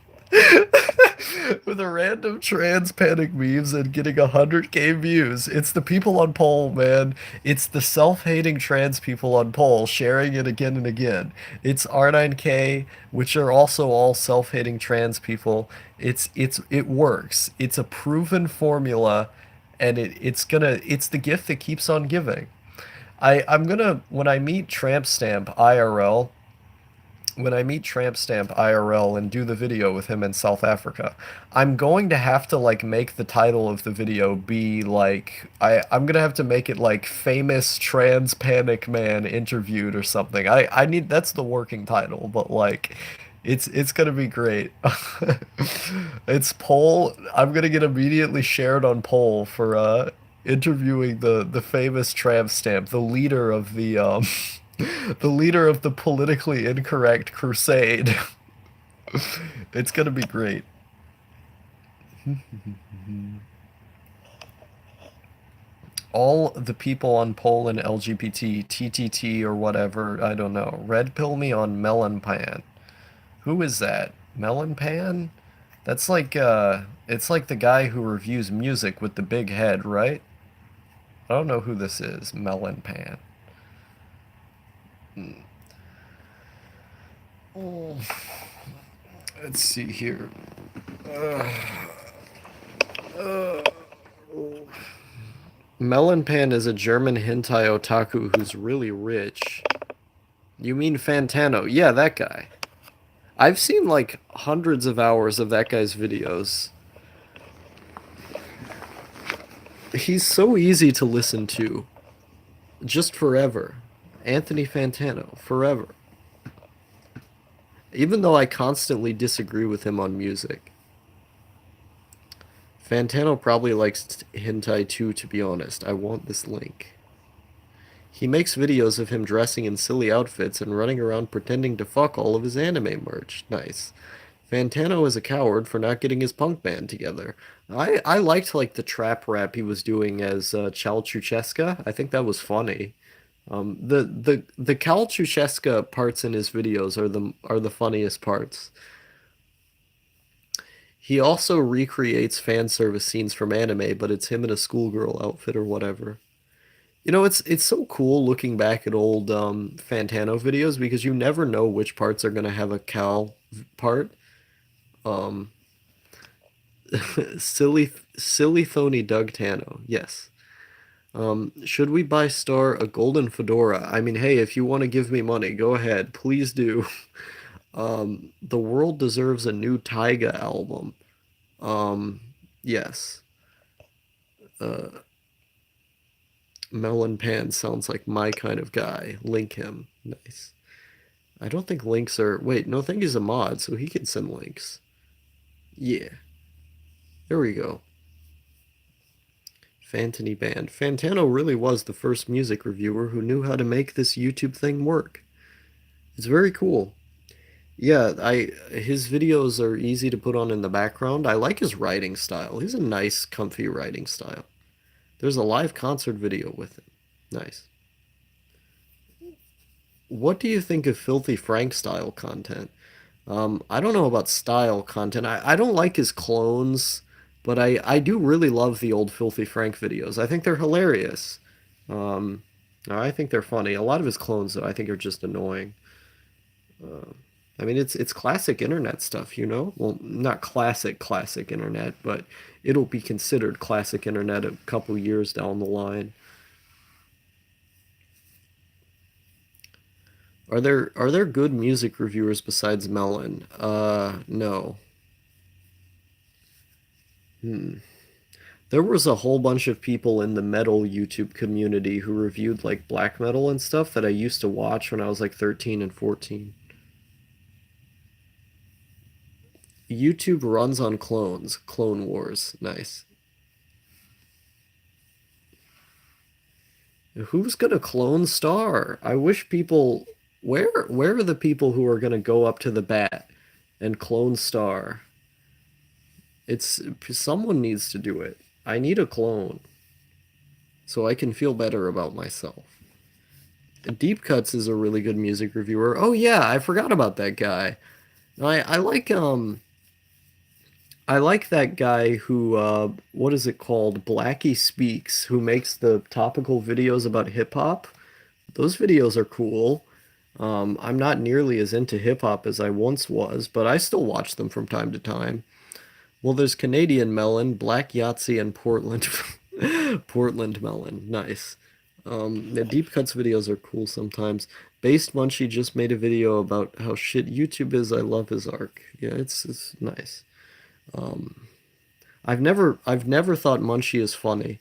With a random trans panic memes and getting 100K views. It's the people on poll, man. It's the self-hating trans people on poll sharing it again and again. It's R9K, which are also all self-hating trans people. It works. It's a proven formula, and it's the gift that keeps on giving. I'm gonna when I meet Tramp Stamp IRL, when I meet Tramp Stamp IRL and do the video with him in South Africa, I'm going to have to like make the title of the video be like I'm gonna have to make it like famous trans panic man interviewed or something. I need that's the working title, but like it's gonna be great. It's poll. I'm gonna get immediately shared on poll for interviewing the famous tramp stamp, the leader of the the leader of the politically incorrect crusade. It's gonna be great. All the people on poll and LGBT, TTT or whatever, I don't know. Red pill me on melon pan. Who is that? Melon pan? That's like it's like the guy who reviews music with the big head, right? I don't know who this is. Melon pan. Oh, let's see here. Melon pan is a German hentai otaku who's really rich. You mean Fantano? Yeah, that guy. I've seen like hundreds of hours of that guy's videos. He's so easy to listen to. Just forever. Anthony Fantano, forever. Even though I constantly disagree with him on music. Fantano probably likes hentai too, to be honest. I want this link. He makes videos of him dressing in silly outfits and running around pretending to fuck all of his anime merch. Nice. Fantano is a coward for not getting his punk band together. I liked like the trap rap he was doing as Chal Chucheska. I think that was funny. The Cal Chucheska parts in his videos are the funniest parts. He also recreates fan service scenes from anime, but it's him in a schoolgirl outfit or whatever. You know, it's so cool looking back at old Fantano videos because you never know which parts are gonna have a Cal part. Um, silly Thony Doug Tano, yes. Should we buy Star a golden fedora? I mean, hey, if you want to give me money, go ahead. Please do. The world deserves a new Taiga album. Um, yes. Melon Pan sounds like my kind of guy. Link him. Nice. I don't think links are. Wait, no, I think he's a mod, so he can send links. Yeah. There we go. Fantany Band. Fantano really was the first music reviewer who knew how to make this YouTube thing work. It's very cool. Yeah, I his videos are easy to put on in the background. I like his writing style. He's a nice, comfy writing style. There's a live concert video with it. Nice. What do you think of Filthy Frank style content? I don't know about style content. I don't like his clones, but I do really love the old Filthy Frank videos. I think they're hilarious. Um, I think they're funny. A lot of his clones, though, I think are just annoying. I mean, it's classic internet stuff, you know? Well, not classic internet, but it'll be considered classic internet a couple years down the line. Are there good music reviewers besides Melon? No. Hmm. There was a whole bunch of people in the metal YouTube community who reviewed like black metal and stuff that I used to watch when I was like 13 and 14. YouTube runs on clones. Clone Wars. Nice. Who's gonna clone Star? I wish people. Where are the people who are gonna go up to the bat and clone Star? It's someone needs to do it. I need a clone so I can feel better about myself. Deep Cuts is a really good music reviewer. Oh yeah, I forgot about that guy. I like that guy who what is it called? Blackie Speaks, who makes the topical videos about hip hop. Those videos are cool. I'm not nearly as into hip hop as I once was, but I still watch them from time to time. Well, there's Canadian Melon, Black Yahtzee, and Portland Portland Melon. Nice. The deep cuts videos are cool sometimes. Based Munchie just made a video about how shit YouTube is. I love his arc. Yeah, it's nice. I've never thought Munchie is funny.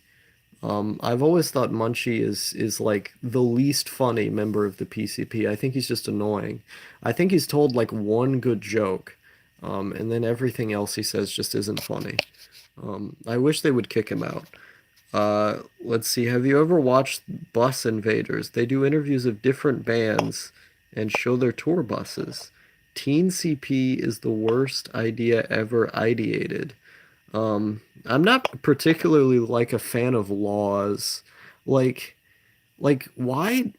I've always thought Munchie is like the least funny member of the PCP. I think he's just annoying. I think he's told like one good joke, and then everything else he says just isn't funny. I wish they would kick him out. Let's see. Have you ever watched Bus Invaders? They do interviews of different bands and show their tour buses. Teen CP is the worst idea ever ideated. I'm not particularly like a fan of laws. Like why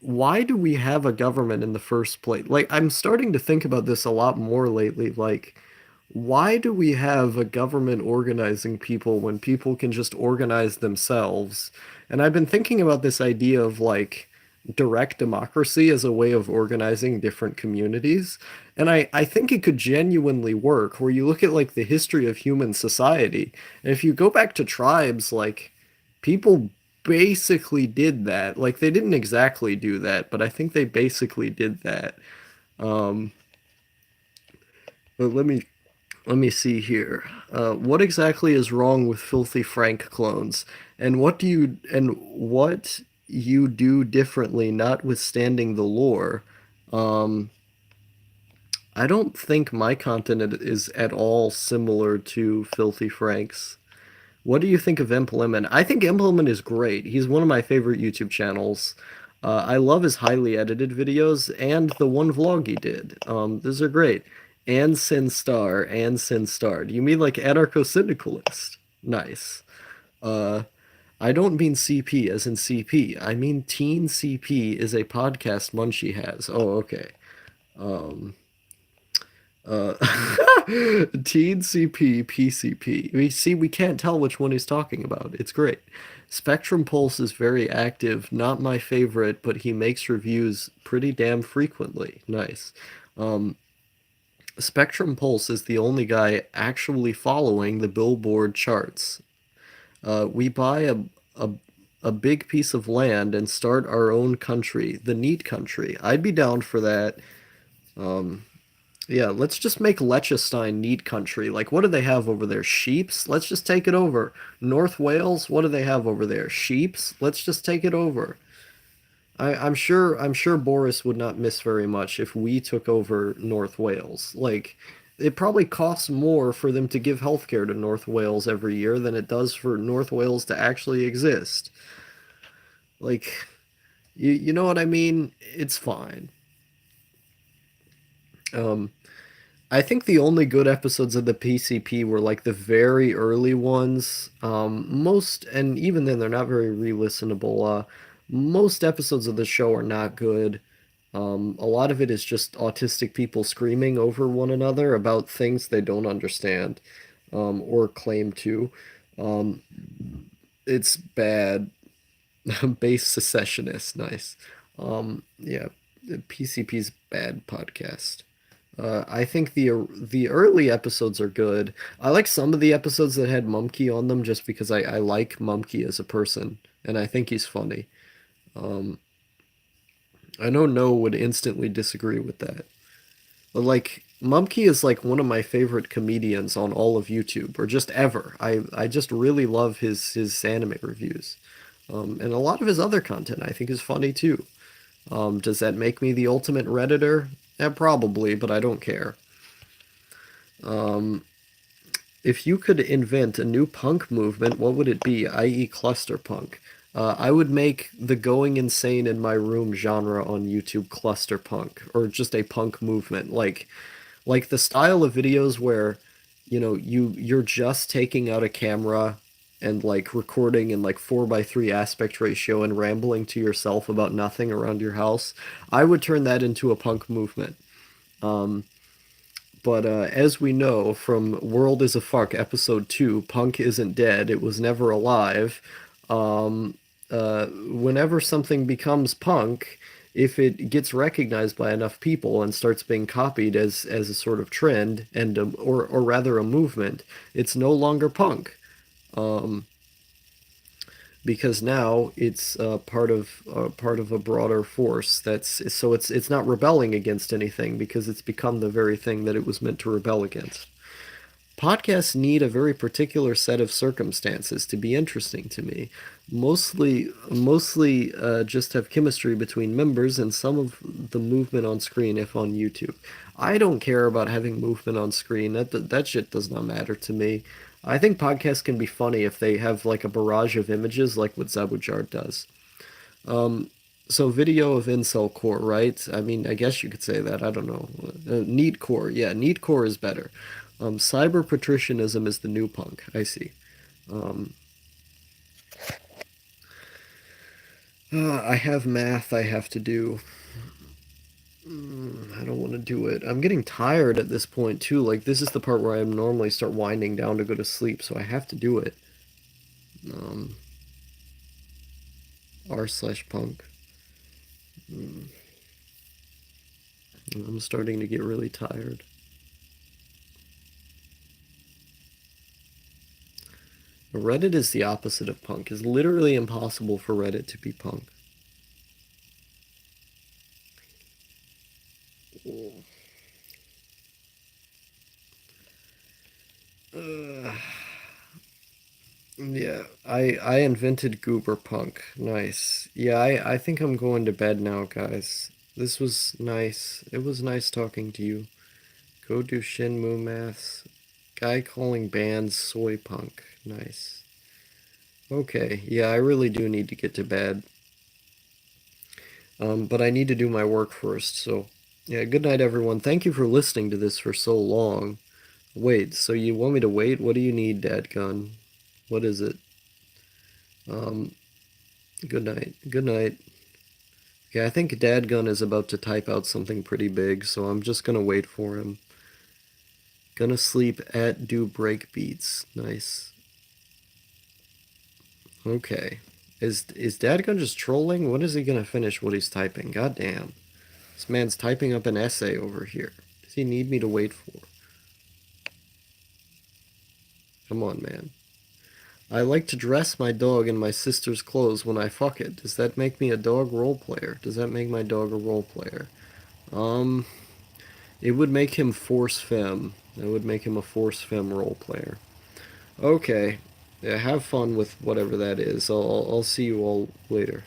do we have a government in the first place? Like I'm starting to think about this a lot more lately. Like why do we have a government organizing people when people can just organize themselves? And I've been thinking about this idea of like direct democracy as a way of organizing different communities. And I think it could genuinely work where you look at like the history of human society. And if you go back to tribes, like people basically did that. Like they didn't exactly do that, but I think they basically did that. Um, but let me see here. What exactly is wrong with Filthy Frank clones? And what you do differently, notwithstanding the lore? Um, I don't think my content is at all similar to Filthy Frank's. What do you think of Implement? I think Implement is great. He's one of my favorite YouTube channels. I love his highly edited videos and the one vlog he did. Those are great. And Sin Star, and Sin Star. Do you mean like anarcho-syndicalist? Nice. Uh, I don't mean CP as in CP. I mean Teen CP is a podcast Munchie has. Oh, okay. Um, uh, Teen CP, PCP. We can't tell which one he's talking about. It's great. Spectrum Pulse is very active. Not my favorite, but he makes reviews pretty damn frequently. Nice. Spectrum Pulse is the only guy actually following the Billboard charts. We buy a a big piece of land and start our own country, the neat country. I'd be down for that. Yeah, let's just make Liechtenstein neat country. Like, what do they have over there? Sheeps? Let's just take it over. North Wales? What do they have over there? Sheeps? Let's just take it over. I'm sure Boris would not miss very much if we took over North Wales. Like, it probably costs more for them to give healthcare to North Wales every year than it does for North Wales to actually exist. Like, you know what I mean? It's fine. Um, I think the only good episodes of the PCP were like the very early ones. Most, and even then, they're not very re-listenable. Most episodes of the show are not good. A lot of it is just autistic people screaming over one another about things they don't understand, or claim to. Um, it's bad. Base secessionist, nice. Yeah, PCP's bad podcast. I think the early episodes are good. I like some of the episodes that had Mumkey on them just because I like Mumkey as a person and I think he's funny. Um, I know No would instantly disagree with that. But like Mumkey is like one of my favorite comedians on all of YouTube or just ever. I just really love his anime reviews. And a lot of his other content I think is funny too. Does that make me the ultimate Redditor? Yeah, probably, but I don't care. If you could invent a new punk movement, what would it be, i.e. cluster punk? I would make the going insane in my room genre on YouTube cluster punk, or just a punk movement. Like the style of videos where, you're just taking out a camera and like recording in like 4:3 aspect ratio and rambling to yourself about nothing around your house. I would turn that into a punk movement. But as we know from World is a Fuck episode 2, Punk isn't dead, it was never alive. Whenever something becomes punk, if it gets recognized by enough people and starts being copied as a sort of trend and or rather a movement, it's no longer punk. Because now it's part of a broader force that's so it's not rebelling against anything because it's become the very thing that it was meant to rebel against. Podcasts need a very particular set of circumstances to be interesting to me. Mostly just have chemistry between members and some of the movement on screen if on YouTube. I don't care about having movement on screen. That shit does not matter to me. I think podcasts can be funny if they have like a barrage of images like what Zabujard does. So video of incel core, right? I mean, I guess you could say that. I don't know. Neat core, yeah, neat core is better. Cyber patricianism is the new punk. I see. I have math I have to do. I don't want to do it. I'm getting tired at this point too. Like this is the part where I normally start winding down to go to sleep, so I have to do it. Um, r/punk. I'm starting to get really tired. Reddit is the opposite of punk. It's literally impossible for Reddit to be punk. Uh, yeah, I invented goober punk. Nice. Yeah, I think I'm going to bed now, guys. This was nice. It was nice talking to you. Go do Shinmu maths. Guy calling bands soy punk. Nice. Okay, yeah, I really do need to get to bed. But I need to do my work first, so yeah, good night, everyone. Thank you for listening to this for so long. Wait, so you want me to wait? What do you need, Dadgun? What is it? Um, Good night. Good night. Okay, I think Dadgun is about to type out something pretty big, so I'm just gonna wait for him. Gonna sleep at do break beats. Nice. Okay. Is Dadgun just trolling? When is he gonna finish what he's typing? God damn. This man's typing up an essay over here. Does he need me to wait for? Come on, man. I like to dress my dog in my sister's clothes when I fuck it. Does that make me a dog role player? Does that make my dog a role player? Um, it would make him force femme. It would make him a force femme role player. Okay. Yeah, have fun with whatever that is. I'll see you all later.